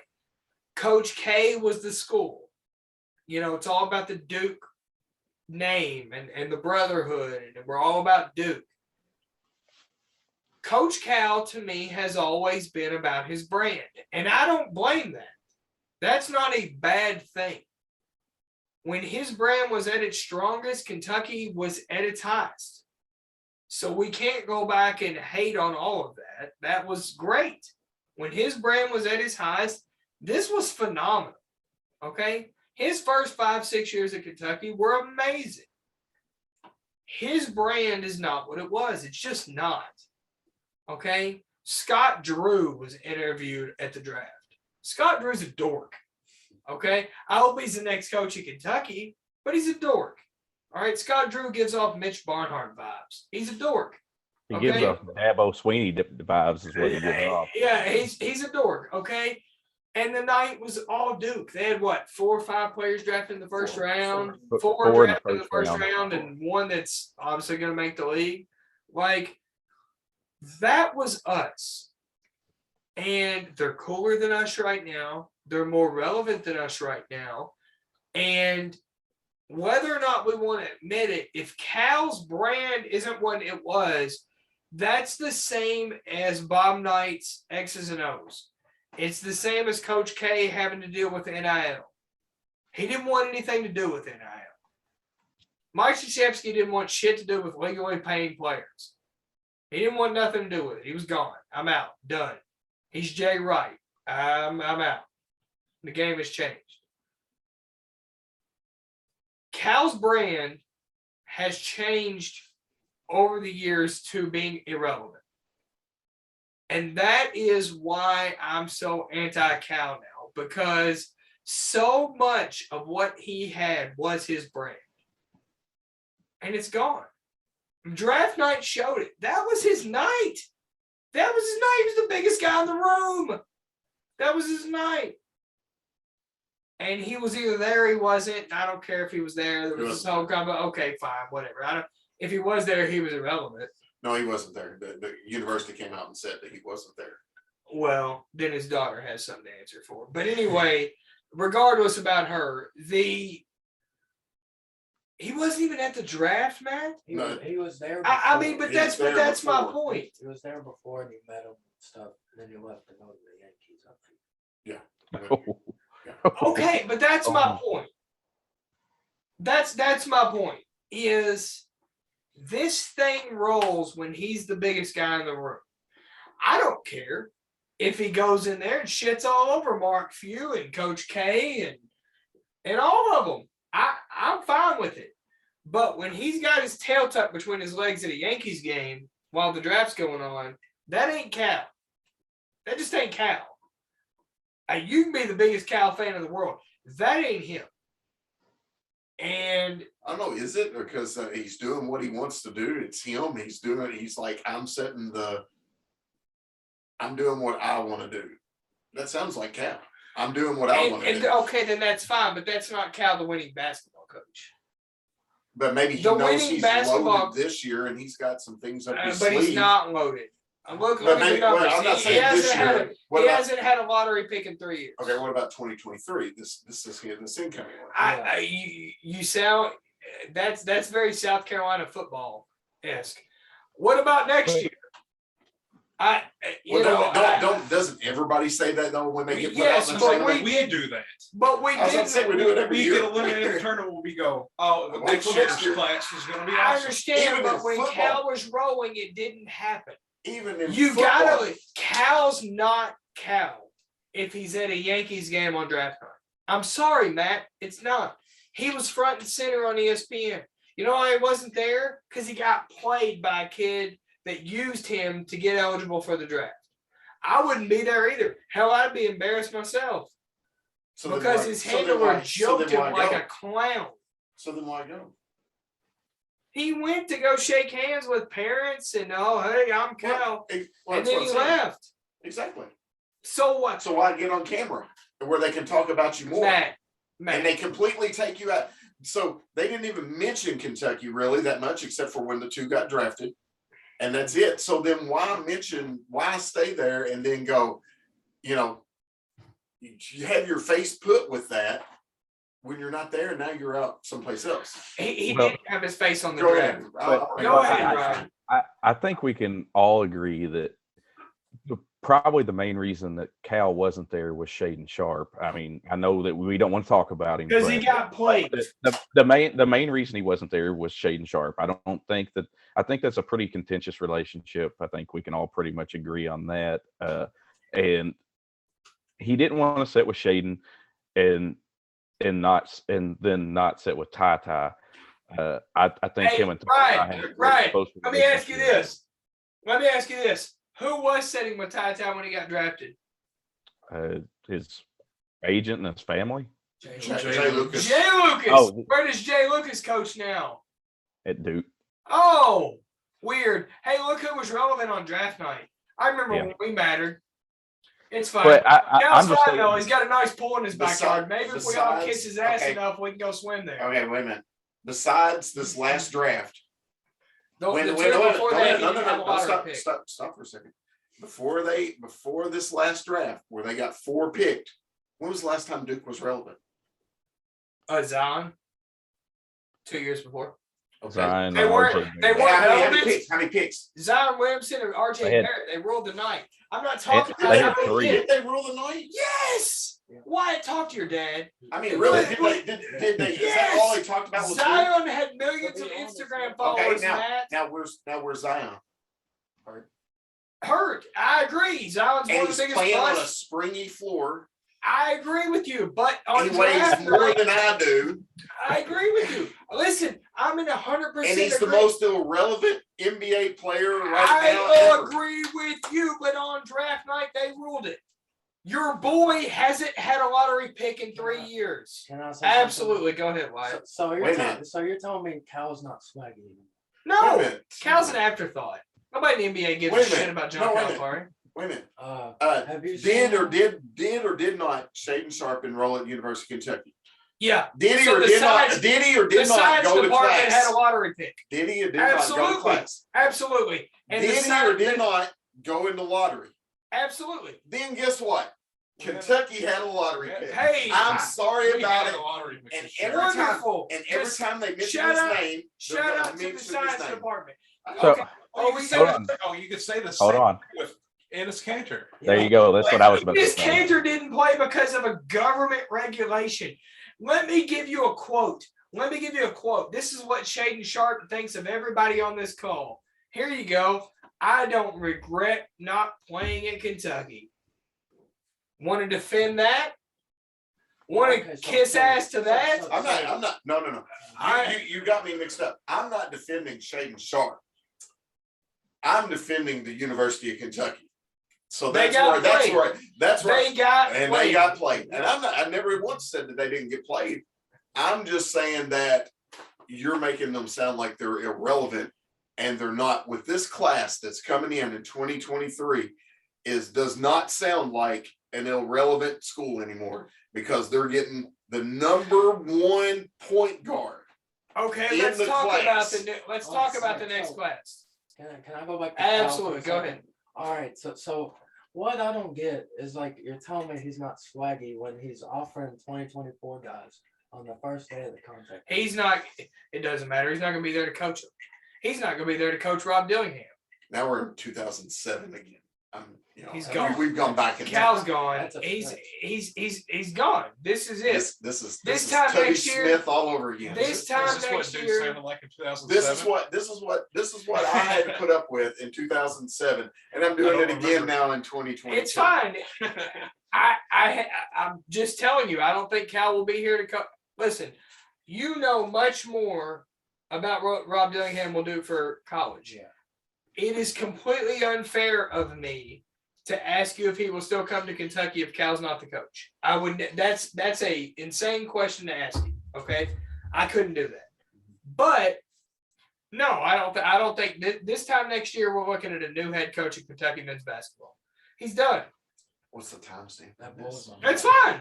Coach K was the school. You know, it's all about the Duke name and the brotherhood, and we're all about Duke. Coach Cal, to me, has always been about his brand, and I don't blame that. That's not a bad thing. When his brand was at its strongest, Kentucky was at its highest. So we can't go back and hate on all of that. That was great. When his brand was at its highest, this was phenomenal. Okay? His first 5-6 years at Kentucky were amazing. His brand is not what it was. It's just not. Okay? Scott Drew was interviewed at the draft. Scott Drew's a dork. Okay, I hope he's the next coach at Kentucky, but he's a dork. All right, Scott Drew gives off Mitch Barnhart vibes. He's a dork. He gives off Dabo Sweeney vibes is what he gives off. Yeah, he's a dork. Okay, and the night was all Duke. They had what, 4 or 5 players drafted in the first round, four drafted in the first round, and one that's obviously going to make the league. Like, that was us. And they're cooler than us right now. They're more relevant than us right now. And whether or not we want to admit it, if Cal's brand isn't what it was, that's the same as Bob Knight's X's and O's. It's the same as Coach K having to deal with NIL. He didn't want anything to do with NIL. Mike Krzyzewski didn't want shit to do with legally paying players. He didn't want nothing to do with it. He was gone. I'm out. Done. He's Jay Wright. I'm out. The game has changed. Cal's brand has changed over the years to being irrelevant. And that is why I'm so anti-Cal now, because so much of what he had was his brand. And it's gone. Draft night showed it. That was his night. That was his night. He was the biggest guy in the room. That was his night. And he was either there or he wasn't. I don't care if he was there. There was this whole combo. Okay, fine, whatever. If he was there, he was irrelevant. No, he wasn't there. The university came out and said that he wasn't there. Well, then his daughter has something to answer for. But anyway, regardless about her, he wasn't even at the draft, man. He was there. I mean, but that's my before. point. He was there before and he met him and stuff. And then he left to go to the Yankees, I think. Okay, but that's my point. That's my point. Is this thing rolls when he's the biggest guy in the room? I don't care if he goes in there and shits all over Mark Few and Coach K and all of them. I'm fine with it. But when he's got his tail tucked between his legs at a Yankees game while the draft's going on, that ain't Cal. That just ain't Cal. You can be the biggest Cal fan in the world. That ain't him. And I don't know, is it because he's doing what he wants to do? It's him. He's like, I'm doing what I want to do. That sounds like Cal. I'm doing what I want to do. Okay, then that's fine, but that's not Cal, the winning basketball coach. But maybe he The knows winning he's basketball- loaded this year and he's got some things up his But sleeve. he's not loaded. Look But at the maybe, well, numbers. I'm not He saying hasn't this had year. a- What He about, hasn't had a lottery pick in 3 years. okay, what about 2023? This incoming one. You sound that's very South Carolina football esque. What about next year? Doesn't everybody say that though when they get put Yes, out in the but tournament? We do that. But we I was about to say, we didn't. do it every We year. get eliminated in the tournament. We go, oh, Well, next for year's next year. class is going to be I awesome. understand, Even but in when football. Cal was rolling, it didn't happen. Even in You football, gotta. Cal's not Cal if he's at a Yankees game on draft night. I'm sorry, Matt. It's not. He was front and center on ESPN. You know why he wasn't there? Because he got played by a kid that used him to get eligible for the draft. I wouldn't be there either. Hell, I'd be embarrassed myself so then because why- his so then handler why- joked so then him why like go? a clown. So then why go? He went to go shake hands with parents and, oh, hey, I'm Cal. Well, And that's then what he I'm saying. left. Exactly. So what? So why get on camera where they can talk about you more? Matt. And they completely take you out. So they didn't even mention Kentucky really that much, except for when the two got drafted. And that's it. So then why stay there and then go, you have your face put with that when you're not there and now you're out someplace else. He Well, didn't have his face on the Go draft. ahead. Go ahead, Ryan. I think we can all agree that probably the main reason that Cal wasn't there was Shaden Sharp. I mean, I know that we don't want to talk about him Because he but got played. the main reason he wasn't there was Shaden Sharp. I think that's a pretty contentious relationship. I think we can all pretty much agree on that. And he didn't want to sit with Shaden and then not sit with Ty Ty. I think him and Ty had Right. close Let me ask you relationship. this. Who was sitting with Ty Ty when he got drafted? His agent and his family Jay Lucas. Jay Lucas. Oh. Where does Jay Lucas coach now? at Duke. Oh, weird. Hey, look who was relevant on draft night. I remember Yeah. when we mattered. It's fine. But Cal's I'm just fine, though. saying, He's got a nice pool in his backyard. Maybe if we all besides- kiss his ass okay. enough, we can go swim there. Okay, wait a minute. Besides this last draft, The wait, two wait, before that, he no, didn't have a lottery stop, pick. stop for a second. Before this last draft where they got 4 picked, when was the last time Duke was relevant? Zion. 2 years before. Okay. Zion They and weren't- RJ. they Barrett. weren't- How many picks? Zion Williamson and RJ They had- Barrett, they ruled the night. I'm not talking They about had how many 3. picks. Did they rule the night? Yes. Wyatt, talk to your dad. I mean, really? Did they? Is that all they talked about? Was Duke? Zion had millions of To be honest, Instagram okay, followers, now- Matt. Now where's Zion? Hurt. I agree. Zion's And one of he's the biggest playing on a busts. springy floor. I agree with you, but on He weighs draft more night, than I do, I agree with you. Listen, I'm in 100%. and he's the agree. most irrelevant NBA player right I now. will ever. agree with you, but on draft night they ruled it. Your boy hasn't had a lottery pick in 3 years. Can I say Absolutely. Go ahead, something? Wyatt. So Wait a you're telling me Cal's not swaggy anymore? Wait a No, minute. Cal's an afterthought. Nobody in the NBA gives Wait a a shit minute. about No, John wait a minute. Calipari. Wait a minute. Have you Did seen or did not Shaden Sharp enroll at University of Kentucky? Yeah. Did he So or the did not? science- Did he or The did not science go to department class? had a lottery pick. Did he or did not go to Absolutely. class? Absolutely. And Did the he or science, did not go in the lottery? absolutely. Then guess what? Kentucky had a lottery pick. Hey, I'm sorry We about had it. a lottery pick And this year. every time, wonderful. and every Just time they mention shout his out- name, shout they're out gonna to the mention his science name. department. So Okay. Oh, you we could got- say hold on. the- oh, you could say the Hold same on. with Ennis Cantor. There you go. That's what I was about to This say. Cantor didn't play because of a government regulation. Let me give you a quote. This is what Shaden Sharp thinks of everybody on this call. Here you go. I don't regret not playing in Kentucky. Want to defend that? Want Okay, to so- kiss so- ass to so- that? so- I'm not, no. I- You got me mixed up. I'm not defending Shaden Sharp. I'm defending the University of Kentucky. So They that's got where, that's played. where, that's They right. got And played. they got played. And I never once said that they didn't get played. I'm just saying that you're making them sound like they're irrelevant, and they're not. With this class that's coming in 2023 does not sound like an irrelevant school anymore, because they're getting the number one point guard. Okay, in let's the talk about class. the let's Oh, talk about the sorry, next so- class. Can I go back? To Cal for a Absolutely, go second? ahead. All right, so what I don't get is, like, you're telling me he's not swaggy when he's offering 2024 guys on the first day of the contract. He's not. It doesn't matter. He's not going to be there to coach them. He's not going to be there to coach Rob Dillingham. Now we're in 2007 again. He's gone. We've gone back in Cal's time. gone. That's a He's stretch. he's gone. This is it. This is time Tubby next year- Smith all over again. this time Is this what next dude year- sounded like in 2007? This is what I had to put up with in 2007, and I'm doing I it don't again remember. now in 2020. It's fine. I'm just telling you. I don't think Cal will be here to coach. Listen, you know much more about what Rob Dillingham will do for college. Yeah. It is completely unfair of me to ask you if he will still come to Kentucky if Cal's not the coach. I would. That's a insane question to ask you. Okay, I couldn't do that. But no, I don't think this time next year we're looking at a new head coach of Kentucky men's basketball. He's done. What's the timestamp? That blows my mind. That's fine.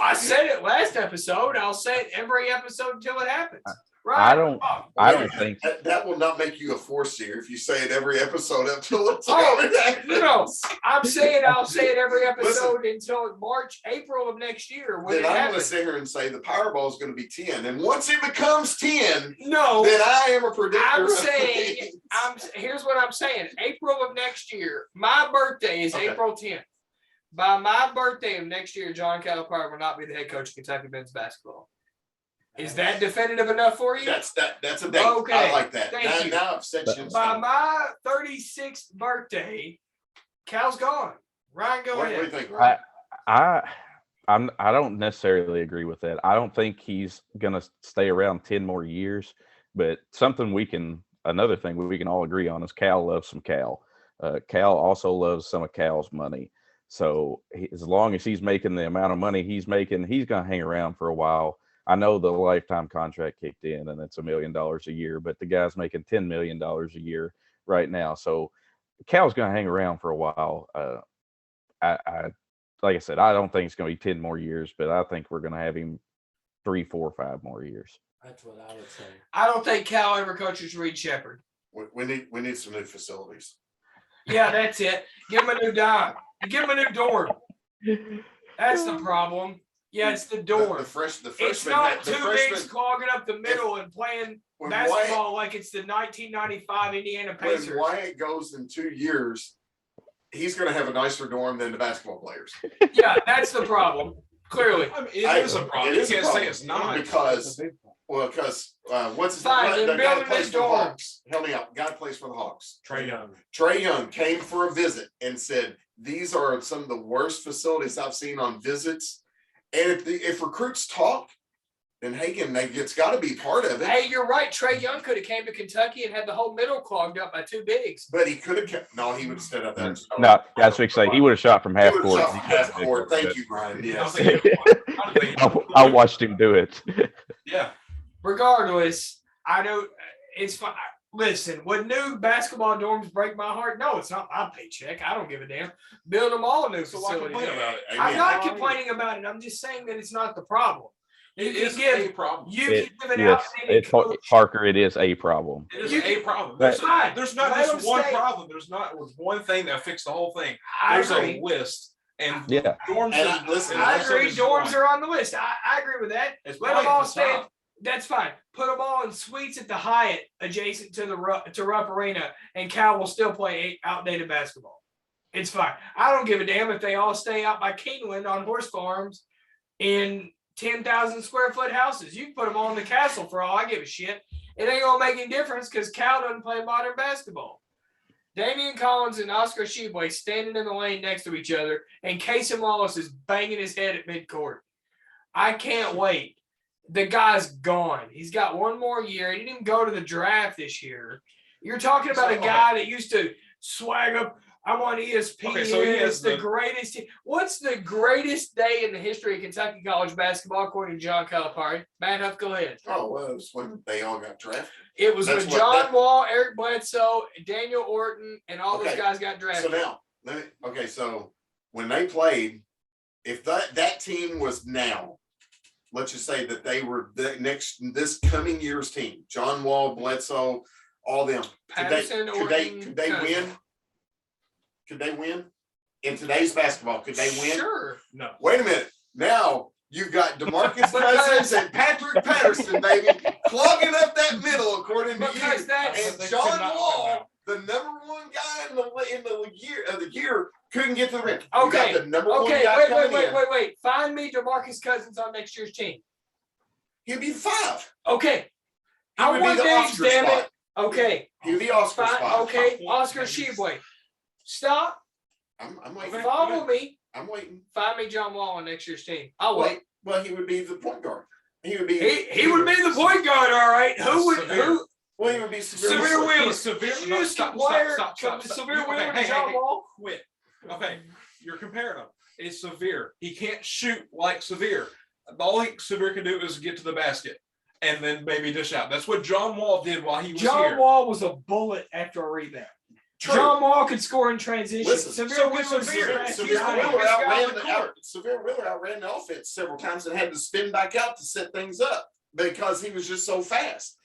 I said it last episode. I'll say it every episode until it happens. Right? I don't think That will not make you a four-seer if you say it every episode until it's Oh, no. I'm saying I'll say it every Listen. episode until March, April of next year when Then it I'm going to happens. sit here and say the Powerball is going to be 10, and once it becomes 10, No, then I am a predictor. I'm of saying things. here's what I'm saying. April of next year, my birthday is Okay. April 10th. By my birthday of next year, John Calipari will not be the head coach of Kentucky men's basketball. Is that definitive enough for you? That's a date. Okay, I like that. thank you. Now I've set you in By stone. my 36th birthday, Cal's gone. Ryan, go What do you ahead. think, Ryan? I don't necessarily agree with that. I don't think he's gonna stay around 10 more years, but another thing we can all agree on is Cal loves some Cal. Cal also loves some of Cal's money. So as long as he's making the amount of money he's making, he's gonna hang around for a while. I know the lifetime contract kicked in and it's $1 million a year, but the guy's making $10 million a year right now. So Cal's gonna hang around for a while. I like I said, I don't think it's going to be 10 more years, but I think we're going to have him 3, 4, 5 more years. That's what I would say. I don't think Cal ever coaches Reed Shepherd. We need some new facilities. Yeah, that's it. Give him a new dime. Give him a new dorm. That's the problem. Yeah, it's the dorm. The freshman. It's not two bigs clogging up the middle and playing when basketball like it's the 1995 Indiana When Pacers. Wyatt goes in 2 years, he's going to have a nicer dorm than the basketball players. Yeah, that's the problem. Clearly. I mean, it is a problem. It You is a can't say problem. it's not. Because That's a big one. Because what's his Fine, name? then The guy build that him plays his for the dorm. Hawks. Help me out. Guy that plays for the Hawks. Trae Young. Trae Young came for a visit and said, "These are some of the worst facilities I've seen on visits." And if recruits talk, then Hagan, it's got to be part of it. Hey, you're right. Trey Young could have came to Kentucky and had the whole middle clogged up by two bigs. But he could have kept. No, he would have stood up there. And No, that's what I say. He would have shot from He half would've court. shot from half court. Thank you, Brian. I don't Yes. think he- I don't think he- I watched him do it. Yeah. Regardless, I know it's fine. Listen, would new basketball dorms break my heart? No, it's not my paycheck. I don't give a damn. Build them all new So why facilities. complain about it? I'm Amen. not complaining about it. I'm just saying that it's not the problem. You It can is give a problem. you It- can give an yes, outdated coach. Parker, it is a problem. It is You a can- problem. That's fine. There's not Let just them one stay. problem. There's not one thing that fixed the whole thing. I There's agree. a list, and Yeah. dorms. And listen, I also agree. is Dorms one. are on the list. I agree with that. It's Let them probably all the stay. top. That's fine. Put them all in suites at the Hyatt adjacent to the Rupp Arena, and Cal will still play outdated basketball. It's fine. I don't give a damn if they all stay out by Keeneland on horse farms in 10,000 square foot houses. You can put them all in the castle for all I give a shit. It ain't gonna make any difference because Cal doesn't play modern basketball. Damian Collins and Oscar Sheboy standing in the lane next to each other, and Casey Wallace is banging his head at midcourt. I can't wait. The guy's gone. He's got one more year. He didn't even go to the draft this year. You're talking about a guy that used to swag up. I'm on ESPN. Okay, so he has the the- greatest. What's the greatest day in the history of Kentucky college basketball, according to John Calipari? Matt Huff, go ahead. Oh, well, it was when they all got drafted. It was That's when what John that- Wall, Eric Bledsoe, Daniel Orton, and all those Okay, guys got So drafted. now, so when they played, if that team was now, let's just say that they were this coming year's team, John Wall, Bledsoe, all them, Patterson, could they Orton, win? Cousins. Could they win in today's basketball? Could they win? Sure. No. Wait a minute. Now you've got DeMarcus Because- Cousins and Patrick Patterson, baby, clogging up that middle, according to Because you. that's And They John could not Wall, the number one guy in the year, couldn't get to the rim. You Okay, got the number one okay. guy coming in. Wait. Find me DeMarcus Cousins on next year's team. He'd be 5. Okay. He I would be want the names, Oscar damn spot. it. Okay. He would be Oscar Fine. spot. Okay. Oscar Sheboy. Stop. I'm waiting. Follow me. I'm waiting. Find me John Wall on next year's team. I'll wait. Well, he would be the point guard. He would be. He would be the point guard, all right. Who would who? Well, he would be Severe Williams. Williams. Severe. Did No, you just stop, compare stop. Severe Okay, Williams hey, and John hey, Wall? Quit. Okay, you're comparing them. It's Severe. He can't shoot like Severe. All Severe can do is get to the basket and then maybe dish out. That's what John Wall did while he was John here. Wall was a bullet after a rebound. True. John Wall could score in transition. Listen, Severe so Williams with is Severe- fast. Severe He's the Willer biggest guy on outran the the court. Severe Willer outran the offense several times and had to spin back out to set things up because he was just so fast.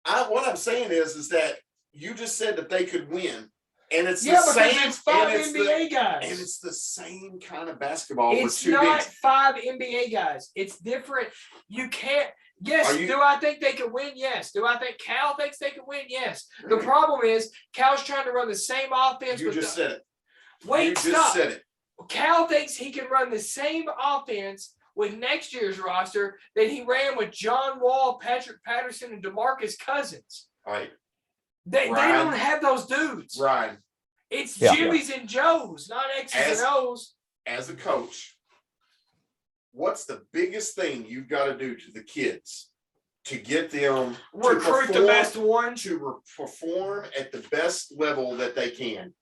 What I'm saying is that you just said that they could win, and it's Yeah, the because same. it's 5 and it's the- NBA and guys. it's the same kind of basketball with It's two not bigs. 5 NBA guys. It's different. You can't. Yes. Are you- Do I think they can win? Yes. Do I think Cal thinks they can win? Yes. The problem is Cal's trying to run the same offense. You with just said it. Wait, You just stop. said it. Cal thinks he can run the same offense with next year's roster that he ran with John Wall, Patrick Patterson, and DeMarcus Cousins. All right, They Ryan. don't have those dudes. Ryan. It's Yeah. Jimmy's and Joe's, not X's As- and O's. As a coach, what's the biggest thing you've got to do to the kids to get them to Recruit the perform- best one. perform at the best level that they can?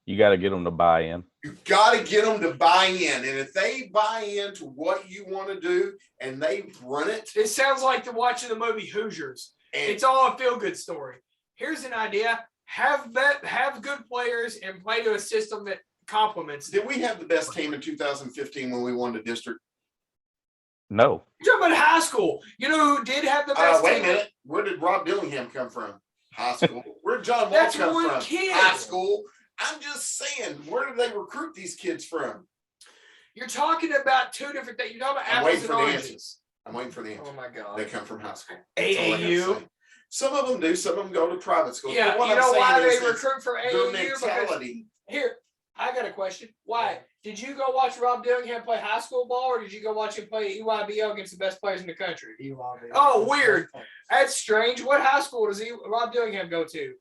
You got to get them to buy in. You got to get them to buy in, and if they buy into what you want to do and they run it, It sounds like they're watching the movie Hoosiers. and It's all a feel-good story. Here's an idea: have good players and play to a system that complements them. did we have the best team in 2015 when we won the district? No, You're talking about high school. You know who did have the best Wait a team? minute. Where did Rob Dillingham come from? High school. Where did John Wall That's come one from? kid. High school. I'm just saying, where do they recruit these kids from? You're talking about two different things. You're talking about I'm apples waiting and for the oranges. answers. I'm waiting for the answer. Oh my They god. come from high school. That's all I gotta AAU. say. Some of them do. Some of them go to private schools. Yeah, But what you I'm know saying why is they it's recruit for their AAU? Because mentality. here, I got a question. Why? Did you go watch Rob Dillingham play high school ball, or did you go watch him play EYBL against the best players in the country? Oh, weird. That's strange. What high school does Rob Dillingham go to?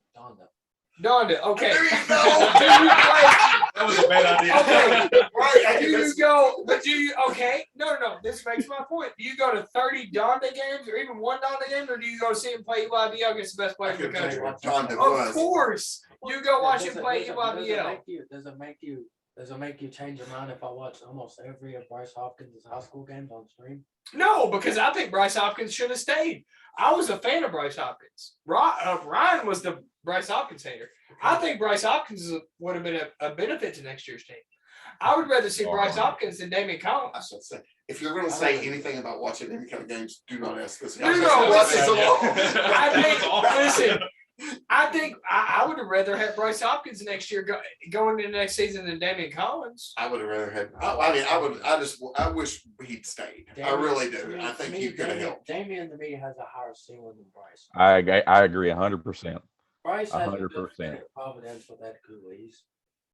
Donda. Okay. There you Do go. you play? That was a bad idea. Okay. Right. I Do think you that's- go? But do you? Okay. No. This makes my point. Do you go to 30 Donda games, or even one Donda game, or do you go see him play EYBL against the best I players in the couldn't tell you country? what Donda Of was. course, you go watch him play EYBL. Does it make you change your mind if I watch almost every of Bryce Hopkins' high school games on stream? No, because I think Bryce Hopkins should have stayed. I was a fan of Bryce Hopkins. Ryan was the Bryce Hopkins hater. I think Bryce Hopkins would have been a benefit to next year's team. I would rather see Bryce Hopkins than Damian I Collins. should say, if you're going to say anything about watching any kind of games, do not ask this. No, Watch this listen. alone. I think I would have rather had Bryce Hopkins next year going into next season than Damian Collins. I would have rather had. I wish he'd stayed. I really do. I think he could have helped. Damian to me has a higher ceiling than Bryce. I agree 100%. Bryce has a good 100%. fit at Providence with Ed Cooley.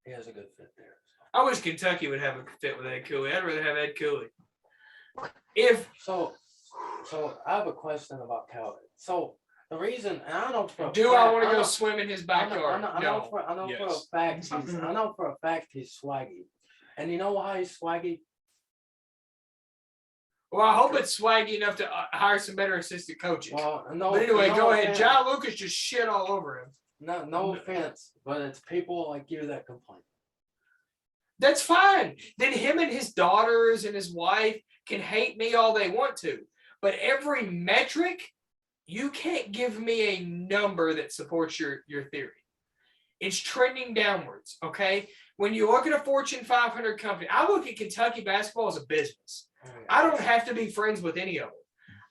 He has a good fit there. I wish Kentucky would have a fit with Ed Cooley. I'd rather have Ed Cooley. If So I have a question about Calvin. So the reason, and I know for a do fact- I want to know- go swim in his backyard? I know No. for a Yes. fact I know for a fact he's swaggy. And you know why he's swaggy? Well, I hope it's swaggy enough to hire some better assistant coaches. Well, no. But anyway, no go ahead. offense- John Lucas just shit all over him. No offense, but it's people like you that complain. That's fine. Then him and his daughters and his wife can hate me all they want to. But every metric, you can't give me a number that supports your theory. It's trending downwards, okay? When you look at a Fortune 500 company, I look at Kentucky basketball as a business. I don't have to be friends with any of them.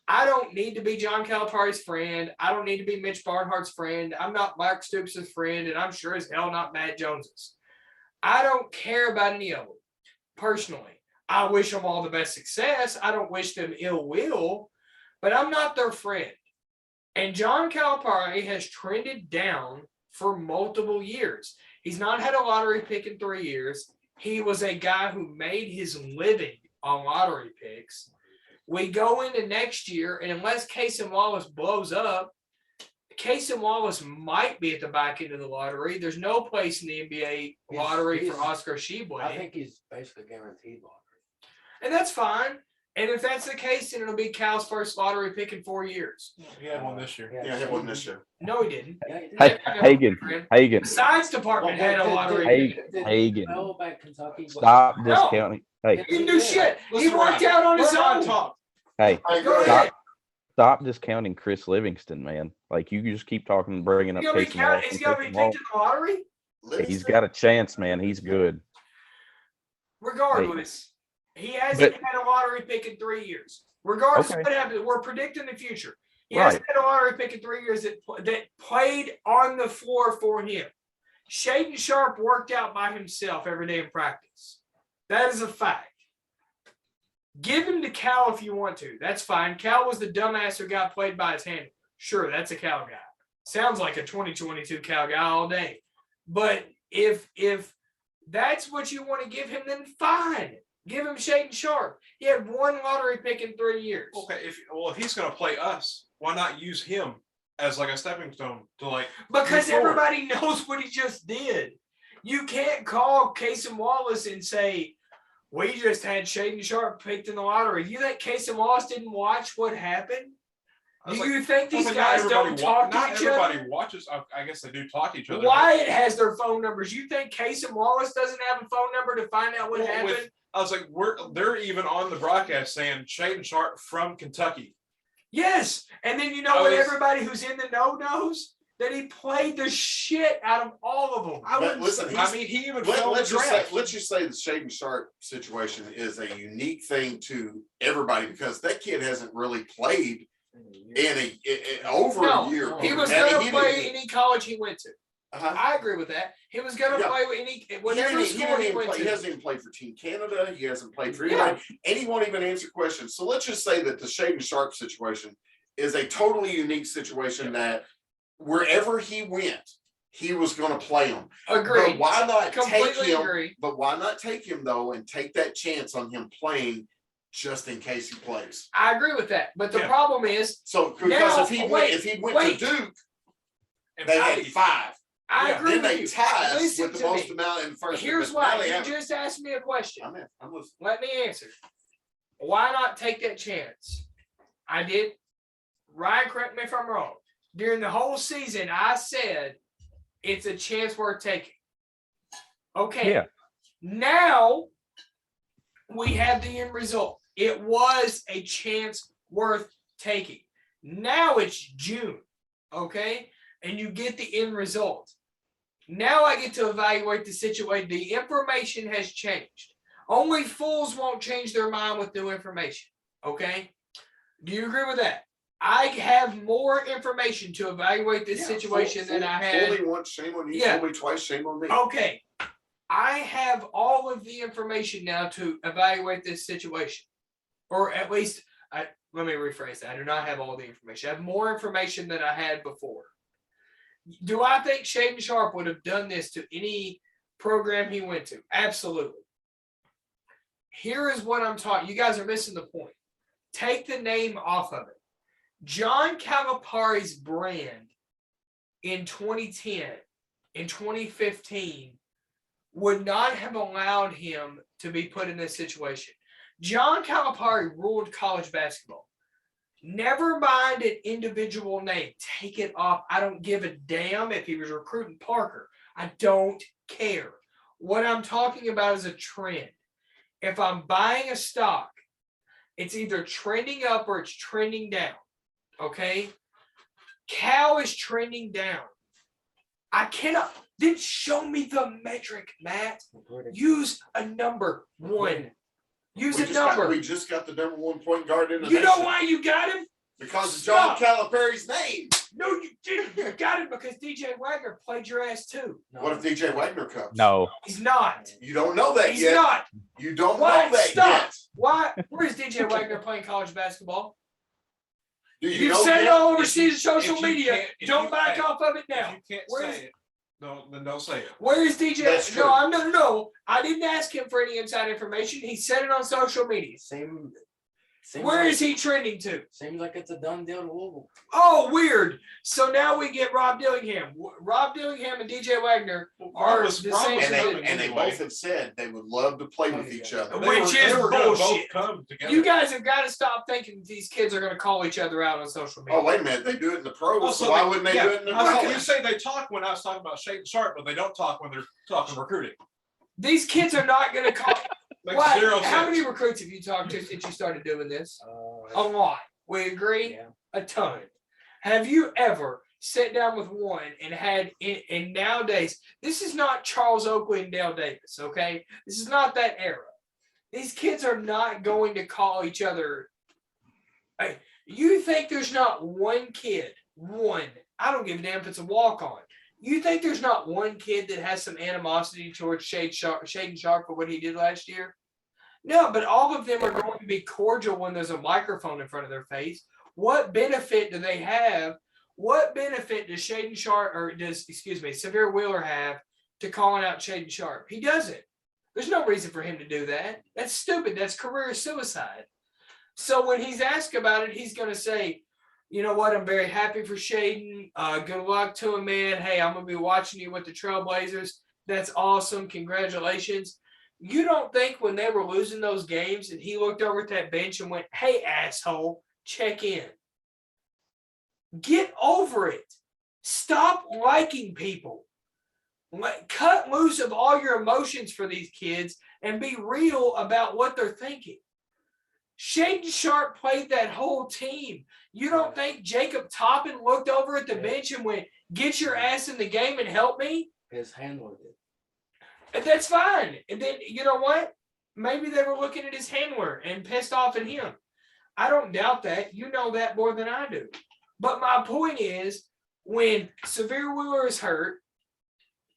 I don't need to be John Calipari's friend. I don't need to be Mitch Barnhart's friend. I'm not Mark Stoops' friend, and I'm sure as hell not Matt Jones's. I don't care about any of them personally. I wish them all the best success. I don't wish them ill will, but I'm not their friend. And John Calipari has trended down for multiple years. He's not had a lottery pick in 3 years. He was a guy who made his living on lottery picks. We go into next year, and unless Casey Wallace blows up, Casey Wallace might be at the back end of the lottery. There's no place in the NBA lottery for Oscar Tshiebwe. I think he's basically guaranteed lottery. And that's fine. And if that's the case, then it'll be Cal's first lottery pick in 4 years. He had one this year. Yeah, I had one this year. No, he didn't. Yeah, he did. Hey, Hagen. The science department had a lottery Hey, pick. Did Hagen. Bell back Kentucky? Stop No. discounting. Hey, He didn't do shit. He Listen, worked Ryan, out on his let Ryan own. talk. hey, I Go agree. ahead. stop discounting Chris Livingston, man. Like you just keep talking and bringing up He's gonna be Casey Wallace. he's gonna be and picked Casey in the lottery. Wallace. He's got a chance, man. He's good. Regardless, he hasn't But- had a lottery pick in 3 years. Regardless Okay. of what happens, we're predicting the future. He Right. hasn't had a lottery pick in 3 years that played on the floor for him. Shaden Sharp worked out by himself every day in practice. That is a fact. Give him to Cal if you want to. That's fine. Cal was the dumbass who got played by his handler. Sure, that's a Cal guy. Sounds like a 2022 Cal guy all day. But if that's what you want to give him, then fine. Give him Shaden Sharp. He had one lottery pick in 3 years. Okay, if he's gonna play us, why not use him as like a stepping stone to like Because move forward? everybody knows what he just did. You can't call Casey Wallace and say, we just had Shaden Sharp picked in the lottery. You think Casey Wallace didn't watch what happened? I was Do like- you think I was these like, guys don't talk to not each everybody other? watches. I guess they do talk to each other. Wyatt has their phone numbers. You think Casey Wallace doesn't have a phone number to find out what Well, happened? I was like, they're even on the broadcast saying Shaden Sharp from Kentucky. Yes. And then you know I what was- everybody who's in the know knows? That he played the shit out of all of them. I But wouldn't listen, say- I mean, he even fell in the Let's just draft. say the Shaden Sharp situation is a unique thing to everybody because that kid hasn't really played in over No, a year. he was I mean, going to he play didn't- any college he went to. uh-huh. I agree with that. He was going to Yeah. play with any He whatever didn't school he even went play, he to. hasn't even played for Team Canada. He hasn't played for Yeah. anybody, and he won't even answer questions. So let's just say that the Shaden Sharp situation is a totally unique situation that wherever he went, he was going to play him. Agreed. But why not take Completely him? agree. But why not take him though and take that chance on him playing just in case he plays? I agree with that. But the Yeah. problem is, So because Now, if he wait. went to Duke, And they had Patty- 5. I Yeah, agree Then with they you. tied Listen with the to most me. amount in first. Here's but now why. they You have- just asked me a question. I'm listening. Let me answer. Why not take that chance? I did. Ryan, correct me if I'm wrong. During the whole season, I said it's a chance worth taking. Okay. Yeah. Now we have the end result. It was a chance worth taking. Now it's June. Okay. And you get the end result. Now I get to evaluate the situation. The information has changed. Only fools won't change their mind with new information. Okay? Do you agree with that? I have more information to evaluate this Yeah, situation fool- than I had. Fool me once, shame on you. Yeah. Fool me twice, shame on me. Okay. I have all of the information now to evaluate this situation. Or at least, let me rephrase that. I do not have all the information. I have more information than I had before. Do I think Shaden Sharp would have done this to any program he went to? Absolutely. Here is what I'm talking. You guys are missing the point. Take the name off of it. John Calipari's brand in 2010, in 2015, would not have allowed him to be put in this situation. John Calipari ruled college basketball. Never mind an individual name. Take it off. I don't give a damn if he was recruiting Parker. I don't care. What I'm talking about is a trend. If I'm buying a stock, it's either trending up or it's trending down. Okay? Cal is trending down. I cannot. Then show me the metric, Matt. Use a number one. Use a number. We just got the number 1 point guard in the You know nation why you got him? because of John Stop. Calipari's name. No, you didn't. You got him because DJ Wagner played your ass too. What if DJ Wagner comes? No, He's not. You don't know that He's yet. not. You don't Why? know that Stop. yet. Why? Where's DJ Wagner playing college basketball? Do You've know said it yet? all over If you- social if you media. can't- if Don't you back can't- off of it If now. you can't Where's- say it, then don't say it. Where is DJ? That's true. No. I didn't ask him for any inside information. He said it on social media. Where is he trending to? Seems like it's a done deal to Louisville. Oh, weird. So now we get Rob Dillingham. Rob Dillingham and DJ Wagner are the same. And they both have said they would love to play with each other. Which is They were gonna both bullshit. come together. You guys have got to stop thinking these kids are going to call each other out on social media. Oh, wait a minute. They do it in the pros, Also, so why wouldn't they do it in the I was- college? You say they talk when I was talking about Shaden Sharp, but they don't talk when they're talking recruiting. These kids are not going to call. Makes Why? zero How sense. many recruits have you talked to since you started doing this? A lot. We agree? Yeah. A ton. Have you ever sat down with one and had, and nowadays, this is not Charles Oakley and Dale Davis, okay? This is not that era. These kids are not going to call each other. Hey, you think there's not one kid, I don't give a damn if it's a walk-on. You think there's not one kid that has some animosity towards Shaden Sharp for what he did last year? No, but all of them are going to be cordial when there's a microphone in front of their face. What benefit do they have? What benefit does Shaden Sharp Severe Wheeler have to calling out Shaden Sharp? He doesn't. There's no reason for him to do that. That's stupid. That's career suicide. So when he's asked about it, he's going to say, you know what? I'm very happy for Shaden. Good luck to him, man. Hey, I'm going to be watching you with the Trailblazers. That's awesome. Congratulations. You don't think when they were losing those games and he looked over at that bench and went, hey, asshole, check in. Get over it. Stop liking people. Cut loose of all your emotions for these kids and be real about what they're thinking. Shaden Sharp played that whole team. You don't think Jacob Toppin looked over at the bench and went, get your ass in the game and help me? His handler did. And that's fine. And then, you know what? Maybe they were looking at his handler and pissed off at him. I don't doubt that. You know that more than I do. But my point is, when Severe Wheeler is hurt,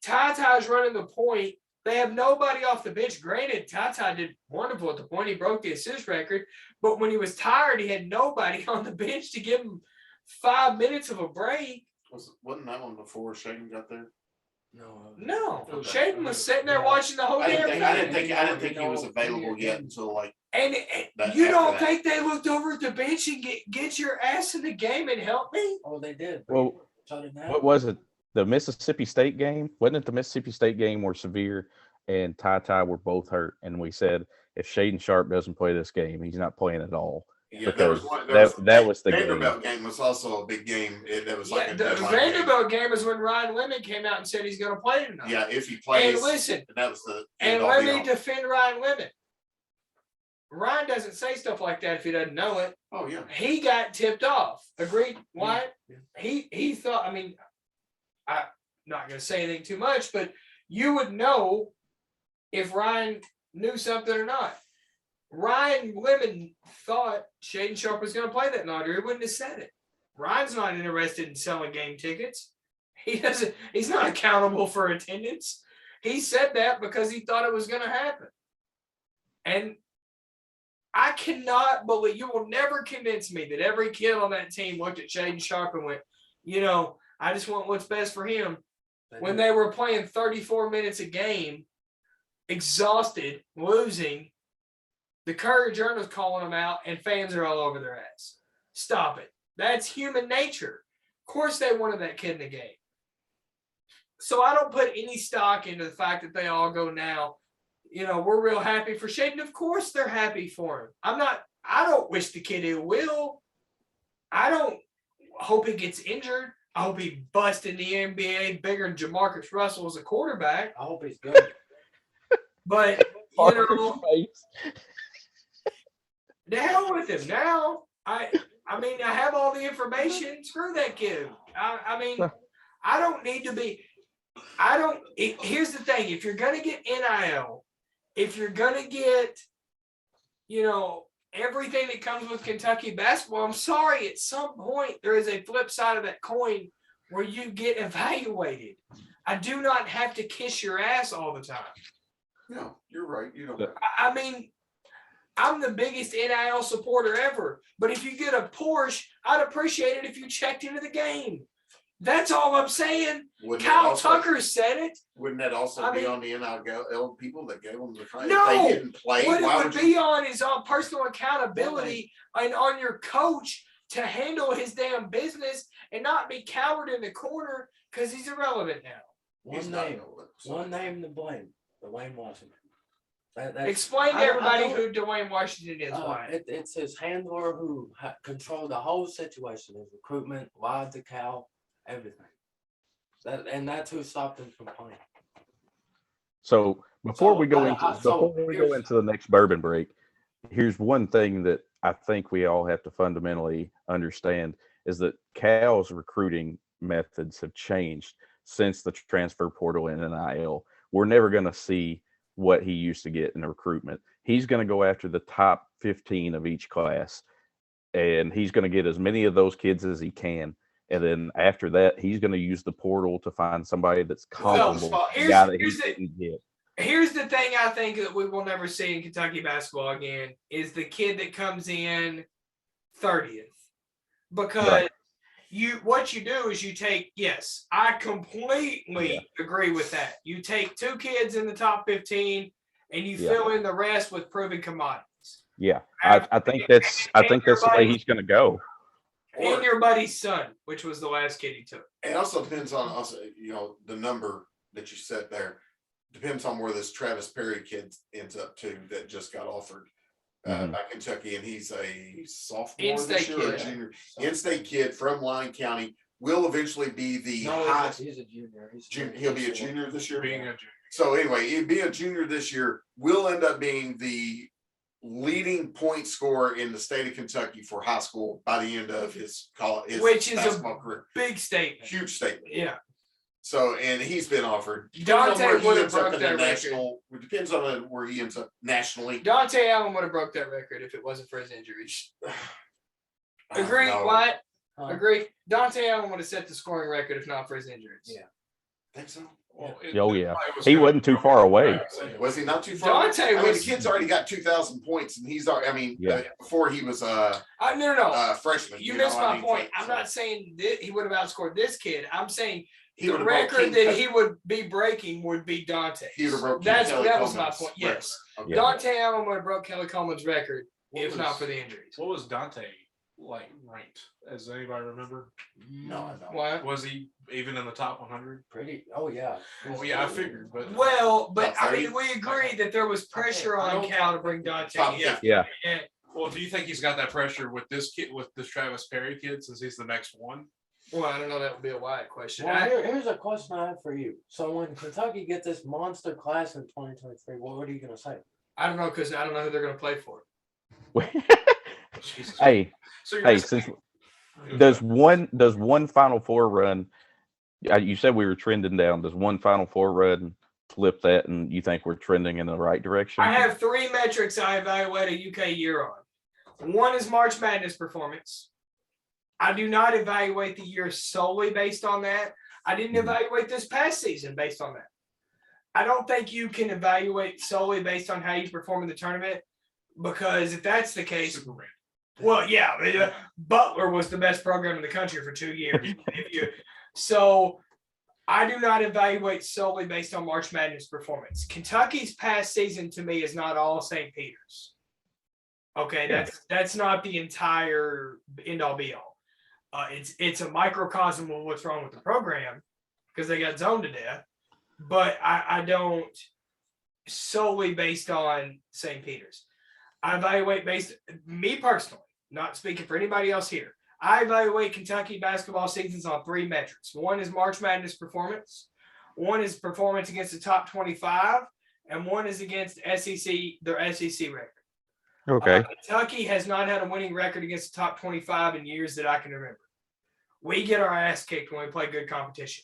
Ty's running the point. They have nobody off the bench. Granted, Ty did wonderful at the point. He broke the assist record. But when he was tired, he had nobody on the bench to give him 5 minutes of a break. Wasn't that one before Shaden got there? No. Okay. Shaden was sitting there watching the whole I damn didn't game. think he was available yet until like. And That- you after don't that. think they looked over at the bench and get your ass in the game and help me? Oh, they did. Well, what was it? The Mississippi State game? Wasn't it the Mississippi State game where Severe and Ty were both hurt? And we said, if Shaden Sharp doesn't play this game, he's not playing at all. Yeah, there was Because one, that was the game. Vanderbilt game was also a big game. That was like Yeah, a the deadline game. Vanderbilt game is when Ryan Lemon came out and said he's going to play tonight. Yeah, if he plays. And listen, that was the. and end all let be me all. defend Ryan Lemon. Ryan doesn't say stuff like that if he doesn't know it. Oh yeah. He got tipped off. Agreed, Wyatt? Yeah. He thought, I mean, I'm not going to say anything too much, but you would know if Ryan knew something or not. Ryan Lemon thought Shaden Sharp was going to play that night, or he wouldn't have said it. Ryan's not interested in selling game tickets. He's not accountable for attendance. He said that because he thought it was going to happen. And I cannot believe, you will never convince me that every kid on that team looked at Shaden Sharp and went, you know, I just want what's best for him. When they were playing 34 minutes a game, exhausted, losing, the Courier Journal's calling them out and fans are all over their ass. Stop it. That's human nature. Of course they wanted that kid in the game. So I don't put any stock into the fact that they all go now, we're real happy for Shaden. Of course they're happy for him. I don't wish the kid ill will. I don't hope he gets injured. I hope he busts in the NBA bigger than Jamarcus Russell as a quarterback. I hope he's good. But, Parker's face. the hell with him now. I mean, I have all the information. Screw that kid. I mean, I don't need to be. Here's the thing. If you're going to get NIL, if you're going to get, everything that comes with Kentucky basketball, I'm sorry, at some point there is a flip side of that coin where you get evaluated. I do not have to kiss your ass all the time. No, you're right. You don't. I mean, I'm the biggest NIL supporter ever, but if you get a Porsche, I'd appreciate it if you checked into the game. That's all I'm saying. Kyle Tucker said it. Wouldn't that also be on the NIL people that gave them the try? No. If they didn't play, What why it would be on is on personal accountability and on your coach to handle his damn business and not be cowered in the corner because he's irrelevant now. One name to blame. Dwayne Washington. Explain to everybody who Dwayne Washington is. It's his handler who controlled the whole situation, his recruitment, lied to Cal, everything. That's who stopped him from playing. So before we go into the next bourbon break, here's one thing that I think we all have to fundamentally understand is that Cal's recruiting methods have changed since the transfer portal and NIL. We're never going to see what he used to get in the recruitment. He's going to go after the top 15 of each class, and he's going to get as many of those kids as he can. And then after that, he's going to use the portal to find somebody that's comparable to the guy that he didn't get. Here's the thing I think that we will never see in Kentucky basketball again is the kid that comes in 30th. Because what you do is you take, yes, I completely agree with that. You take two kids in the top 15 and you fill in the rest with proven commodities. Yeah, I think that's the way he's going to go. And your buddy's son, which was the last kid he took. It also depends on the number that you set there. Depends on where this Travis Perry kid ends up too that just got offered by Kentucky, and he's a sophomore this year or a junior. In-state kid from Lyon County will eventually be the highest. He's a junior. He'll be a junior this year. Being a junior. So anyway, he'd be a junior this year. Will end up being the leading point scorer in the state of Kentucky for high school by the end of his college, which is basketball a career. Big statement. Huge statement. Yeah. So, and he's been offered. Dante would have broke that national. It depends on where he ends up nationally. Dante Allen would have broke that record if it wasn't for his injuries. Agree? What? Agree? Dante Allen would have set the scoring record if not for his injuries. Yeah. Think so? Well, he wasn't too far away. Was he not too far? Dante the kid's already got 2,000 points, and he's already. Before he was no. Freshman. You missed my point. I'm not saying that he would have outscored this kid. I'm saying the record that he would be breaking would be Dante. He would have broke. That was my point. Yes, okay. Dante Allen would have broke Kelly Coleman's record if not for the injuries. What was Dante ranked? Does anybody remember? No, I don't. What Was he even in the top 100? Pretty. Oh yeah. Well, yeah, I figured, but but I mean, we agree that there was pressure on Cal to bring Dante. Yeah. Well, do you think he's got that pressure with this kid, with this Travis Perry kid, since he's the next one? Well, I don't know. That would be a wide question. Well, here's a question I have for you. So when Kentucky gets this monster class in 2023, what are you going to say? I don't know because I don't know who they're going to play for. Hey, since does one Final Four run? You said we were trending down. Does one Final Four run flip that, and you think we're trending in the right direction? I have three metrics I evaluate a UK year on. One is March Madness performance. I do not evaluate the year solely based on that. I didn't evaluate this past season based on that. I don't think you can evaluate solely based on how you perform in the tournament, because if that's the case, well, yeah, Butler was the best program in the country for 2 years. So I do not evaluate solely based on March Madness performance. Kentucky's past season to me is not all St. Peter's. Okay, that's not the entire end all be all. It's a microcosm of what's wrong with the program because they got zoned to death. But I don't solely based on St. Peter's. I evaluate me personally, not speaking for anybody else here. I evaluate Kentucky basketball seasons on 3 metrics. One is March Madness performance, one is performance against the top 25, and one is against their SEC record. Okay. Kentucky has not had a winning record against the top 25 in years that I can remember. We get our ass kicked when we play good competition.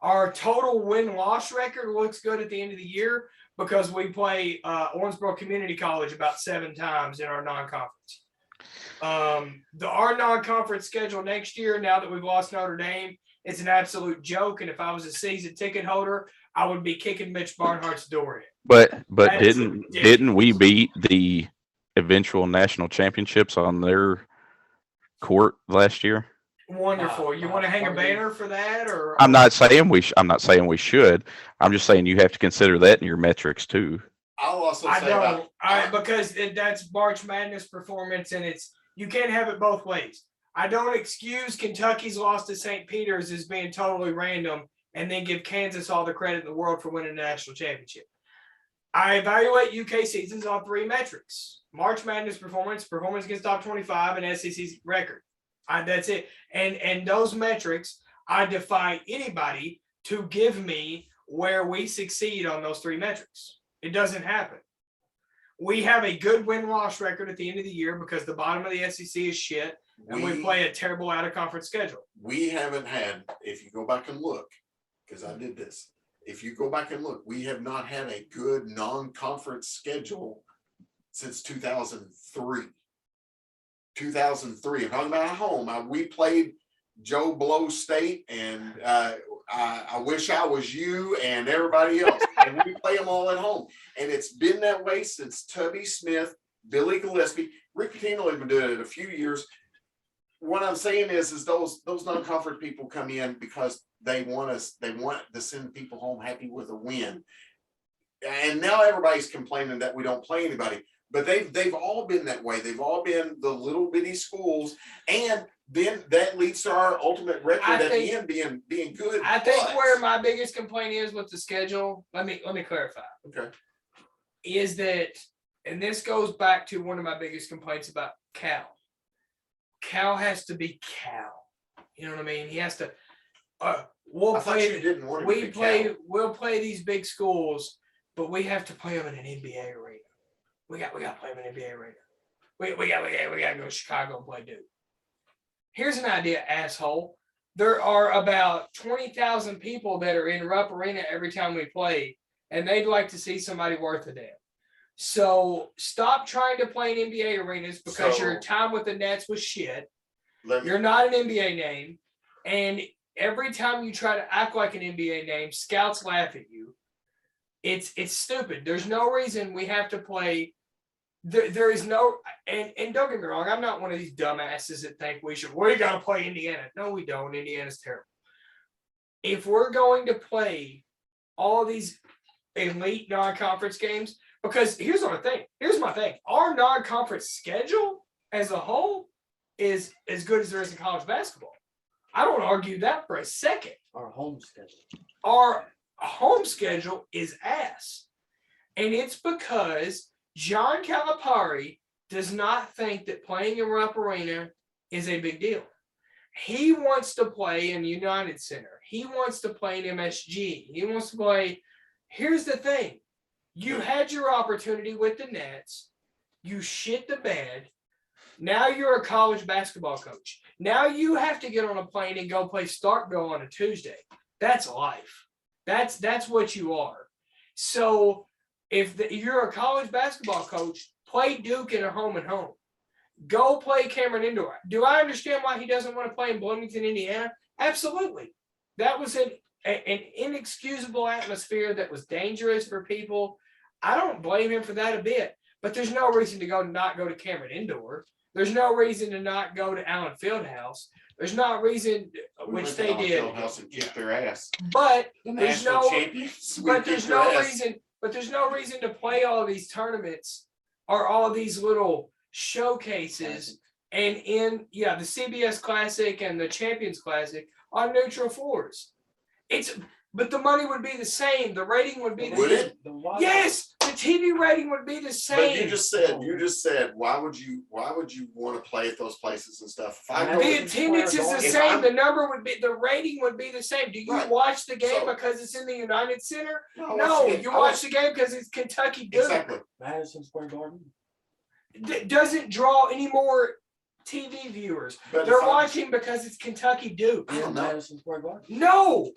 Our total win-loss record looks good at the end of the year because we play Owensboro Community College about 7 times in our non-conference. Our non-conference schedule next year, now that we've lost Notre Dame, it's an absolute joke. And if I was a season ticket holder, I would be kicking Mitch Barnhart's door in. But That is didn't we beat the eventual national championships on their court last year? Wonderful. You want to hang a banner for that, or I'm not saying we should. I'm just saying you have to consider that in your metrics too. I'll also I say don't. about Because that's March Madness performance, and you can't have it both ways. I don't excuse Kentucky's loss to St. Peter's as being totally random, and then give Kansas all the credit in the world for winning the national championship. I evaluate UK seasons on 3 metrics: March Madness performance against top 25, and SEC's record. That's it. And those metrics, I defy anybody to give me where we succeed on those 3 metrics. It doesn't happen. We have a good win-loss record at the end of the year because the bottom of the SEC is shit, and we play a terrible out-of-conference schedule. We haven't had, if you go back and look, because I did this, if you go back and look, we have not had a good non-conference schedule since 2003. 2003. I'm talking about at home. We played Joe Blow State, and I wish I was you and everybody else. And we play them all at home. And it's been that way since Tubby Smith, Billy Gillespie, Rick Pitino have been doing it a few years. What I'm saying is those non-conference people come in because they want to send people home happy with a win. And now everybody's complaining that we don't play anybody. But they've all been that way. They've all been the little bitty schools, and then that leads to our ultimate record at the end being good. I think where my biggest complaint is with the schedule, let me clarify. Okay. Is that, and this goes back to one of my biggest complaints about Cal. Cal has to be Cal. You know what I mean? He has to. We'll play these big schools, but we have to play them in an NBA arena. We got to play them in an NBA arena. We got to go to Chicago and play Duke. Here's an idea, asshole. There are about 20,000 people that are in Rupp Arena every time we play, and they'd like to see somebody worth a damn. So stop trying to play in NBA arenas because your time with the Nets was shit. You're not an NBA name, and every time you try to act like an NBA name, scouts laugh at you. It's stupid. There's no reason we have to play. There is no, and don't get me wrong, I'm not one of these dumbasses that think we got to play Indiana. No, we don't. Indiana's terrible. If we're going to play all these elite non-conference games, because here's my thing. Our non-conference schedule as a whole is as good as there is in college basketball. I don't argue that for a second. Our home schedule. Our home schedule is ass. And it's because John Calipari does not think that playing in Rupp Arena is a big deal. He wants to play in United Center. He wants to play in MSG. He wants to play. Here's the thing. You had your opportunity with the Nets. You shit the bed. Now you're a college basketball coach. Now you have to get on a plane and go play Starkville on a Tuesday. That's life. That's what you are. So if you're a college basketball coach, play Duke in a home and home. Go play Cameron Indoor. Do I understand why he doesn't want to play in Bloomington, Indiana? Absolutely. That was an inexcusable atmosphere that was dangerous for people. I don't blame him for that a bit. But there's no reason to not go to Cameron Indoor. There's no reason to not go to Allen Fieldhouse. There's no reason, which they did. Fieldhouse and kick their ass. But The there's national no champions. but there's no reason. But there's no reason to play all these tournaments or all these little showcases and the CBS Classic and the Champions Classic on neutral floors. but the money would be the same. The rating would be the Would same. it? Yes, the TV rating would be the But same. you just said, why would you want to play at those places and stuff? If I go The to- attendance is the If same. I'm- The number would be, the rating would be the same. Do you Right. watch the game So- because it's in the United Center? No, No, you watch the game because it's Kentucky Duke. Exactly. Madison Square Garden. Doesn't draw any more TV viewers. But They're if I'm- watching because it's Kentucky Duke. I don't know. Madison Square Garden. No,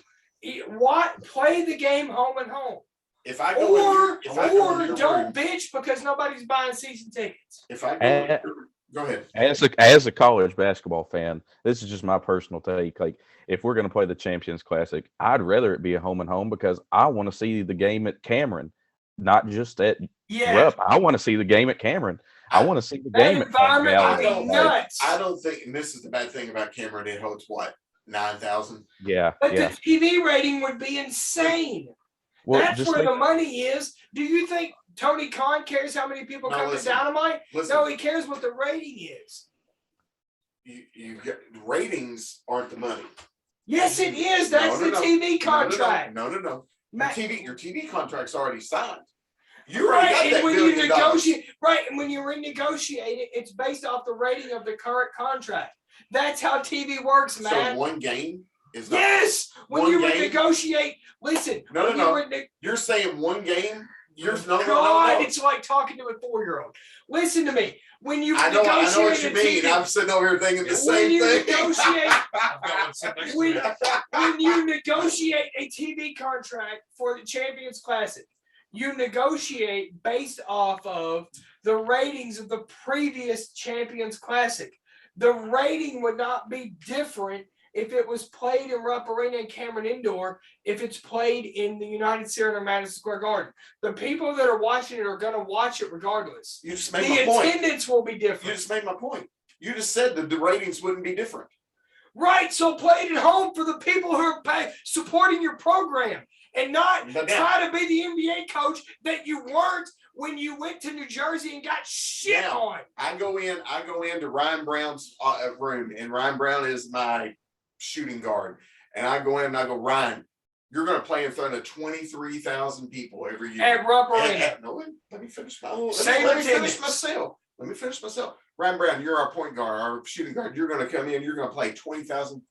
what? Play the game home and home, If I go in or your- if I go in your don't room- bitch because nobody's buying season tickets. If I go, in Eh. your- go ahead. As a college basketball fan, this is just my personal take. Like, if we're going to play the Champions Classic, I'd rather it be a home and home because I want to see the game at Cameron, not just at Yeah, Rupp. I want to see the game at Cameron. I want to see the that game at environment Cameron would Valley. be nuts. I don't think, and this is the bad thing about Cameron, it holds what, 9,000? Yeah, But yeah. the TV rating would be insane. Well, That's just where think, the money is. Do you think Tony Khan cares how many people No, come listen. to Dynamite? Listen, No, he cares what the rating is. you get, ratings aren't the money. Yes, it is. That's the TV contract. No. Ma- Your TV contract's already signed. You Right, already got and that when you $1 billion. negotiate, right, and when you renegotiate it, it's based off the rating of the current contract. That's how TV works, So man. one game is not. Yes, when one you game? renegotiate, listen. No, when no, you no. You're saying one game? You're no, God, no. it's like talking to a 4-year-old. Listen to me. When you I know negotiate what you a mean. TV, I'm sitting over here thinking the when same you thing. negotiate, I've got one sitting next to when, me. when you negotiate a TV contract for the Champions Classic, you negotiate based off of the ratings of the previous Champions Classic. The rating would not be different if it was played in Rupp Arena and Cameron Indoor, if it's played in the United Center or Madison Square Garden. The people that are watching it are going to watch it regardless. You just made The my point. attendance will be You different. just made my point. You just said that the ratings wouldn't be different. Right, so play it at home for the people who are supporting your program and not But now- try to be the NBA coach that you weren't when you went to New Jersey and got shit Now, on. I go into Ryan Brown's room, and Ryan Brown is my shooting guard. And I go in and I go, Ryan, you're going to play in front of 23,000 people every year. At Rupp And- Arena. and- no, let me finish my Same let me finish attendance. myself. Let me finish myself. Ryan Brown, you're our point guard, our shooting guard. You're going to come in. You're going to play 20,000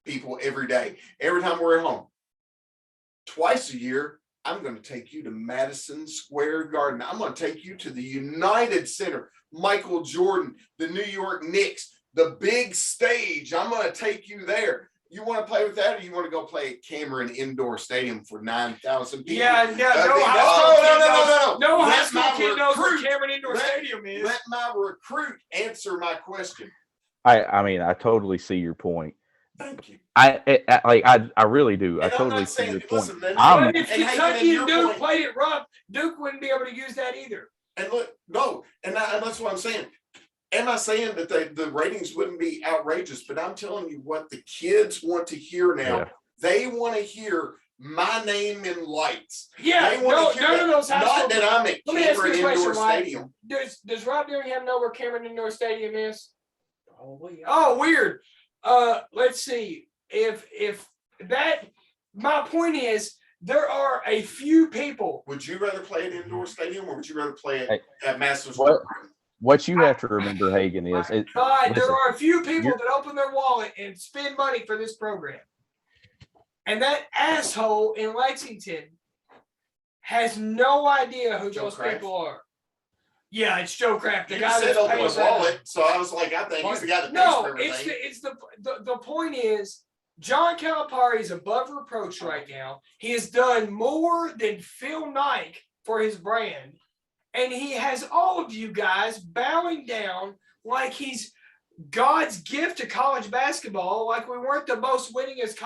people every day. Every time we're at home, twice a year. I'm going to take you to Madison Square Garden. I'm going to take you to the United Center, Michael Jordan, the New York Knicks, the big stage. I'm going to take you there. You want to play with that, or you want to go play at Cameron Indoor Stadium for 9,000 people? Yeah, no high school kid knows what Cameron Indoor Stadium is. Let my recruit answer my question. I mean, I totally see your point. Thank you. I really do. I And I'm totally not see saying, your point. listen, and- But if and Hagen, Kentucky and your and Duke point- played at Rupp, Duke wouldn't be able to use that either. And look, no, and that's what I'm saying. Am I saying that the ratings wouldn't be outrageous? But I'm telling you what the kids want to hear now. Yeah. They want to hear my name in lights. Yeah, They want to hear none of those high not school. that I'm at Let me ask you Cameron a question, Indoor Mike. Stadium. Does Rob Dillingham know where Cameron Indoor Stadium is? Probably. Yeah. Oh, weird. Let's see. If that, my point is, there are a few people. Would you rather play at indoor stadium, or would you rather play Hey, at Masters? what- What you have to remember, Hagen, is God, there listen, are a few people you're- that open their wallet and spend money for this program. And that asshole in Lexington has no idea who Joe those Kraft? people are. Yeah, it's Joe Kraft, the You guy just said that's open paying his wallet, so I was like, I think he's the guy that pays No, for everything. it's the point is, John Calipari is above reproach right now. He has done more than Phil Knight for his brand, and he has all of you guys bowing down like he's God's gift to college basketball, like we weren't the most winningest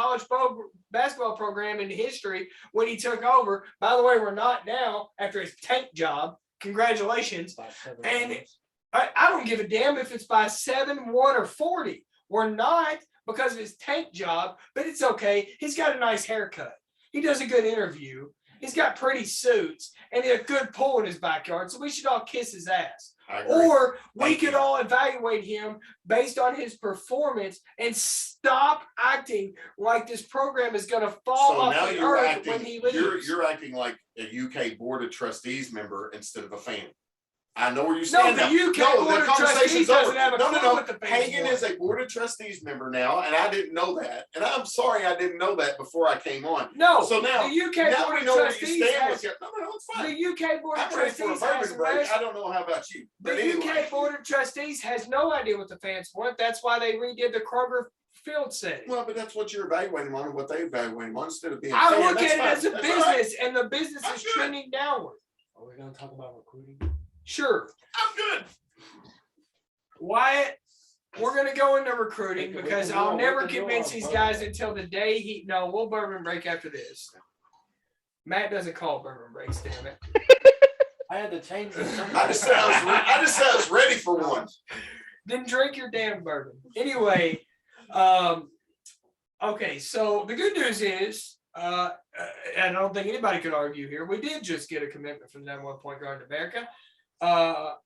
basketball program in history when he took over. By the way, we're not now after his tank job. Congratulations. By 7 And minutes. I don't give a damn if it's by 7, 1, or 40. We're not because of his tank job, but it's okay. He's got a nice haircut. He does a good interview. He's got pretty suits and a good pool in his backyard, so we should all kiss his ass. I agree. Or we Thank could you. all evaluate him based on his performance and stop acting like this program is going to fall So off now the you're earth when he acting, leaves. you're acting like a UK Board of Trustees member instead of a fan. I know where you No, stand the now. UK No, Board the of conversation's Trustees doesn't over. have a No, clue no, no. what the fans Hagan want. is a Board of Trustees member now, and I didn't know that. And I'm sorry I didn't know that before I came on. No, So now, the UK now Board we of know where you Trustees stand has with it. No, no, it's fine. the UK Board of I'm ready for a Trustees has bourbon break. rest. I don't know how about you. But The anyway. UK Board of Trustees has no idea what the fans want. That's why they redid the Kroger field setting. Well, but that's what you're evaluating on and what they evaluate on instead of being. I fan. look That's at it fine. as a That's all right. business, and the business I'm is good. trending downward. Are we gonna talk about recruiting? Sure. I'm good. Wyatt, we're gonna go into recruiting We can because do I'll our- we never can do convince our these bourbon guys break. until the day we'll bourbon break after this. Matt doesn't call bourbon breaks, damn it. I had to change this. I just said I was ready for one. Then drink your damn bourbon. Anyway, okay, so the good news is, and I don't think anybody could argue here, we did just get a commitment from the number one point guard in America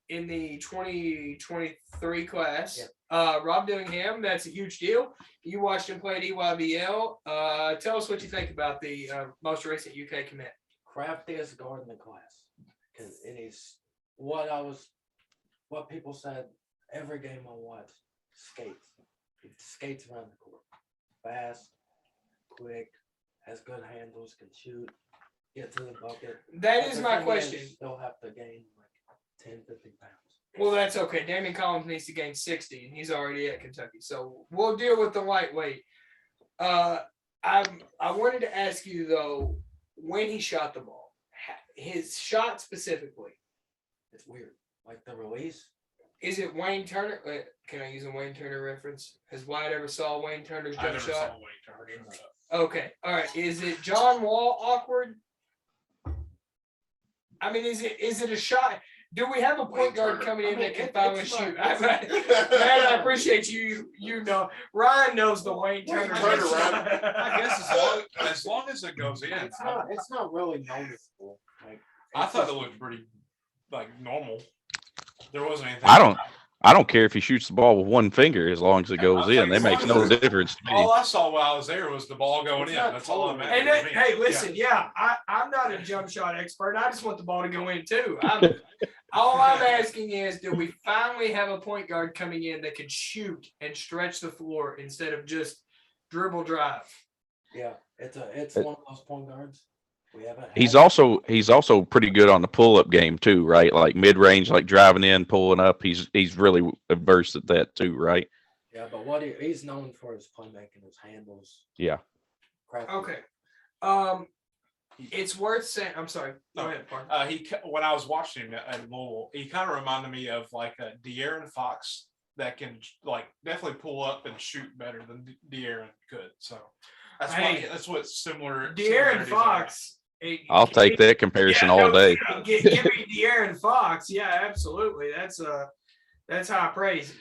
in the 2023 class. Yep. Rob Dillingham, that's a huge deal. You watched him play at EYBL. Tell us what you think about the most recent UK commit. Craftiest guard in the class. Because it is what people said every game I watched. Skates. He skates around the court. Fast, quick, has good handles, can shoot, get to the bucket. That But is the my thing question. is, they'll have to gain like 10, 15 pounds. Well, that's okay. Damian Collins needs to gain 60, and he's already at Kentucky. So we'll deal with the lightweight. I wanted to ask you though, when he shot the ball, his shot specifically, It's weird. Like the release. is it Wayne Turner? Can I use a Wayne Turner reference? Has Wyatt ever saw Wayne Turner's I jump never shot? saw Wayne Turner. Okay, all right. Is it John Wall awkward? I mean, is it a shot? Do we have a Wayne point guard Turner. coming in I mean, that can it- foul and it's shoot? not- Man, I appreciate you. You know, Ryan knows the Wayne Wayne Turner. Turner, shot. I guess as long as it goes in, It's not really noticeable. Like I it's thought just- it looked pretty like normal. There wasn't anything. I don't care if he shoots the ball with one finger as long as it I goes was in. like, That as makes long no as it- difference to me. All I saw while I was there was the ball going It's in. not That's all that totally- mattered. And to that, me. hey, Yeah. listen, I'm not a jump shot expert. I just want the ball to go in too. All I'm asking is, do we finally have a point guard coming in that can shoot and stretch the floor instead of just dribble drive? Yeah, it's one of those point guards. We haven't. He's had- also pretty good on the pull-up game too, right? Like mid-range, like driving in, pulling up. He's really versed at that too, right? Yeah, but he's known for his playmaking, his handles. Yeah. Crafty. Okay. It's worth saying. I'm sorry. Go No. ahead, Park. When I was watching him at Louisville, he kind of reminded me of like a De'Aaron Fox that can like definitely pull up and shoot better than De'Aaron could. So that's what's similar. De'Aaron similarities Fox. I'll take that comparison all day. Give me De'Aaron Fox. Yeah, absolutely. That's high praise.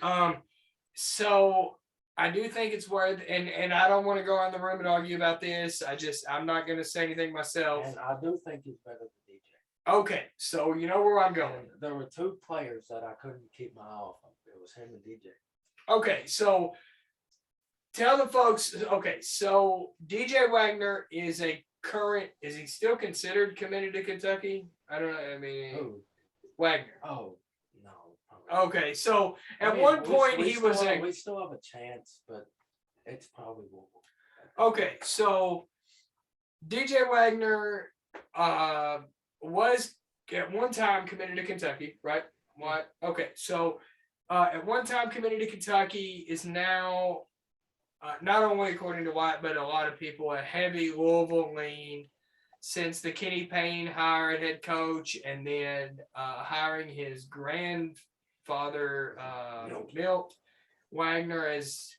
So I do think it's worth, and I don't want to go around the room and argue about this. I'm not going to say anything myself. And I do think he's better than DJ. Okay, so you know where I'm going. And there were two players that I couldn't keep my eye off of. It was him and DJ. Okay, so tell the folks. Okay, so DJ Wagner is he still considered committed to Kentucky? I don't know. I mean, Who? Wagner. Oh, no. probably. Okay, so I at mean, one we- point we he still was have- a. We still have a chance, but it's probably Louisville. Okay, so DJ Wagner was at one time committed to Kentucky, right? What? Okay, so at one time committed to Kentucky is now not only according to White, but a lot of people a heavy Louisville lean since the Kenny Payne hire at head coach, and then hiring his grandfather Milt Wagner as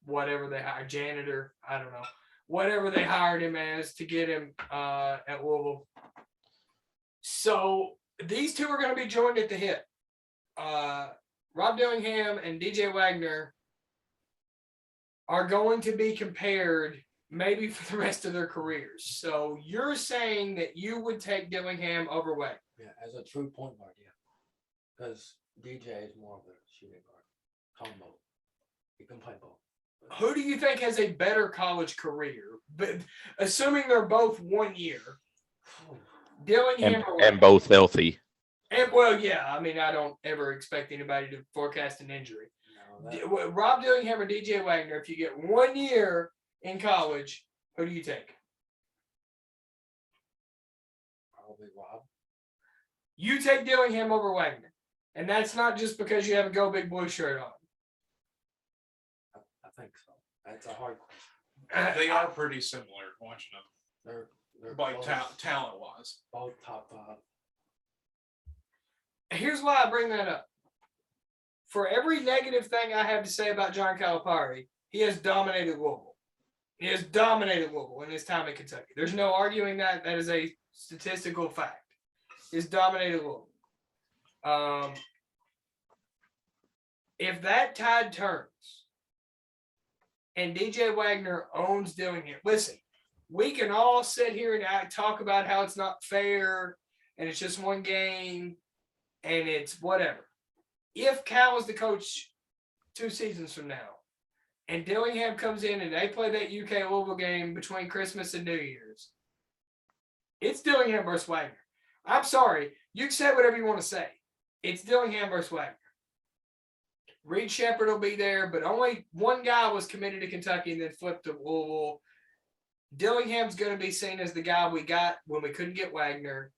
whatever they hired, janitor, I don't know, whatever they hired him as to get him at Louisville. So these two are going to be joined at the hip. Rob Dillingham and DJ Wagner are going to be compared maybe for the rest of their careers. So you're saying that you would take Dillingham over Wagner. Yeah, as a true point guard, yeah. Because DJ is more of a shooting guard. Combo. He can play both. Who do you think has a better college career? But assuming they're both 1 year, Dillingham or And both healthy. And well, yeah, I mean, I don't ever expect anybody to forecast an injury. No, Rob Dillingham or DJ Wagner, if you get 1 year in college, who do you take? probably Rob. You take Dillingham over Wagner. And that's not just because you have a Go Big Blue shirt on. I think so. That's a hard question. They are pretty similar watching them, They're like both, talent wise. both top 5. Here's why I bring that up. For every negative thing I have to say about John Calipari, he has dominated Louisville. He has dominated Louisville in his time in Kentucky. There's no arguing that. That is a statistical fact. He's dominated Louisville. If that tide turns and DJ Wagner owns Dillingham, listen, we can all sit here and talk about how it's not fair and it's just one game and it's whatever. If Cal is the coach 2 seasons from now and Dillingham comes in and they play that UK Louisville game between Christmas and New Year's, it's Dillingham versus Wagner. I'm sorry. You can say whatever you want to say. It's Dillingham versus Wagner. Reed Shepherd will be there, but only one guy was committed to Kentucky and then flipped to Louisville. Dillingham's going to be seen as the guy we got when we couldn't get Wagner.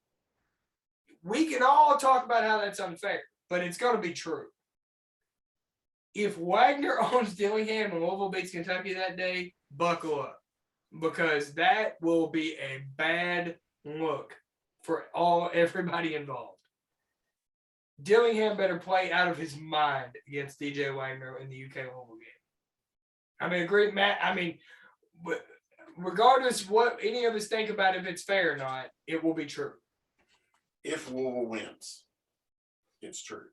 We can all talk about how that's unfair, but it's going to be true. If Wagner owns Dillingham and Louisville beats Kentucky that day, buckle up, because that will be a bad look for everybody involved. Dillingham better play out of his mind against DJ Wagner in the UK Louisville game. I mean, agree, Matt. I mean, regardless of what any of us think about if it's fair or not, it will be true. If Louisville wins, it's true.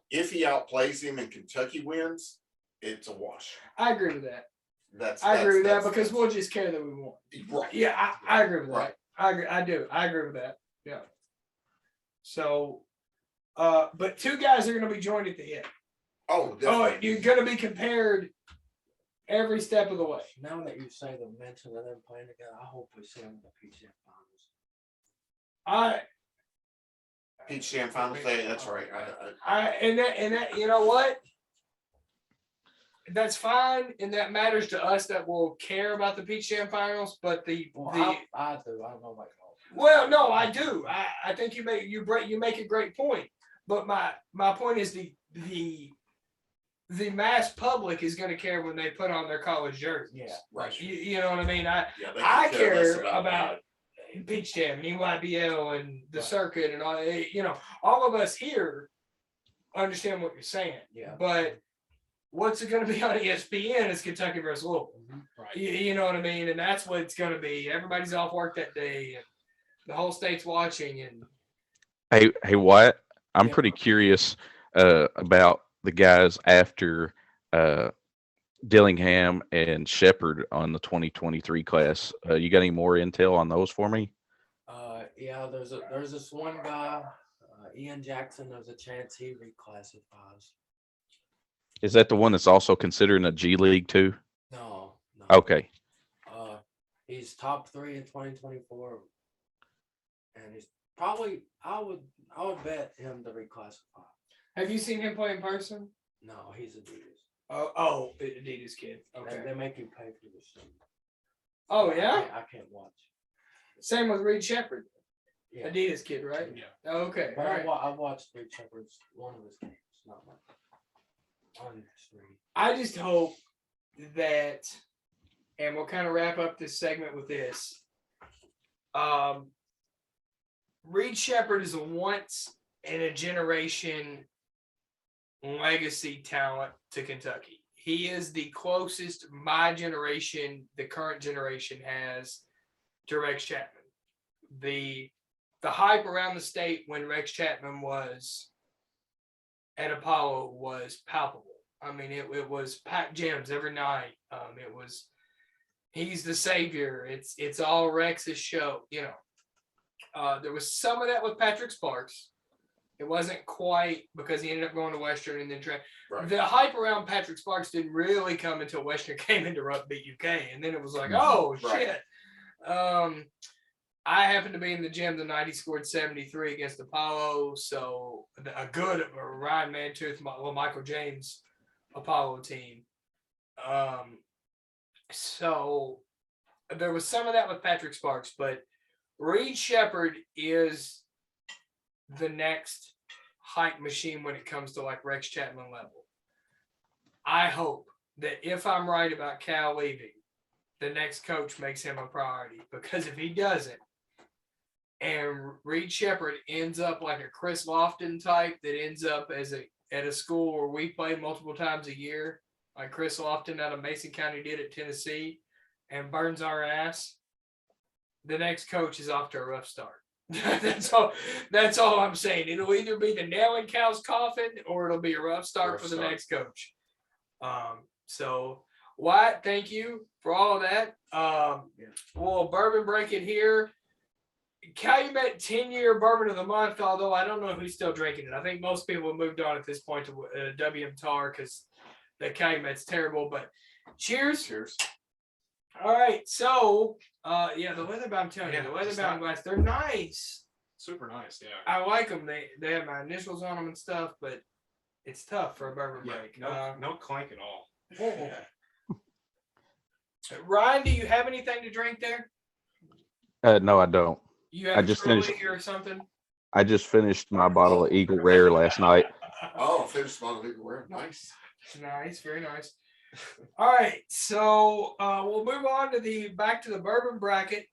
If he outplays him and Kentucky wins, it's a wash. I agree with that. I I agree with that because we'll just care that we won. Right. Yeah, I agree with that. Right. I agree. I do. I agree with that. Yeah. So, but 2 guys are going to be joined at the end. Oh, Oh, definitely. you're going to be compared every step of the way. Now that you say the mention of them playing together, I hope we see them in the PCF finals. Peach Jam Finals Day. That's right. And that, you know what? That's fine, and that matters to us that will care about the Peach Jam Finals. But Well, I do. I don't know about y'all. well, no, I do. I think you make a great point. But my point is the mass public is going to care when they put on their college jerseys. Yeah. Right. You know what I mean? Yeah, they I could less care about Peach Jam and EYBL and the circuit and all. You know, all of us here understand what you're saying. Yeah. But what's it going to be on ESPN is Kentucky versus Louisville. Right. You know what I mean? And that's what it's going to be. Everybody's off work that day, and the whole state's watching. And Hey, Wyatt, I'm Yeah. pretty curious about the guys after Dillingham and Shepherd on the 2023 class. You got any more intel on those for me? Yeah, there's this one guy, Ian Jackson. There's a chance he reclassifies. Is that the one that's also considering a G League too? No. Okay. He's top 3 in 2024, and he's probably I would bet him to reclassify. have you seen him play in person? No, he's Adidas. Oh, Adidas kid. Okay. They make you pay for this thing. Oh yeah. I can't watch. Same with Reed Shepherd, Yeah. Adidas kid, right? Yeah. Okay. But All right. I watched Reed Shepherd's one of his games, not much. On 3. I just hope that, and we'll kind of wrap up this segment with this. Reed Shepherd is a once in a generation legacy talent to Kentucky. He is the closest my generation, the current generation, has to Rex Chapman. The hype around the state when Rex Chapman was at Apollo was palpable. I mean, it was packed gyms every night. He's the savior. It's all Rex's show. You know, there was some of that with Patrick Sparks, It wasn't quite because he ended up going to Western and then Right. the hype around Patrick Sparks didn't really come until Western came into Rugby UK, and then it was like, Mhm. oh Right. shit. I happened to be in the gym the night he scored 73 against Apollo, so a good Ryan Mantooth, Michael James Apollo team. So there was some of that with Patrick Sparks, but Reed Shepherd is the next hype machine when it comes to like Rex Chapman level. I hope that if I'm right about Cal leaving, the next coach makes him a priority, because if he doesn't, and Reed Shepherd ends up like a Chris Lofton type that ends up at a school where we play multiple times a year, like Chris Lofton out of Mason County did at Tennessee, and burns our ass, the next coach is off to a rough start. That's all I'm saying. It'll either be the nail in Cal's coffin or it'll be a rough start for the next coach. So Wyatt, thank you for all of that. We'll bourbon break it here. Calumet 10-year bourbon of the month, although I don't know who's still drinking it. I think most people have moved on at this point to WM Tar because the Calumet's terrible, but cheers. Cheers. All right, so the Weatherbound, I'm telling you, Yeah, the it's Weatherbound glass, they're nice. Super nice. Yeah. I like them. They have my initials on them and stuff, but it's tough for a bourbon Yeah, break. no clank at all. Ryan, do you have anything to drink there? No, I don't. You have I just Truly finished- or something? I just finished my bottle of Eagle Rare last night. Oh, finished bottle of Eagle. Nice. Nice, very nice. All right, so we'll move on to back to the bourbon bracket.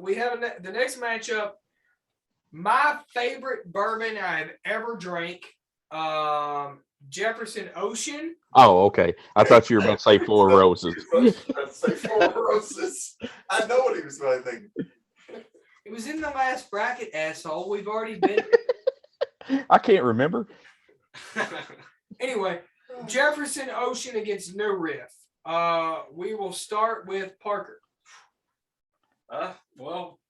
We have the next matchup. My favorite bourbon I've ever drank, Jefferson Ocean. Oh, okay. I thought you were about to say Four Roses. Say Four Roses. I know what he was going to think. It was in the last bracket, asshole. We've already been. I can't remember. Anyway, Jefferson Ocean against New Riff. We will start with Parker. Well,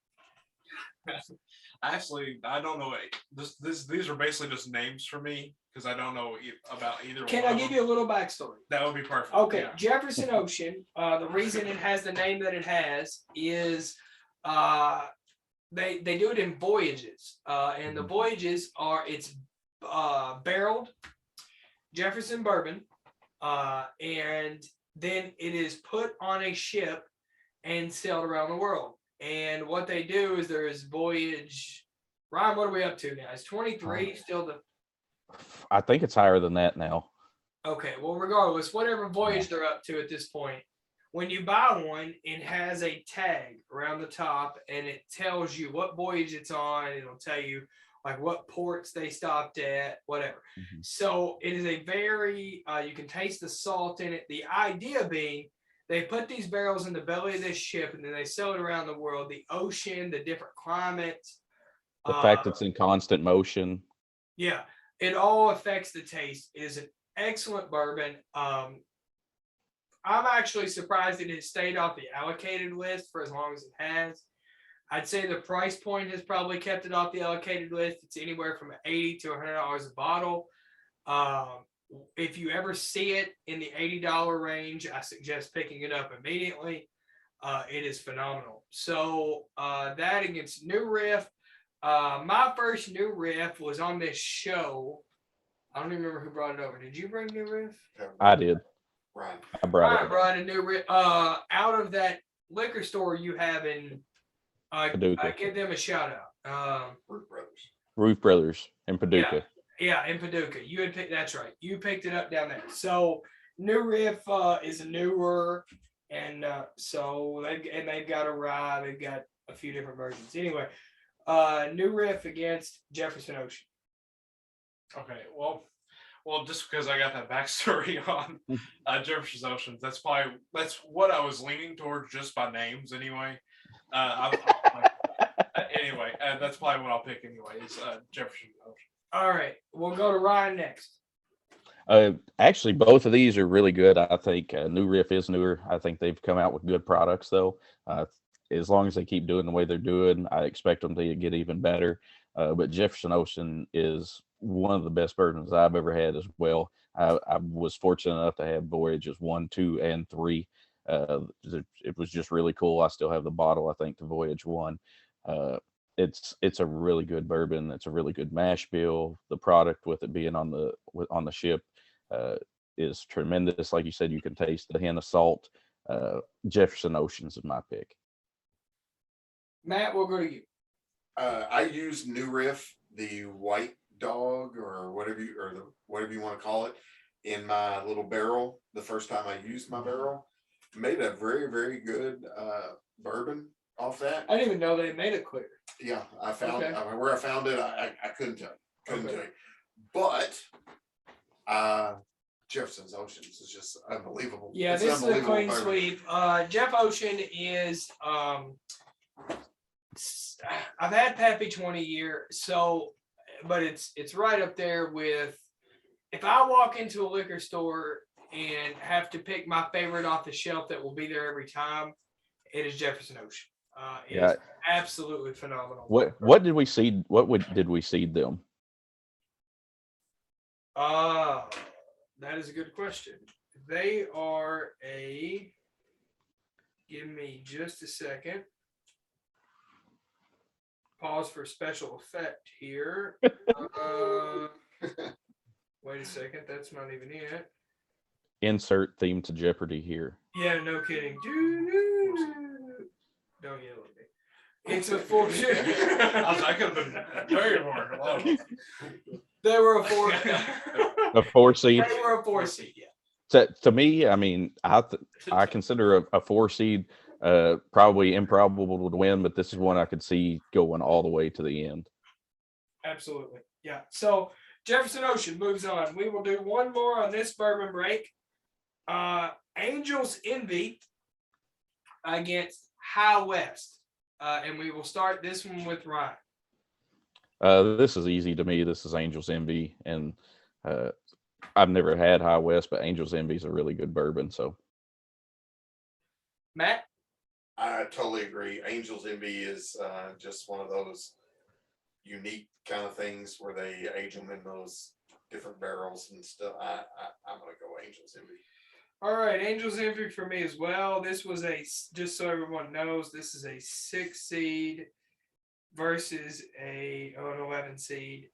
actually, I don't know. These are basically just names for me because I don't know about either Can one. I give you a little backstory? That would be perfect. Okay, Yeah. Jefferson Ocean. The reason it has the name that it has is they do it in voyages, and the voyages it's barreled Jefferson bourbon, and then it is put on a ship and sailed around the world. And what they do is there is voyage. Ryan, what are we up to now? Is 23 still the? I think it's higher than that now. Okay, well, regardless, whatever voyage they're up to at this point, when you buy one, it has a tag around the top and it tells you what voyage it's on. It'll tell you like what ports they stopped at, whatever. Mhm. So it is a very, you can taste the salt in it. The idea being they put these barrels in the belly of this ship and then they sail it around the world, the ocean, the different climates. The fact it's in constant motion. Yeah, it all affects the taste. It is an excellent bourbon. I'm actually surprised it has stayed off the allocated list for as long as it has. I'd say the price point has probably kept it off the allocated list. It's anywhere from $80 to $100 a bottle. If you ever see it in the $80 range, I suggest picking it up immediately. It is phenomenal. So that against New Riff. My first New Riff was on this show. I don't even remember who brought it over. Did you bring New Riff? I did. Right. I brought I it. brought a New Riff out of that liquor store you have in. I Paducah. give them a shout out. Root Brothers. Roof Brothers in Paducah. Yeah, in Paducah. You had picked. That's right. You picked it up down there. So New Riff is newer, and so they've got a rye. They've got a few different versions. Anyway, New Riff against Jefferson Ocean. Okay, well, just because I got that backstory on Jefferson Ocean, that's what I was leaning towards just by names anyway. Anyway, that's probably what I'll pick anyway. Is Jefferson Ocean. All right, we'll go to Ryan next. Actually, both of these are really good. I think New Riff is newer. I think they've come out with good products, though. As long as they keep doing the way they're doing, I expect them to get even better. But Jefferson Ocean is one of the best bourbons I've ever had as well. I was fortunate enough to have Voyages 1, 2, and 3. It was just really cool. I still have the bottle, I think, to Voyage 1. It's a really good bourbon. It's a really good mash bill. The product with it being on the ship is tremendous. Like you said, you can taste the hint of salt. Jefferson Ocean's is my pick. Matt, we'll go to you. I use New Riff, the white dog or whatever you want to call it, in my little barrel. The first time I used my barrel, made a very, very good bourbon off that. I didn't even know they made it clear. Yeah, I found Okay. where I found it. I couldn't tell you. Okay. But Jefferson's Oceans is just unbelievable. Yeah, It's this is a unbelievable clean bourbon. sweep. Jeff Ocean is I've had Pappy 20 year, so but it's right up there with if I walk into a liquor store and have to pick my favorite off the shelf that will be there every time, it is Jefferson Ocean. Yeah. It's absolutely phenomenal. What did we seed? Did we seed them? That is a good question. They are a. Give me just a second. Pause for special effect here. Wait a second. That's not even it. Insert theme to Jeopardy here. Yeah, no kidding. Don't yell at me. It's a four. I could have been very more. They were a four. A 4 seed. They were a 4 seed. Yeah. To me, I mean, I consider a 4 seed probably improbable to win, but this is one I could see going all the way to the end. Absolutely. Yeah. So Jefferson Ocean moves on. We will do one more on this bourbon break. Angels Envy against High West. And we will start this one with Ryan. This is easy to me. This is Angel's Envy, and I've never had High West, but Angel's Envy is a really good bourbon. So, Matt? I totally agree. Angel's Envy is just one of those unique kind of things where they age them in those different barrels and stuff. I'm gonna go Angel's Envy. All right, Angels Envy for me as well. This was just so everyone knows, this is a 6 seed versus an 11 seed.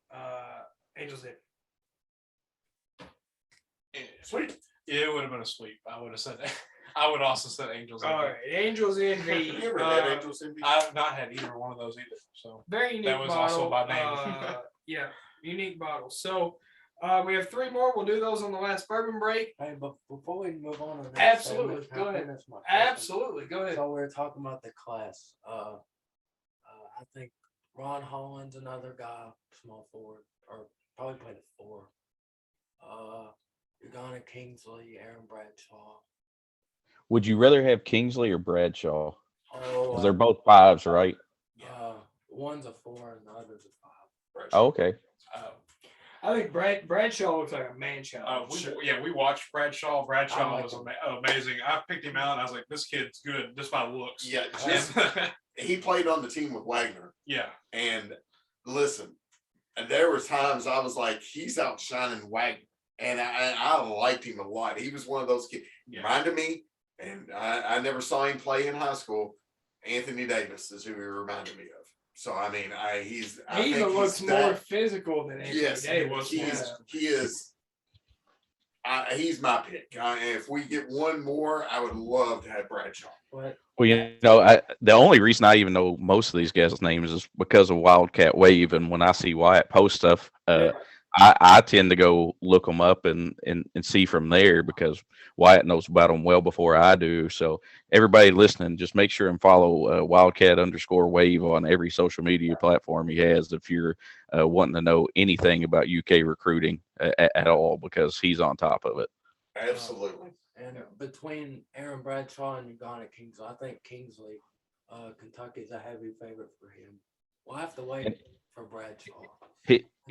Angels Envy. Sweet. Yeah, it would have been a sweep. I would have said that. I would also said Angels. All right, Angels Envy. Have you ever had Angel's Envy? I've not had either one of those either. So Very unique that was bottle. also by name. Yeah, unique bottle. So we have 3 more. We'll do those on the last bourbon break. Hey, but before we move on to the next Absolutely. segment, Go can I ahead. finish my question? Absolutely. Go ahead. So we were talking about the class. I think Ron Holland's another guy, small forward, or probably played a 4. Ugonna Kingsley, Aaron Bradshaw. would you rather have Kingsley or Bradshaw? Oh, Because they're both 5s, right? one's a 4 and the other's a 5. Oh, okay. I think Bradshaw looks like a man child. We watched Bradshaw. Bradshaw like was him. amazing. I picked him out and I was like, this kid's good just by looks. Yeah, And- he played on the team with Wagner. yeah. And listen, and there was times I was like, he's outshining Wagner. And I liked him a lot. He was one of those kids. Yeah. Reminded me, and I never saw him play in high school. Anthony Davis is who he reminded me of. So I mean, he even looks more physical than Anthony Yes, Davis. he is. He's my pick. If we get one more, I would love to have Bradshaw. But Well, the only reason I even know most of these guys' names is because of Wildcat Wave, and when I see Wyatt post stuff, I tend to go look them up and see from there because Wyatt knows about them well before I do. So everybody listening, just make sure and follow Wildcat_Wave on every social media platform he has if you're wanting to know anything about UK recruiting at all, because he's on top of it. Absolutely. And between Aaron Bradshaw and Ugonna Kingsley, I think Kingsley, Kentucky's a heavy favorite for him. We'll have to wait for Bradshaw.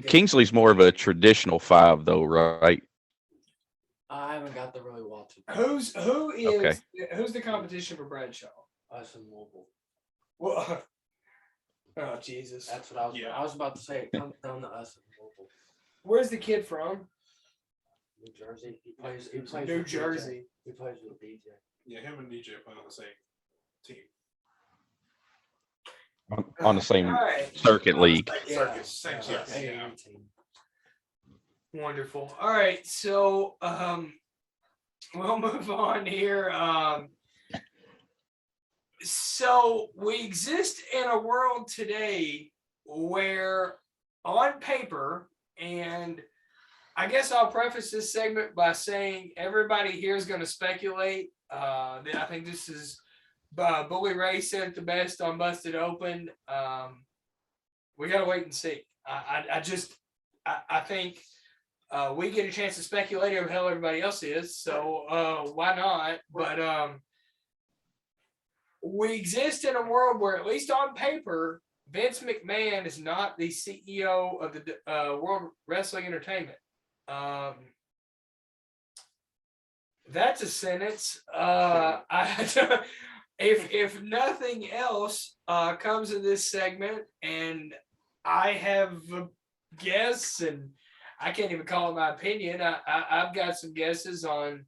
Kingsley's more of a traditional 5, though, right? I haven't got to really watch it. Who's the competition for Bradshaw? Us and Louisville. Well, Oh Jesus. That's what I was. Yeah. I was about to say. It comes down to us in Louisville, Where's the kid from? New Jersey. He plays. He plays New with DJ. Jersey. He plays with DJ. Yeah, him and DJ play on the same team. On the same All right. circuit league. Circus. Same Yes. circuit, yeah. AAU team. Wonderful. All right, so we'll move on here. So we exist in a world today where on paper, and I guess I'll preface this segment by saying everybody here is going to speculate. That I think this is Bully Ray said it the best on Busted Open. We got to wait and see. I think we get a chance to speculate over how everybody else is, so why not? But we exist in a world where, at least on paper, Vince McMahon is not the CEO of the World Wrestling Entertainment. That's a sentence. If nothing else comes in this segment, and I have a guess, and I can't even call it my opinion. I've got some guesses on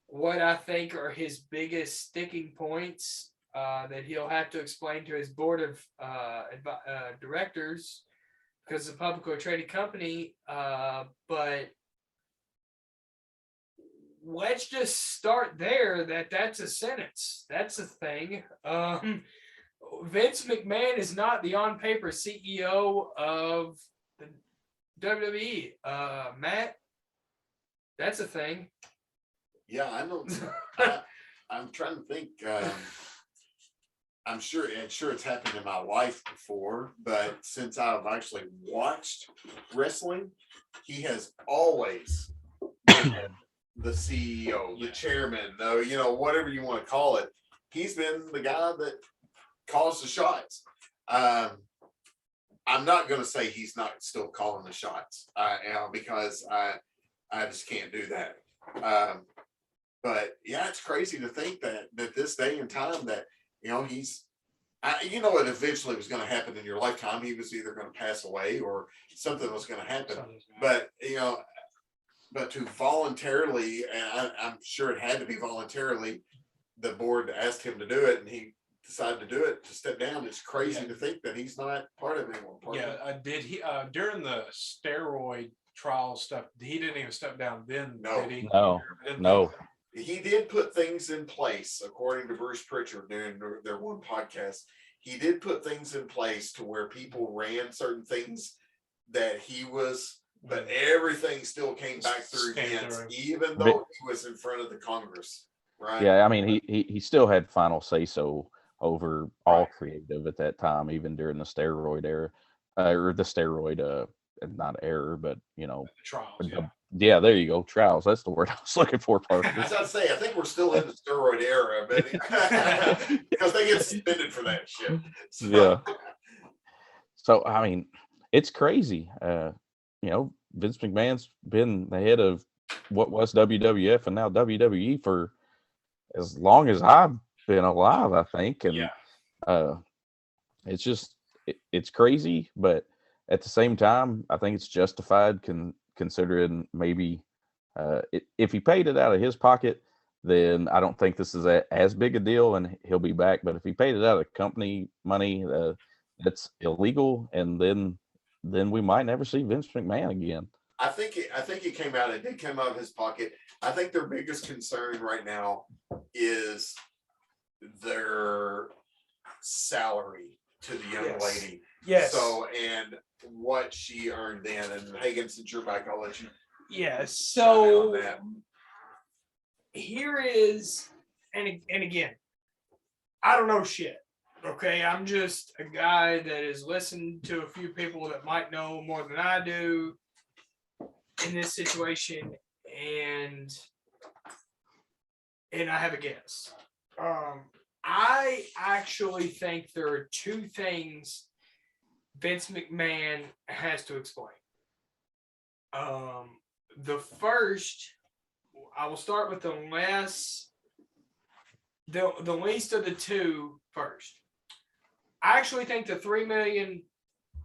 what I think are his biggest sticking points that he'll have to explain to his board of directors because it's a publicly traded company. But let's just start there. That's a sentence. That's a thing. Vince McMahon is not the on-paper CEO of the WWE. Matt, that's a thing. Yeah, I know. I'm trying to think. I'm sure it's happened in my life before, but since I've actually watched wrestling, he has always been the CEO, the chairman, whatever you want to call it. He's been the guy that calls the shots. I'm not going to say he's not still calling the shots, because I just can't do that. But yeah, it's crazy to think that this day and time that, it eventually was going to happen in your lifetime. He was either going to pass away or something was going to happen. But, but to voluntarily, and I'm sure it had to be voluntarily, the board asked him to do it, and he decided to do it, to step down. It's crazy to think that he's not part of it anymore. Did he during the steroid trial stuff? He didn't even step down then. No. Did he? No. He did put things in place, according to Bruce Pritchard during their one podcast. He did put things in place to where people ran certain things that he was, but everything still came back through Vince, even though he was in front of the Congress. Right. Yeah, I mean, he still had final say so over all creative at that time, even during the steroid era, or the steroid not error, but trials. Yeah, there you go, trials. That's the word I was looking for. I was about to say, I think we're still in the steroid era, but because they get suspended for that shit. So. Yeah. So I mean, it's crazy. Vince McMahon's been the head of what was WWF and now WWE for as long as I've been alive, I think. And it's just it's crazy, but at the same time, I think it's justified considering maybe if he paid it out of his pocket, then I don't think this is as big a deal and he'll be back. But if he paid it out of company money, that's illegal, and then we might never see Vince McMahon again. I think it came out. It did come out of his pocket. I think their biggest concern right now is their salary to the young lady. Yes. So, and what she earned then. And Hagen, since you're back, I'll let you. Yes. So here is, and again, I don't know shit. Okay, I'm just a guy that has listened to a few people that might know more than I do in this situation, and I have a guess. I actually think there are two things Vince McMahon has to explain. The first, I will start with the least of the two first. I actually think the $3 million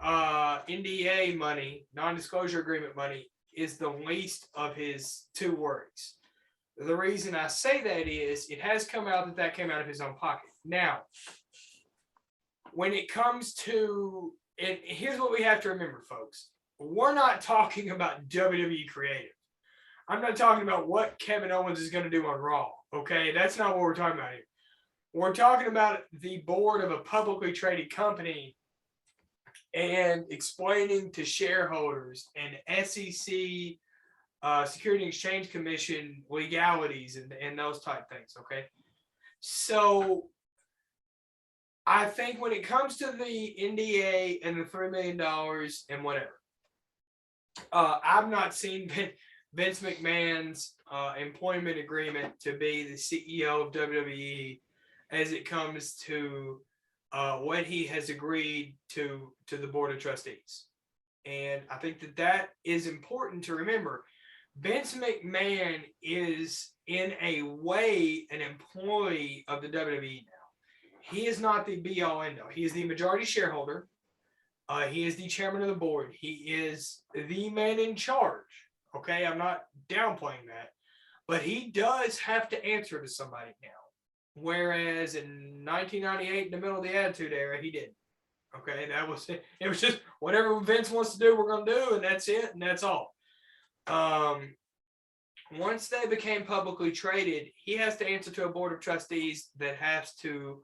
NDA money, non-disclosure agreement money, is the least of his two worries. The reason I say that is it has come out that came out of his own pocket. Now, when it comes to it, here's what we have to remember, folks. We're not talking about WWE creative. I'm not talking about what Kevin Owens is going to do on Raw. Okay, that's not what we're talking about here. We're talking about the board of a publicly traded company and explaining to shareholders and SEC, Security and Exchange Commission legalities and those type things. Okay, so I think when it comes to the NDA and the $3 million and whatever, I've not seen Vince McMahon's employment agreement to be the CEO of WWE as it comes to what he has agreed to the board of trustees. And I think that is important to remember. Vince McMahon is in a way an employee of the WWE now. He is not the be all end all. He is the majority shareholder. He is the chairman of the board. He is the man in charge. Okay, I'm not downplaying that, but he does have to answer to somebody now. Whereas in 1998, in the middle of the Attitude Era, he didn't. Okay, that was it. It was just whatever Vince wants to do, we're going to do, and that's it, and that's all. Once they became publicly traded, he has to answer to a board of trustees that has to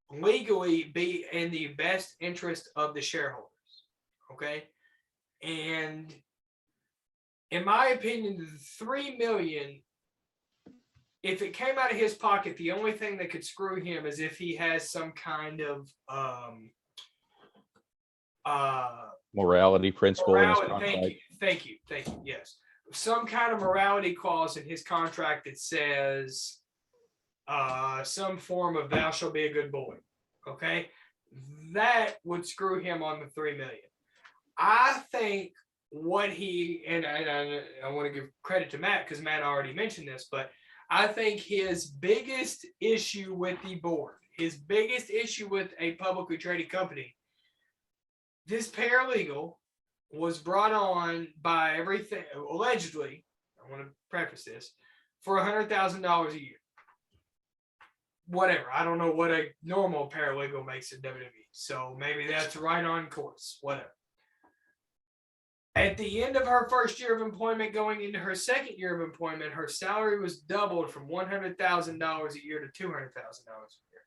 legally be in the best interest of the shareholders. Okay, and in my opinion, the $3 million, if it came out of his pocket, the only thing that could screw him is if he has some kind of morality principle in his morality. contract. Thank you. Yes, some kind of morality clause in his contract that says some form of "thou shalt be a good boy." Okay, that would screw him on the $3 million. I think what he and I want to give credit to Matt because Matt already mentioned this, but I think his biggest issue with the board, his biggest issue with a publicly traded company, this paralegal was brought on by everything allegedly. I want to preface this for $100,000 a year. Whatever. I don't know what a normal paralegal makes in WWE, so maybe that's right on course. Whatever. At the end of her first year of employment, going into her second year of employment, her salary was doubled from $100,000 a year to $200,000 a year.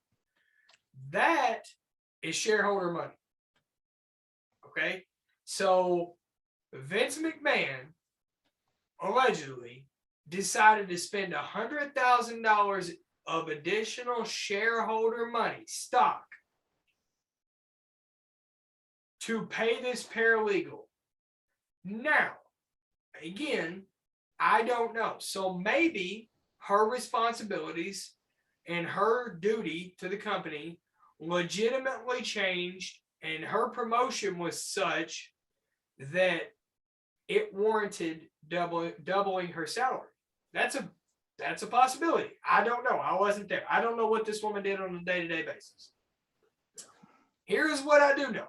That is shareholder money. Okay, so Vince McMahon allegedly decided to spend $100,000 of additional shareholder money, stock, to pay this paralegal. Now, again, I don't know. So maybe her responsibilities and her duty to the company legitimately changed, and her promotion was such that it warranted doubling her salary. That's a possibility. I don't know. I wasn't there. I don't know what this woman did on a day-to-day basis. Here's what I do know.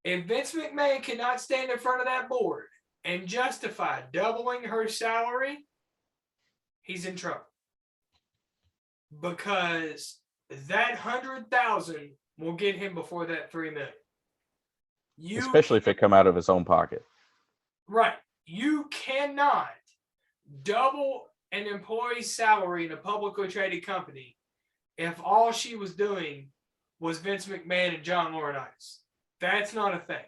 If Vince McMahon cannot stand in front of that board and justify doubling her salary, he's in trouble. Because that $100,000 will get him before that $3 million. Especially if it come out of his own pocket. Right. You cannot double an employee's salary in a publicly traded company if all she was doing was Vince McMahon and John Laurinaitis. That's not a thing.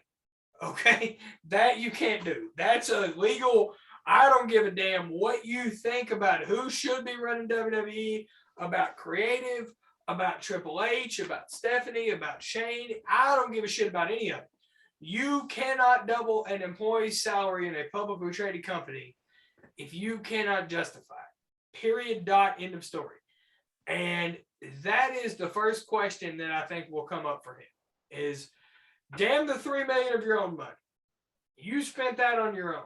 Okay? That you can't do. That's a legal. I don't give a damn what you think about who should be running WWE, about creative, about Triple H, about Stephanie, about Shane. I don't give a shit about any of it. You cannot double an employee's salary in a publicly traded company if you cannot justify it. Period. Dot. End of story. And that is the first question that I think will come up for him is, damn the $3 million of your own money. You spent that on your own.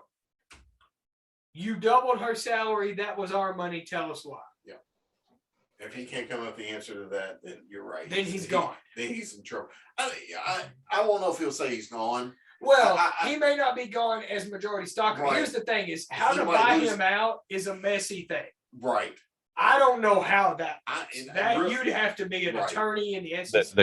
You doubled her salary. That was our money. Tell us why. Yeah. If he can't come up with the answer to that, then you're right. Then he's gone. Then he's in trouble. I won't know if he'll say he's gone. Well, I- he may not be gone as majority stocker. Right. Here's the thing: is how He to might buy lose- him out is a messy thing. Right. I don't know how that. And That really- you'd have to be an Right. attorney in the The, SEC.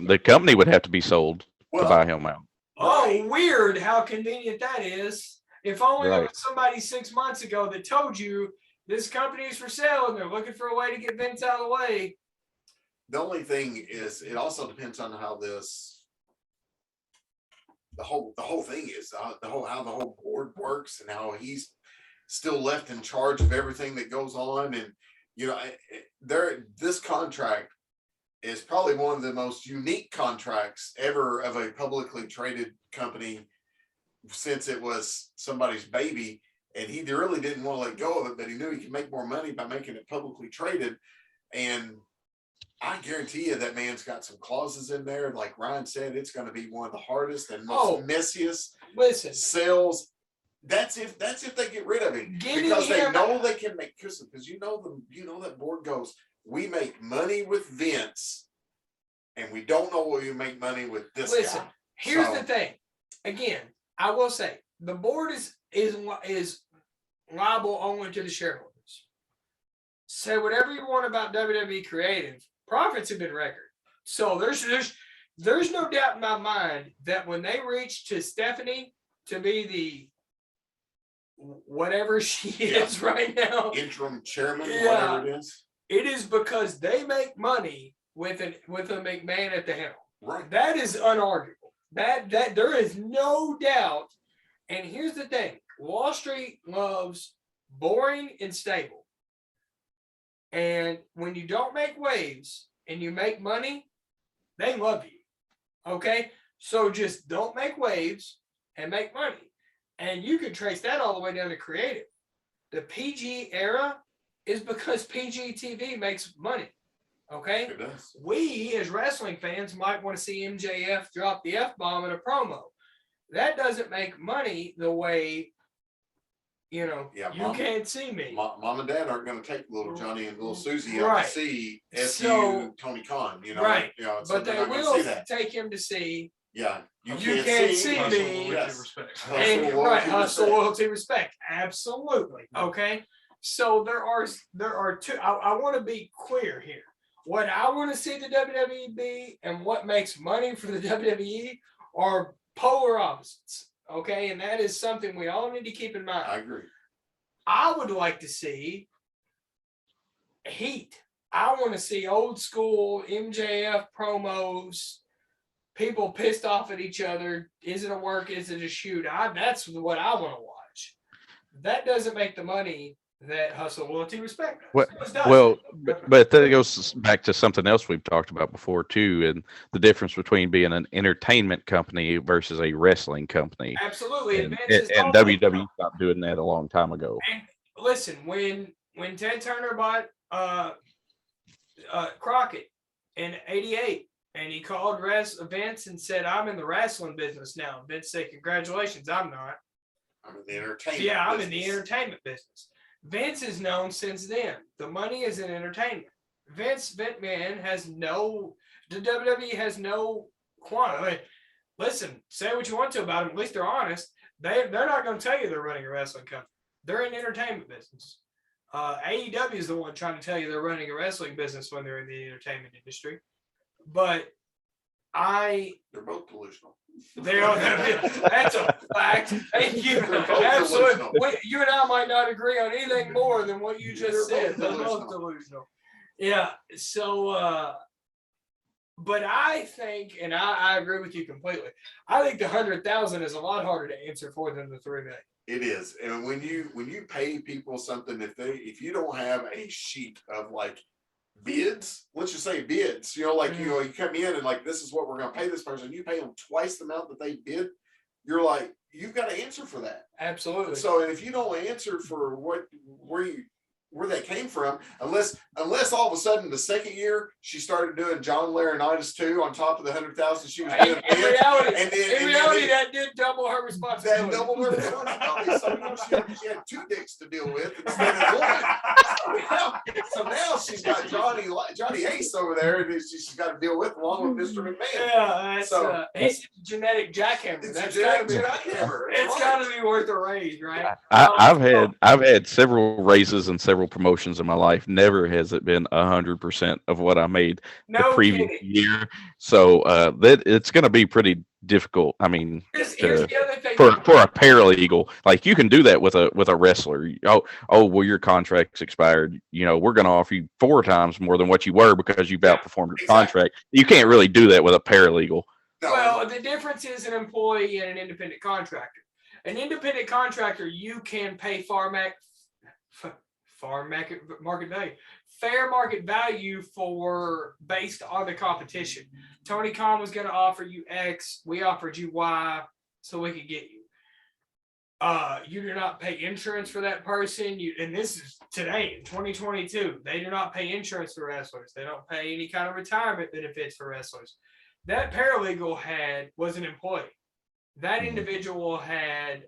the company would have to be sold Well, to buy him out. Oh, right. weird! How convenient that is. If only there Right. was somebody 6 months ago that told you this company is for sale and they're looking for a way to get Vince out of the way. The only thing is, it also depends on how this, the whole thing is, how the whole board works and how he's still left in charge of everything that goes on. And, you know, this contract is probably one of the most unique contracts ever of a publicly traded company since it was somebody's baby. And he really didn't want to let go of it, but he knew he could make more money by making it publicly traded. And I guarantee you that man's got some clauses in there. Like Ryan said, it's going to be one of the hardest and most messiest Listen, sales. That's if they get rid of him, Getting because they him- know they can make, because you know that board goes, we make money with Vince, and we don't know what we make money with this listen. guy. Here's So- the thing. Again, I will say the board is liable only to the shareholders. Say whatever you want about WWE Creative, profits have been record. So there's no doubt in my mind that when they reach to Stephanie to be the whatever she is right now, Interim chairman, Yeah. whatever it is. it is because they make money with a McMahon at the helm. Right. That is unarguable. That there is no doubt. And here's the thing: Wall Street loves boring and stable. And when you don't make waves and you make money, they love you. Okay, so just don't make waves and make money, and you can trace that all the way down to creative. The PG era is because PG TV makes money. Okay. It does. We as wrestling fans might want to see MJF drop the F-bomb in a promo. That doesn't make money the way, you know, Yeah, you Mom- can't see me. Mom and Dad aren't going to take little Johnny and little Susie out Right. to see So- Tony Khan, you know. Right. You know, so But they're they not gonna will see that. take him to see. Yeah, You can't see Hustle, me. loyalty, Yes. respect. Hustle, And loyalty, right, hustle, respect. loyalty, respect. Absolutely. Okay. So there are two. I want to be clear here. What I want to see the WWE be and what makes money for the WWE are polar opposites. Okay, and that is something we all need to keep in mind. I agree. I would like to see heat. I want to see old school MJF promos, people pissed off at each other. Is it a work? Is it a shoot? That's what I want to watch. That doesn't make the money that hustle, loyalty, respect does. It does. Well, but that goes back to something else we've talked about before too, and the difference between being an entertainment company versus a wrestling company. Absolutely. And, Vince is and always- WWE stopped doing that a long time ago. And listen, when Ted Turner bought Crockett in '88, and he called Vince and said, "I'm in the wrestling business now." Vince said, "Congratulations, I'm not." I'm in the entertainment. Yeah, I'm in the business. entertainment business. Vince is known since then. The money is in entertainment. Vince McMahon has the WWE has no quantity. Listen, say what you want to about them. At least they're honest. They're not going to tell you they're running a wrestling company. They're in the entertainment business. AEW is the one trying to tell you they're running a wrestling business when they're in the entertainment industry. But They're both delusional. they are. That's a fact. Thank you. They're both Absolutely. delusional. You and I might not agree on anything more than what you just They're said. both They're both delusional. delusional. Yeah. So, but I think, and I agree with you completely. I think the 100,000 is a lot harder to answer for than the 3 million. It is, and when you pay people something, if you don't have a sheet of like bids, let's just say bids, you know, like you come in and like, this is what we're going to pay this person, you pay them twice the amount that they bid, you're like, you've got to answer for that. Absolutely. So if you don't answer for where they came from, unless all of a sudden the second year she started doing John Laurinaitis too on top of the 100,000 she was doing. In reality, and then that did double her responsibility. that double her responsibility. So she had two dicks to deal with instead of one. So now she's got Johnny Buddy Ace over there that she's got to deal with along with Mr. McMahon. Yeah, that's So- it's a genetic jackhammer. It's That's a gotta be jackhammer. it's gotta be worth a raise, right? I've had several raises and several promotions in my life. Never has it been 100% of what I made the No previous kidding. year. So that it's going to be pretty difficult. I mean, Here's to- the other thing. for a paralegal, like you can do that with a wrestler. Oh, well, your contract's expired. You know, we're going to offer you 4 times more than what you were because you've Yeah, outperformed your exactly. contract. You can't really do that with a paralegal. No, Well, the difference is an employee and an independent contractor. An independent contractor, you can pay fair market value for based on the competition. Tony Khan was going to offer you X, we offered you Y, so we could get you. You do not pay insurance for that person. And this is today in 2022. They do not pay insurance for wrestlers. They don't pay any kind of retirement benefits for wrestlers. That paralegal was an employee. That individual had,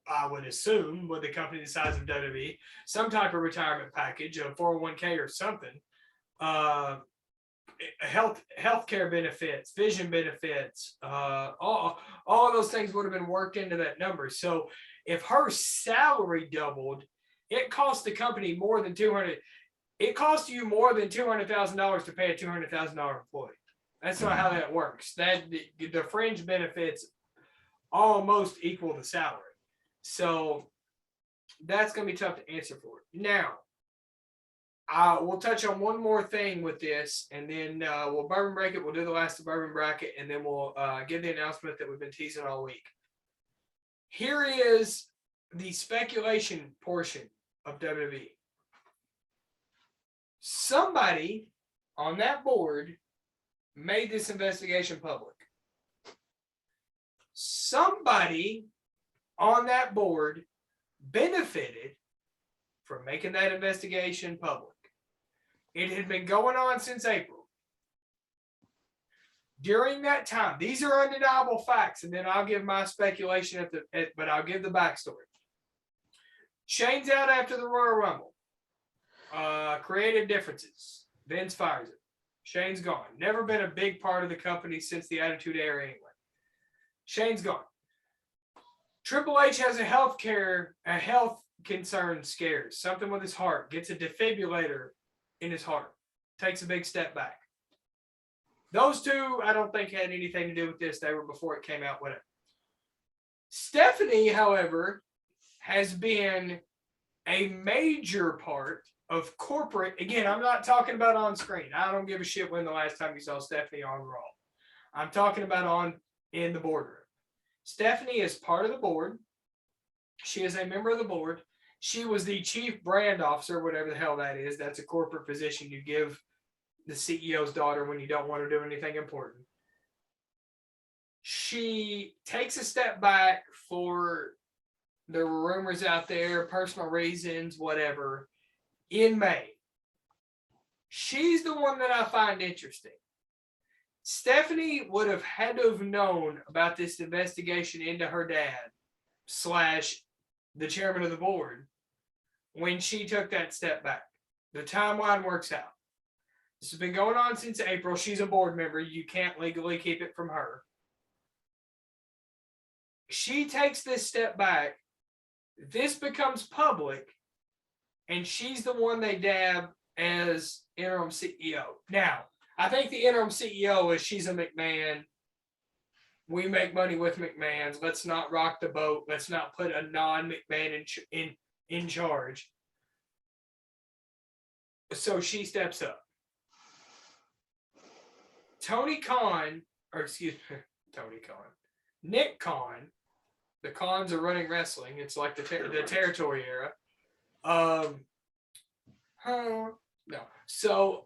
I would assume, with the company the size of WWE, some type of retirement package, a 401k or something. Healthcare benefits, vision benefits, all of those things would have been worked into that number. So if her salary doubled, it cost the company more than $200,000. It cost you more than $200,000 to pay a $200,000 employee. That's not how that works. That the fringe benefits almost equal the salary. So that's going to be tough to answer for. Now, we'll touch on one more thing with this, and then we'll bourbon break it. We'll do the last bourbon bracket, and then we'll give the announcement that we've been teasing all week. Here is the speculation portion of WWE. Somebody on that board made this investigation public. Somebody on that board benefited from making that investigation public. It had been going on since April. During that time, these are undeniable facts, and then I'll give my speculation but I'll give the backstory. Shane's out after the Royal Rumble. Creative differences. Vince fires him. Shane's gone. Never been a big part of the company since the Attitude Era anyway. Shane's gone. Triple H has a health concern scares, something with his heart, gets a defibrillator in his heart, takes a big step back. Those two, I don't think had anything to do with this. They were before it came out, whatever. Stephanie, however, has been a major part of corporate. Again, I'm not talking about on screen. I don't give a shit when the last time you saw Stephanie on Raw. I'm talking about in the boardroom. Stephanie is part of the board. She is a member of the board. She was the chief brand officer, whatever the hell that is. That's a corporate position you give the CEO's daughter when you don't want to do anything important. She takes a step back for there were rumors out there, personal reasons, whatever, in May. She's the one that I find interesting. Stephanie would have had to have known about this investigation into her dad / the chairman of the board when she took that step back. The timeline works out. This has been going on since April. She's a board member. You can't legally keep it from her. She takes this step back. This becomes public, and she's the one they dab as interim CEO. Now, I think the interim CEO is she's a McMahon. We make money with McMahons. Let's not rock the boat. Let's not put a non-McMahon in charge. So she steps up. Nick Khan, the Khans are running wrestling. It's like the territory era. No. So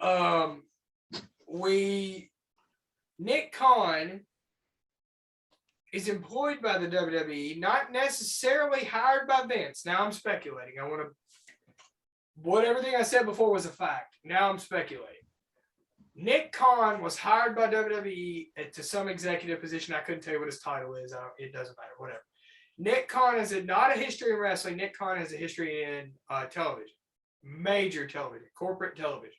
Nick Khan is employed by the WWE, not necessarily hired by Vince. Now I'm speculating. Everything I said before was a fact. Now I'm speculating. Nick Khan was hired by WWE to some executive position. I couldn't tell you what his title is. It doesn't matter. Whatever. Nick Khan has not a history in wrestling. Nick Khan has a history in television, major television, corporate television.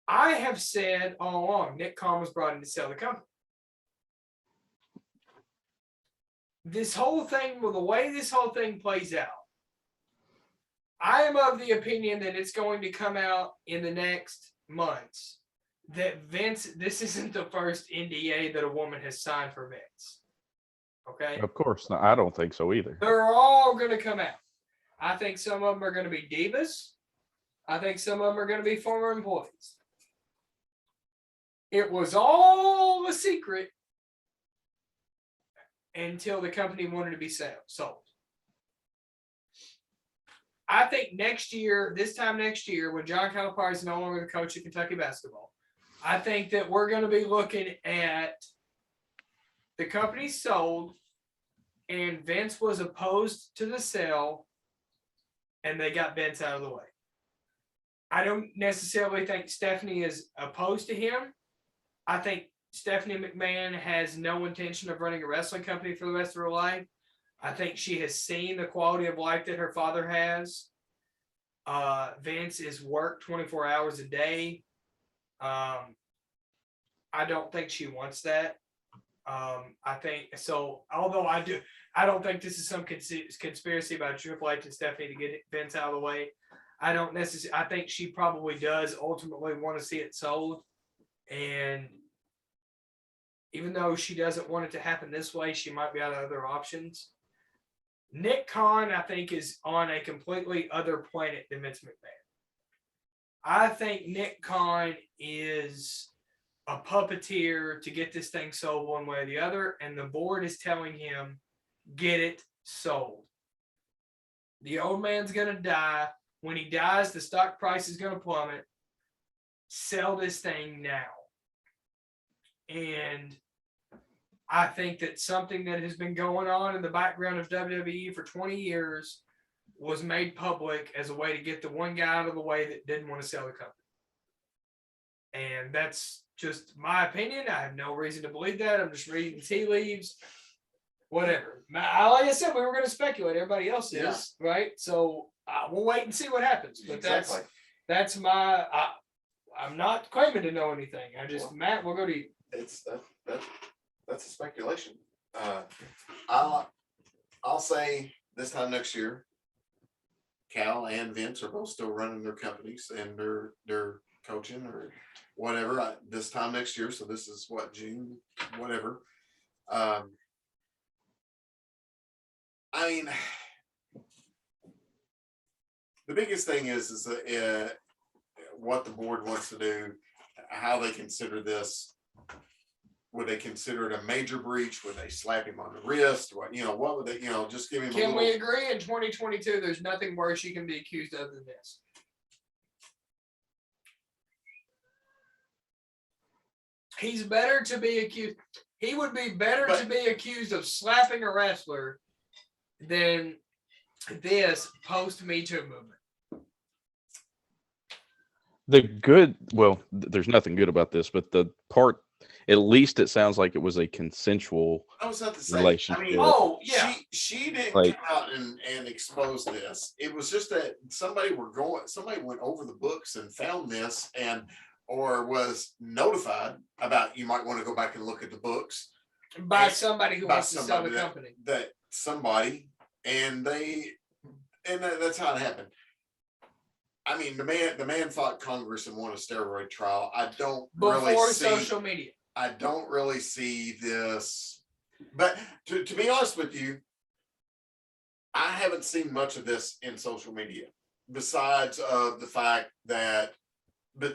I have said all along, Nick Khan was brought in to sell the company. This whole thing, well, the way this whole thing plays out, I am of the opinion that it's going to come out in the next months that Vince, this isn't the first NDA that a woman has signed for Vince. Okay. Of course, no, I don't think so either. They're all going to come out. I think some of them are going to be divas. I think some of them are going to be former employees. It was all a secret until the company wanted to be sold. I think next year, this time next year, when John Calipari is no longer the coach of Kentucky basketball, I think that we're going to be looking at the company sold, and Vince was opposed to the sale, and they got Vince out of the way. I don't necessarily think Stephanie is opposed to him. I think Stephanie McMahon has no intention of running a wrestling company for the rest of her life. I think she has seen the quality of life that her father has. Vince is worked 24 hours a day. I don't think she wants that. I think so. Although I don't think this is some conspiracy about Triple H and Stephanie to get Vince out of the way. I don't necessarily. I think she probably does ultimately want to see it sold, and even though she doesn't want it to happen this way, she might be out of other options. Nick Khan, I think, is on a completely other planet than Vince McMahon. I think Nick Khan is a puppeteer to get this thing sold one way or the other, and the board is telling him, get it sold. The old man's going to die. When he dies, the stock price is going to plummet. Sell this thing now. And I think that something that has been going on in the background of WWE for 20 years was made public as a way to get the one guy out of the way that didn't want to sell the company. And that's just my opinion. I have no reason to believe that. I'm just reading the tea leaves. Whatever. Like I said, we were going to speculate. Everybody else is, right? So we'll wait and see what happens. But that's my. I'm not claiming to know anything. Matt, we'll go to you. That's a speculation. I'll say this time next year, Cal and Vince are both still running their companies and they're coaching or whatever this time next year. So this is what, June, whatever. I mean, the biggest thing is what the board wants to do, how they consider this. Would they consider it a major breach? Would they slap him on the wrist? What would they, just give him Can we agree in 2022, there's nothing worse you can be accused of than this? He's better to be accused. He would be better to be accused of slapping a wrestler than this post Me Too movement. There's nothing good about this, but the part, at least it sounds like it was a consensual relationship. I mean, she didn't come out and expose this. It was just that somebody went over the books and found this or was notified about, you might want to go back and look at the books. By somebody who wants to sell the company. That's how it happened. I mean, the man fought Congress and won a steroid trial. Before social media. I don't really see this, but to be honest with you, I haven't seen much of this in social media besides the fact of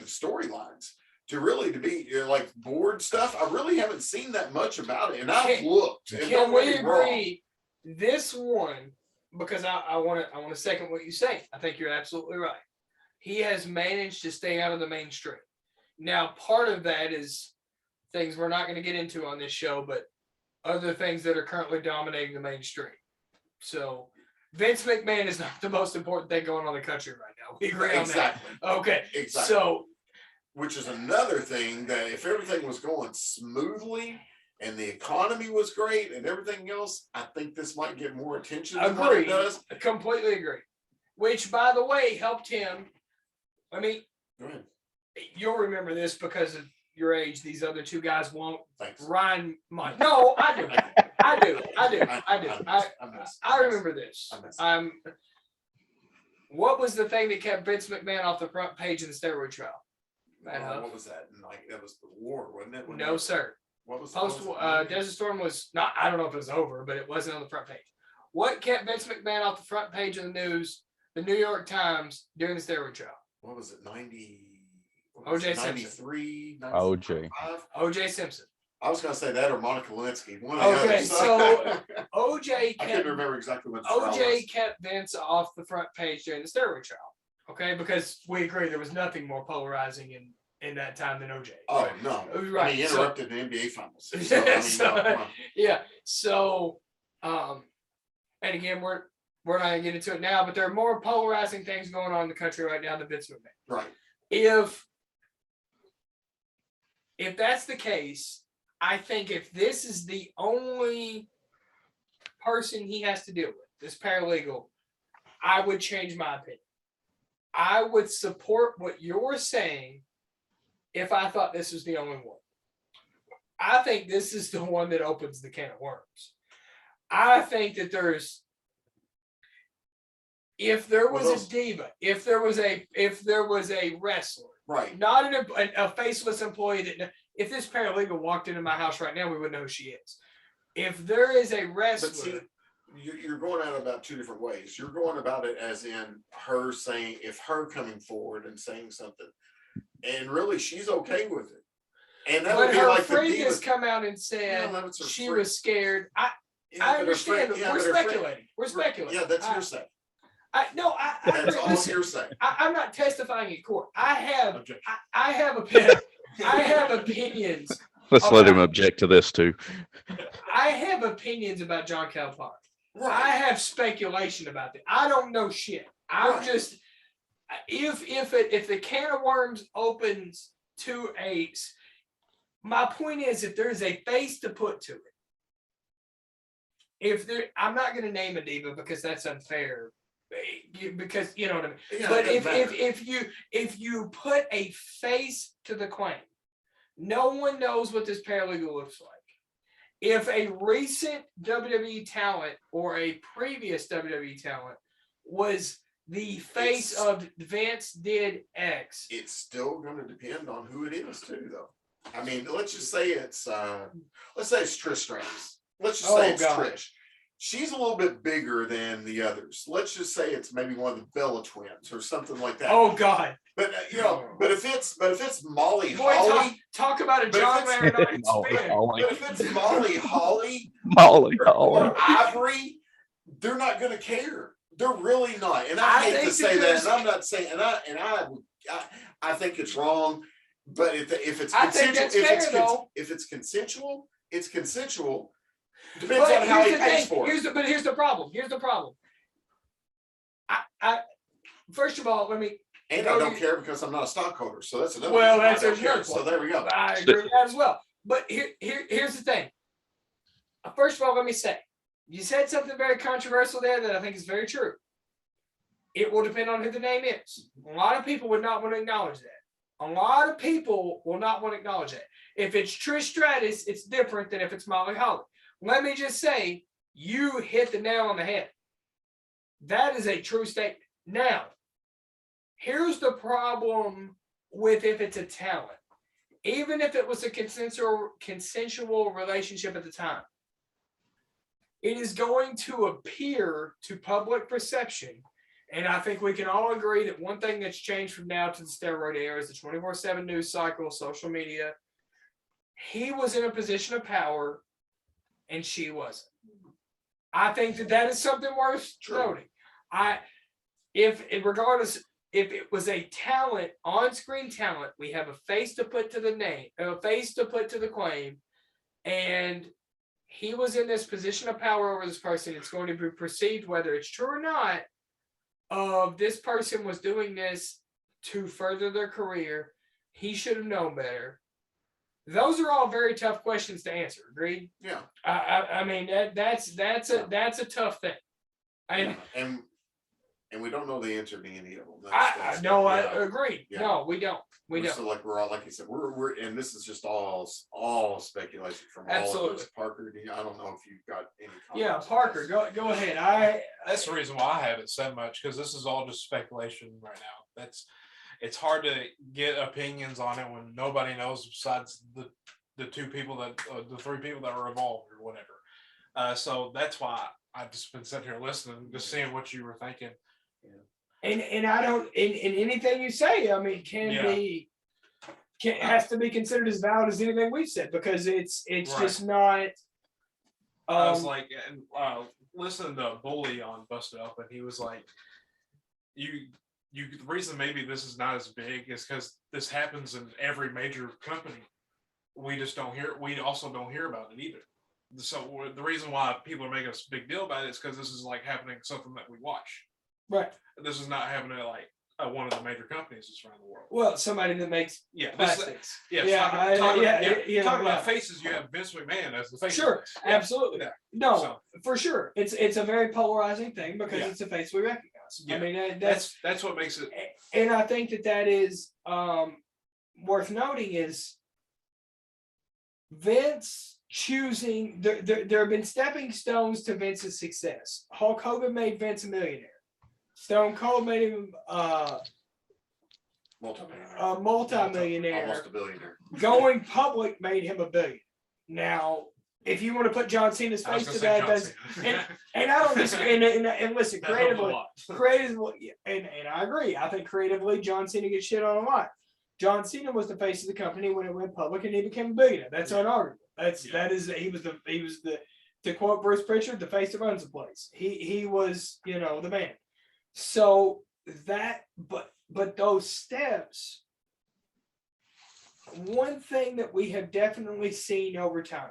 storylines to be like board stuff. I really haven't seen that much about it, and I've looked. Can we agree? This one, because I want to second what you say. I think you're absolutely right. He has managed to stay out of the mainstream. Now, part of that is things we're not going to get into on this show, but other things that are currently dominating the mainstream. So Vince McMahon is not the most important thing going on in the country right now. We agree on that. Okay. Exactly. So, which is another thing that if everything was going smoothly and the economy was great and everything else, I think this might get more attention than what it does. I completely agree. Which, by the way, helped him. I mean, go ahead. you'll remember this because of your age. These other two guys won't. Thanks. Ryan might. No, I do. I do. I remember this. What was the thing that kept Vince McMahon off the front page of the steroid trial? What was that? Like that was the war, wasn't it? No, sir. What was Post Desert Storm was not. I don't know if it was over, but it wasn't on the front page. What kept Vince McMahon off the front page of the news, the New York Times, during the steroid trial? What was it? 90. O.J. Simpson. 93. OJ. 95? O.J. Simpson. I was going to say that or Monica Lewinsky. One or the Okay, other. so O.J. I kept couldn't remember exactly what the trial O.J. was. kept Vince off the front page during the steroid trial. Okay, because we agree there was nothing more polarizing in that time than O.J. Oh no! Right. I mean, he so- interrupted the NBA finals. So, I mean, So- no, come on. Yeah. So, and again, we're not gonna get into it now, but there are more polarizing things going on in the country right now than Vince McMahon. Right. If that's the case, I think if this is the only person he has to deal with, this paralegal, I would change my opinion. I would support what you're saying if I thought this was the only one. I think this is the one that opens the can of worms. I think that if there was a diva, if there was a wrestler, Right. not a faceless employee that if this paralegal walked into my house right now, we wouldn't know who she is. If there is a wrestler, But see, you're going at it about two different ways. You're going about it as in her saying, if her coming forward and saying something, and really she's okay with it. And that would but be her like the friend diva. has come out and said Yeah, that's her she friend. was scared. I Yeah, but her understand, friend- but yeah, we're but her friend- speculating. We're speculating. Yeah, that's hearsay. I That's agree. all Listen, hearsay. I'm not testifying in court. I have Objection. I have opinions. Let's let him object to this too. I have opinions about John Calipari. I Right. have speculation about that. I don't know shit. I'm Right. just if the can of worms opens to eights, my point is if there's a face to put to it. I'm not going to name a diva because that's unfair. Because you know what I mean. Yeah, But it doesn't matter. if you put a face to the claim, no one knows what this paralegal looks like. If a recent WWE talent or a previous WWE talent was the face It's- of Vince did X, It's still going to depend on who it is too, though. I mean, let's just say it's Trish Stratus. Let's just say Oh, it's God. Trish. She's a little bit bigger than the others. Let's just say it's maybe one of the Bella twins or something like that. oh God, But but if it's Molly boy, Holly, talk about a But if John it's- Laurinaitis Molly spin. Holly. but if it's Molly Holly Molly or Holly. Ivory, they're not going to care. They're really not. And I I hate to think say that. there's- And I'm not saying. I think it's wrong. But if it's I think consensual, that's fair, though. if it's consensual, it's consensual. Depends But on how he here's the pays thing. for it. But here's the problem. I first of all, let me. And I don't care because I'm not a stockholder. So that's another. Well, reason why I that's don't care. another So point. there we go. I agree with that as well. But here's the thing. First of all, let me say, you said something very controversial there that I think is very true. It will depend on who the name is. A lot of people would not want to acknowledge that. A lot of people will not want to acknowledge that. If it's Trish Stratus, it's different than if it's Molly Holly. Let me just say, you hit the nail on the head. That is a true statement. Now, here's the problem with if it's a talent. Even if it was a consensual relationship at the time, it is going to appear to public perception. And I think we can all agree that one thing that's changed from now to the steroid era is the 24/7 news cycle, social media. He was in a position of power and she wasn't. I think that is something worth noting. Regardless, if it was a talent, on-screen talent, we have a face to put to the name, a face to put to the claim, and he was in this position of power over this person. It's going to be perceived, whether it's true or not, of this person was doing this to further their career. He should have known better. Those are all very tough questions to answer. Agreed? Yeah. I mean that's a tough thing. And And and we don't know the answer to any of them. I agree. Yeah. No, we don't. We We're don't. still we're all, like you said, we're, and this is just all speculation from all of Absolutely. us. Parker, I don't know if you've got any comments. Yeah, on Parker, this. go ahead. That's the reason why I haven't said much, because this is all just speculation right now. It's hard to get opinions on it when nobody knows besides the two people that the three people that were involved or whatever. So that's why I've just been sitting here listening, just seeing what you were thinking. And I don't in anything you say, I mean, has to be considered as valid as anything we've said, because it's Right. just not. I was like, and listening to Bully on Busted Up, and he was like, the reason maybe this is not as big is because this happens in every major company. We just don't hear. We also don't hear about it either. So the reason why people are making a big deal about it is because this is like happening something that we watch. Right. This is not happening at like one of the major companies that's around the world. Well, somebody that makes plastics. Talking about faces, you have Vince McMahon as the face. Sure, absolutely. Yeah. No, So- for sure. It's a very polarizing thing because Yeah. it's a face we recognize. Yeah. I mean, That's what makes it. and I think that is worth noting is Vince choosing. There have been stepping stones to Vince's success. Hulk Hogan made Vince a millionaire. Stone Cold made him Multi-millionaire. a multi-millionaire. Almost a billionaire. Going public made him a billion. Now, if you want to put John Cena's I was face gonna to say that, John that's Cena. and I don't disagree. And listen, That helped a creatively, lot. and I agree. I think creatively, John Cena gets shit on a lot. John Cena was the face of the company when it went public, and he became a billionaire. That's unarguable. He was the to quote Bruce Pritchard, the face that runs the place. He was the man. So but those steps. One thing that we have definitely seen over time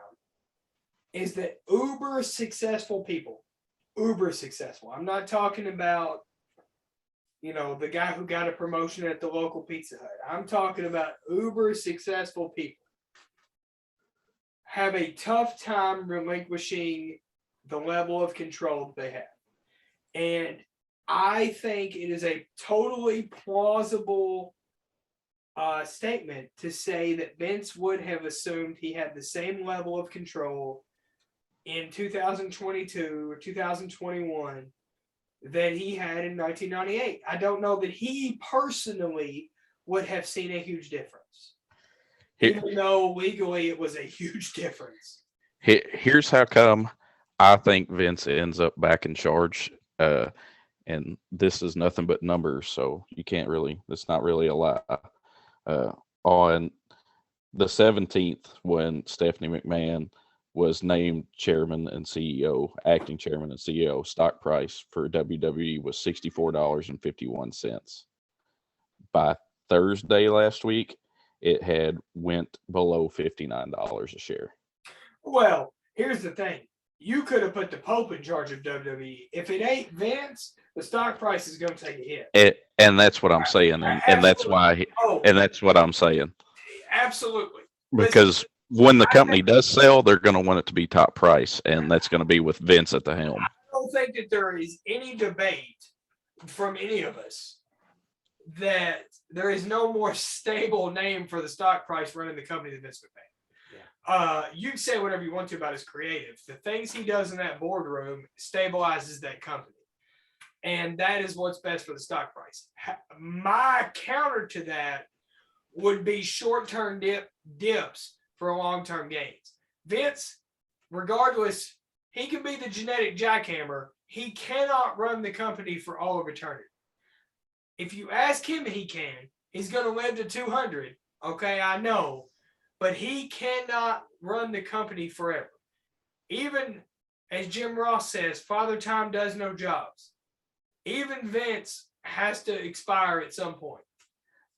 is that uber successful, I'm not talking about, the guy who got a promotion at the local Pizza Hut. I'm talking about uber successful people have a tough time relinquishing the level of control that they have. And I think it is a totally plausible statement to say that Vince would have assumed he had the same level of control in 2022 or 2021 that he had in 1998. I don't know that he personally would have seen a huge difference, even though legally it was a huge difference. Here's how come I think Vince ends up back in charge. And this is nothing but numbers, so you can't really, it's not really a lie. On the 17th, when Stephanie McMahon was named chairman and CEO, acting chairman and CEO, stock price for WWE was $64.51. By Thursday last week, it had went below $59 a share. Well, here's the thing. You could have put the Pope in charge of WWE. If it ain't Vince, the stock price is going to take a hit. And that's what I'm saying. And that's why, and that's what I'm saying. Absolutely. Because when the company does sell, they're going to want it to be top price. And that's going to be with Vince at the helm. I don't think that there is any debate from any of us that there is no more stable name for the stock price running the company than Vince McMahon. You can say whatever you want to about his creative. The things he does in that boardroom stabilizes that company. And that is what's best for the stock price. My counter to that would be short-term dips for long-term gains. Vince, regardless, he can be the genetic jackhammer. He cannot run the company for all of eternity. If you ask him, he can. He's going to live to 200. Okay, I know. But he cannot run the company forever. Even as Jim Ross says, Father Time does no jobs. Even Vince has to expire at some point.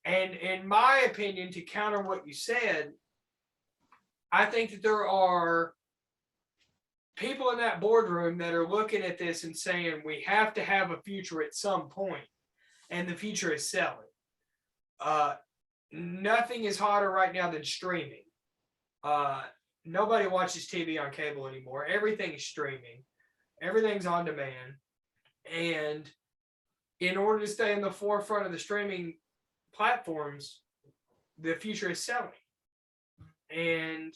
And in my opinion, to counter what you said, I think that there are people in that boardroom that are looking at this and saying, we have to have a future at some point, and the future is selling. Nothing is hotter right now than streaming. Nobody watches TV on cable anymore. Everything is streaming. Everything's on demand. And in order to stay in the forefront of the streaming platforms, the future is selling. And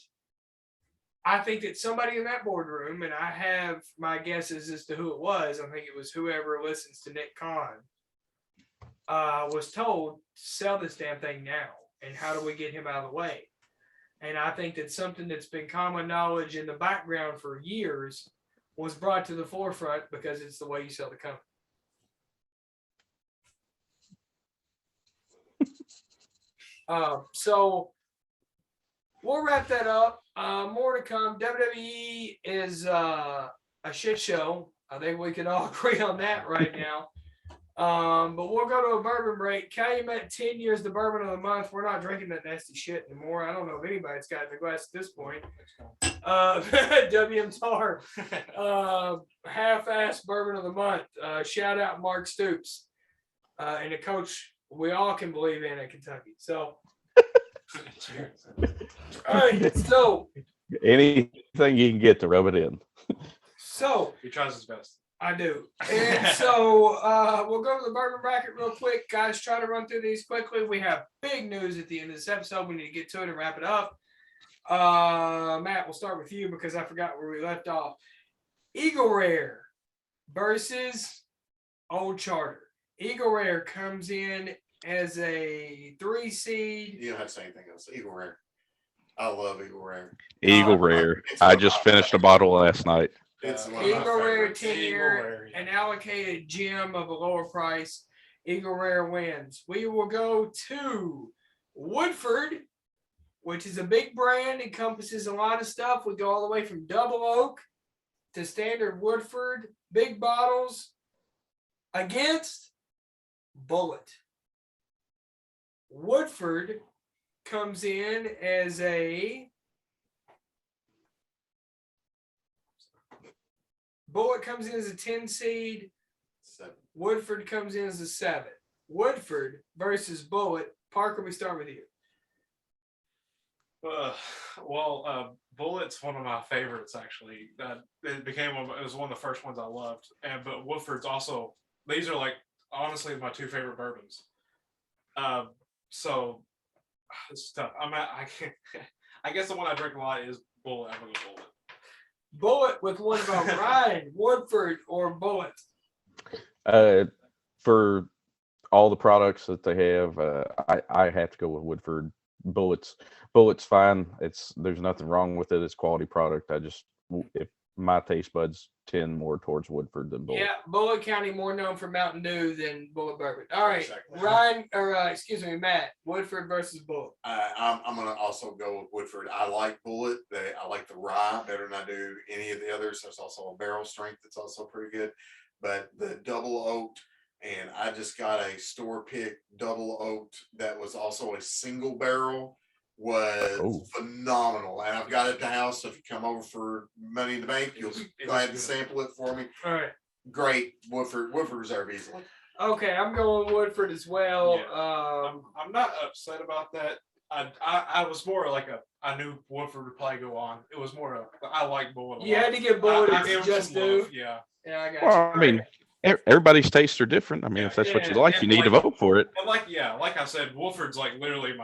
I think that somebody in that boardroom, and I have my guesses as to who it was, I think it was whoever listens to Nick Khan, was told, sell this damn thing now. And how do we get him out of the way? And I think that something that's been common knowledge in the background for years was brought to the forefront because it's the way you sell the company. So we'll wrap that up. More to come. WWE is a shit show. I think we can all agree on that right now. But we'll go to a bourbon break. Calumet 10 years the bourbon of the month. We're not drinking that nasty shit anymore. I don't know if anybody's got the glass at this point. WM Tar, half-ass bourbon of the month. Shout out Mark Stoops and a coach we all can believe in at Kentucky. So, all right. So anything you can get to rub it in. So He tries his best. I do. And so we'll go to the bourbon bracket real quick. Guys, try to run through these quickly. We have big news at the end of this episode. We need to get to it and wrap it up. Matt, we'll start with you because I forgot where we left off. Eagle Rare versus Old Charter. Eagle Rare comes in as a 3 seed. You don't have to say anything else. Eagle Rare. I love Eagle Rare. Eagle Rare. I just finished a bottle last night. It's one of my Eagle Rare favorites. 10 Eagle year, Rare, yeah. an allocated gem of a lower price. Eagle Rare wins. We will go to Woodford, which is a big brand, encompasses a lot of stuff. We go all the way from double oak to standard Woodford, big bottles, against Bullet. Woodford comes in as a Bullet comes in as a 10 seed. 7. Woodford comes in as a 7. Woodford versus Bullet. Parker, we start with you. Bullet's one of my favorites actually. It was one of the first ones I loved. But Woodford's also, these are like honestly my 2 favorite bourbons. So it's tough. I can't. I guess the one I drink a lot is Bullet. I'm gonna go Bullet. Bullet with one about Ryan, Woodford, or Bullet. For all the products that they have, I have to go with Woodford. Bullet's fine. There's nothing wrong with it. It's quality product. If my taste buds tend more towards Woodford than Bullet. Yeah, Bullet County more known for Mountain Dew than Bullet Bourbon. All right, Exactly. Ryan, or Matt, Woodford versus Bullet. I'm gonna also go with Woodford. I like Bullet. I like the rye better than I do any of the others. There's also a barrel strength that's also pretty good. But the double oaked, and I just got a store pick double oaked that was also a single barrel, was phenomenal. And I've got it at the house. So if you come over for Money in the Bank, you'll be glad to sample it for me. All right. Great. Woodford Reserve easily. Okay, I'm going Woodford as well. Yeah. I'm not upset about that. I was more like I knew Woodford would probably go on. It was more I like Bullet. You had to give Bullet I its give him just some due. love, yeah. Yeah, I got Well, you. I mean, everybody's tastes are different. I mean, if that's what you like, you need to vote for it. And like I said, Woodford's like literally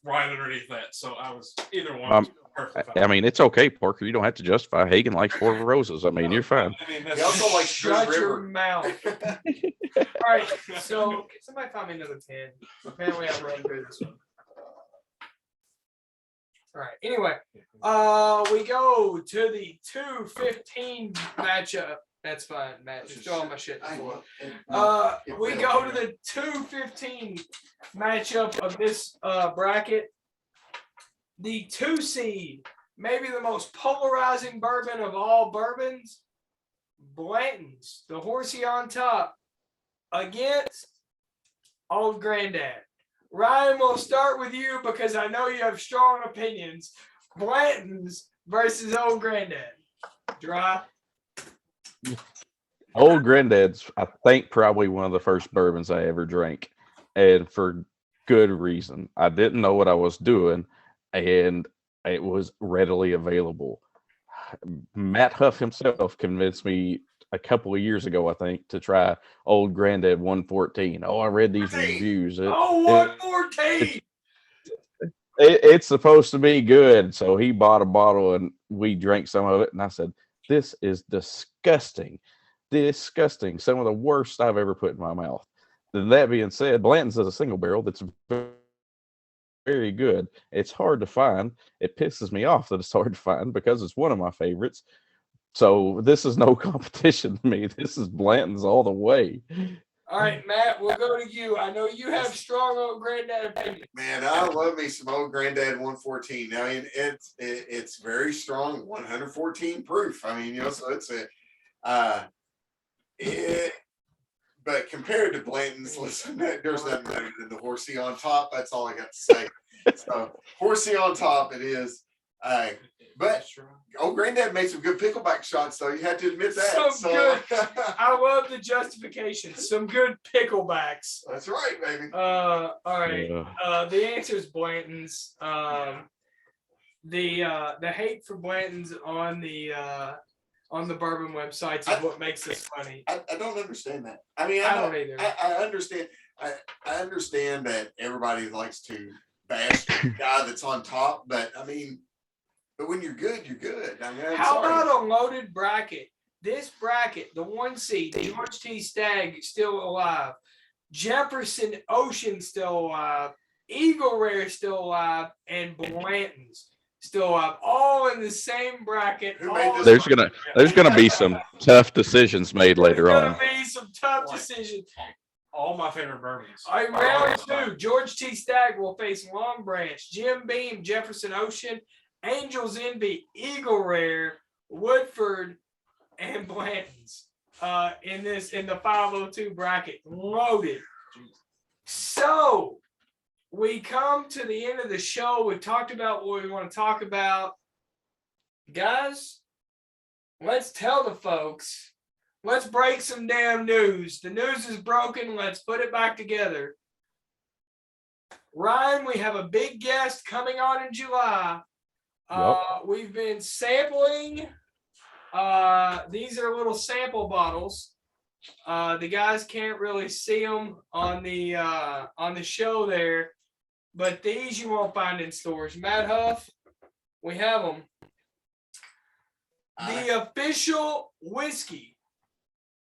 right underneath that. So I was either one. Was perfectly fine. I mean, it's okay, Parker. You don't have to justify. Hagen likes 4 roses. I mean, you're fine. I mean, He also likes Shut Good your River. mouth. All right, so can somebody find me another 10? Apparently I'm running through this one. All right, anyway, we go to the 2:15 matchup. That's fine, Matt. Just throw all my shit to the floor. We go to the 2:15 matchup of this bracket. The 2 seed, maybe the most polarizing bourbon of all bourbons, Blanton's, the horsey on top, against Old Granddad. Ryan, we'll start with you because I know you have strong opinions. Blanton's versus Old Granddad. Dry. Old Granddad's, I think, probably one of the first bourbons I ever drank, and for good reason. I didn't know what I was doing, and it was readily available. Matt Huff himself convinced me a couple of years ago, I think, to try Old Granddad 114. Oh, I read these 14. reviews. Oh, It- 114. it's supposed to be good. So he bought a bottle and we drank some of it. And I said, this is disgusting. Disgusting. Some of the worst I've ever put in my mouth. Then that being said, Blanton's is a single barrel that's very good. It's hard to find. It pisses me off that it's hard to find because it's one of my favorites. So this is no competition to me. This is Blanton's all the way. All right, Matt, we'll go to you. I know you have strong Old Granddad opinions. Man, I love me some Old Granddad 114. I mean, it's very strong, 114 proof. I mean, so it's but compared to Blanton's, listen, there's nothing better than the horsey on top. That's all I got to say. So horsey on top it is. But Old Granddad made some good pickleback shots, though. You have to admit that. Good. I love the justification. Some good picklebacks. That's right, baby. All right. Yeah. The answer is Blanton's. The hate for Blanton's on the bourbon websites is what makes this funny. I don't understand that. I mean, I don't either. I understand. I understand that everybody likes to bash the guy that's on top, but I mean, but when you're good, you're good. I mean, How about a loaded bracket? This bracket, the 1 seed, George T. Stagg still alive, Jefferson Ocean still alive, Eagle Rare still alive, and Blanton's still alive, all in the same bracket. Who made this There's gonna be some tough decisions made later There's on. gonna be some tough decisions. All my favorite bourbons. All right, round 2. George T. Stagg will face Long Branch, Jim Beam, Jefferson Ocean, Angels Envy, Eagle Rare, Woodford, and Blanton's in the 502 bracket. Loaded. So we come to the end of the show. We've talked about what we want to talk about. Guys, let's tell the folks. Let's break some damn news. The news is broken. Let's put it back together. Ryan, we have a big guest coming on in July. We've been sampling. These are little sample bottles. The guys can't really see them on the show there, but these you won't find in stores. Matt Huff, we have them. The official whiskey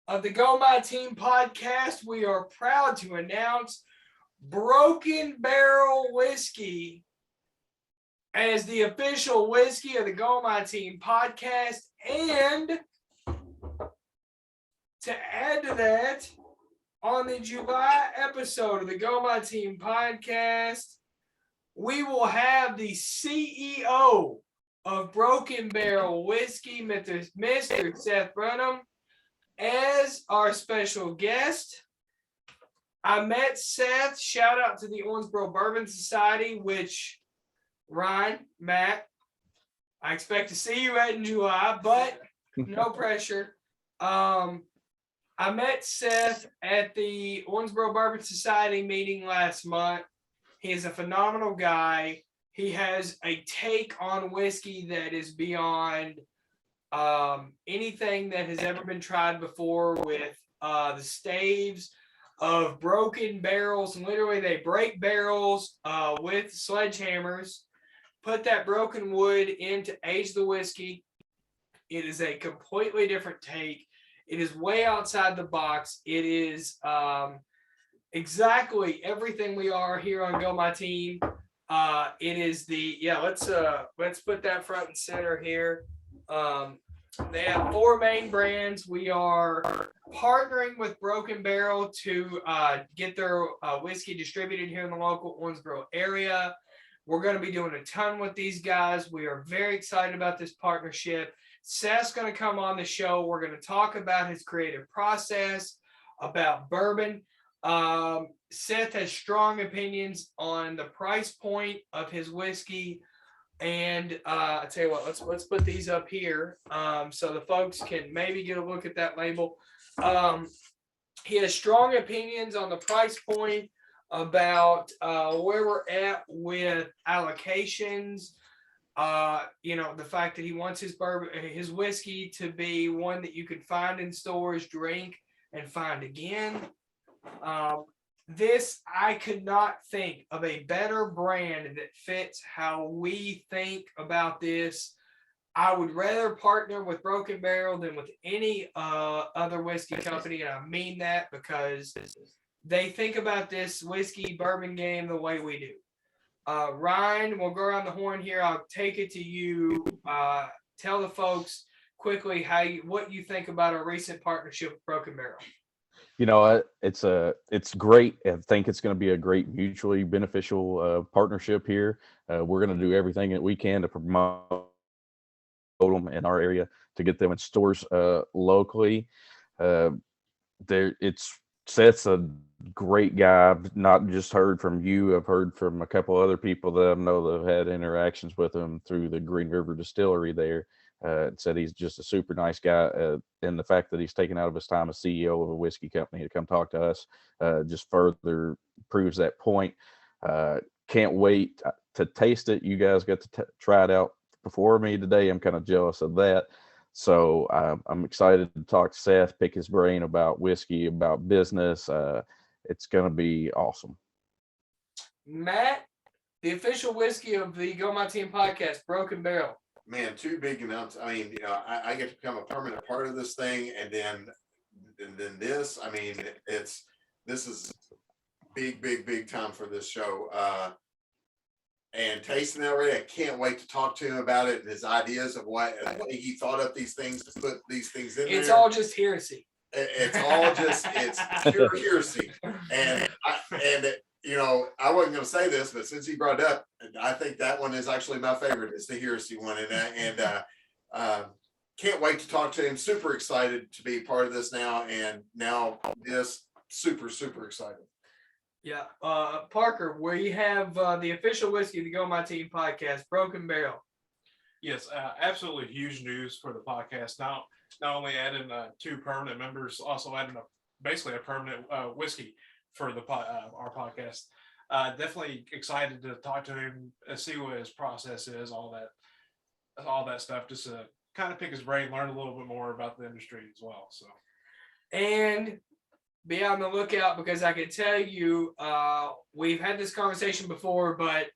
of the Go My Team podcast. We are proud to announce Broken Barrel Whiskey as the official whiskey of the Go My Team podcast. And to add to that, on the July episode of the Go My Team podcast, we will have the CEO of Broken Barrel Whiskey, Mr. Seth Brunham, as our special guest. I met Seth. Shout out to the Owensboro Bourbon Society, which Ryan, Matt, I expect to see you at in July, but no pressure. I met Seth at the Owensboro Bourbon Society meeting last month. He is a phenomenal guy. He has a take on whiskey that is beyond anything that has ever been tried before with the staves of broken barrels. Literally, they break barrels with sledgehammers, put that broken wood in to age the whiskey. It is a completely different take. It is way outside the box. It is exactly everything we are here on Go My Team. It is let's put that front and center here. They have 4 main brands. We are partnering with Broken Barrel to get their whiskey distributed here in the local Owensboro area. We're going to be doing a ton with these guys. We are very excited about this partnership. Seth's going to come on the show. We're going to talk about his creative process, about bourbon. Seth has strong opinions on the price point of his whiskey. And I tell you what, let's put these up here so the folks can maybe get a look at that label. He has strong opinions on the price point, about where we're at with allocations. The fact that he wants his bourbon, his whiskey to be one that you can find in stores, drink, and find again. I could not think of a better brand that fits how we think about this. I would rather partner with Broken Barrel than with any other whiskey company, and I mean that because they think about this whiskey bourbon game the way we do. Ryan, we'll go around the horn here. I'll take it to you. Tell the folks quickly what you think about our recent partnership with Broken Barrel. It's great. I think it's going to be a great mutually beneficial partnership here. We're going to do everything that we can to promote them in our area, to get them in stores locally. Seth's a great guy. I've not just heard from you. I've heard from a couple other people that I know that have had interactions with him through the Green River Distillery there. Said he's just a super nice guy. And the fact that he's taken out of his time as CEO of a whiskey company to come talk to us just further proves that point. Can't wait to taste it. You guys got to try it out before me today. I'm kind of jealous of that. So I'm excited to talk to Seth, pick his brain about whiskey, about business. It's going to be awesome. Matt, the official whiskey of the Go My Team podcast, Broken Barrel. Man, two big announcements. I mean, I get to become a permanent part of this thing, and then this. I mean, this is big time for this show. And tasting it already, I can't wait to talk to him about it and his ideas of what he thought up these things to put these things in. It's all just heresy. It's pure heresy. And I wasn't going to say this, but since he brought it up, I think that one is actually my favorite. It's the heresy one, and can't wait to talk to him. Super excited to be part of this now, and now this super excited. Yeah, Parker, we have the official whiskey of the Go My Team podcast, Broken Barrel. Yes, absolutely huge news for the podcast. Not only adding 2 permanent members, also adding basically a permanent whiskey for our podcast. Definitely excited to talk to him, see what his process is, all that stuff, just to kind of pick his brain, learn a little bit more about the industry as well. So, and be on the lookout, because I can tell you, we've had this conversation before, but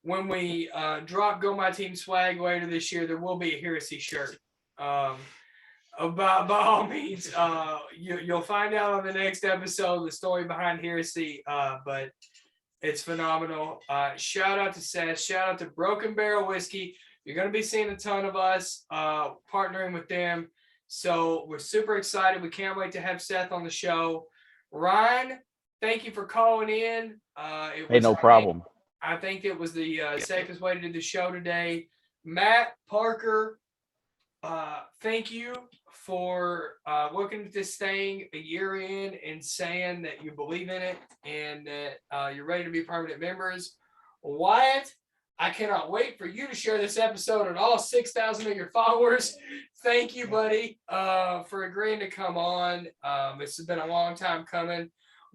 when we drop Go My Team swag later this year, there will be a heresy shirt. By all means, you'll find out on the next episode the story behind heresy, but it's phenomenal. Shout out to Seth. Shout out to Broken Barrel Whiskey. You're going to be seeing a ton of us partnering with them. So we're super excited. We can't wait to have Seth on the show. Ryan, thank you for calling in. Hey, no problem. I think it was the safest way to do the show today. Matt, Parker, thank you for looking at this thing a year in and saying that you believe in it and that you're ready to be permanent members. Wyatt, I cannot wait for you to share this episode with all 6,000 of your followers. Thank you, buddy, for agreeing to come on. This has been a long time coming.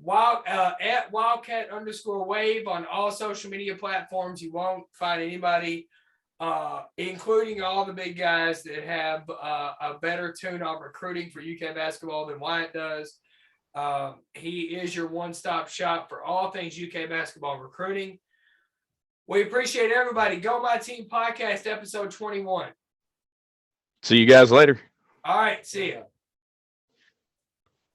At Wildcat_Wave on all social media platforms. You won't find anybody, including all the big guys, that have a better tune on recruiting for UK basketball than Wyatt does. He is your one-stop shop for all things UK basketball recruiting. We appreciate everybody. Go My Team podcast, episode 21. See you guys later. All right. See ya.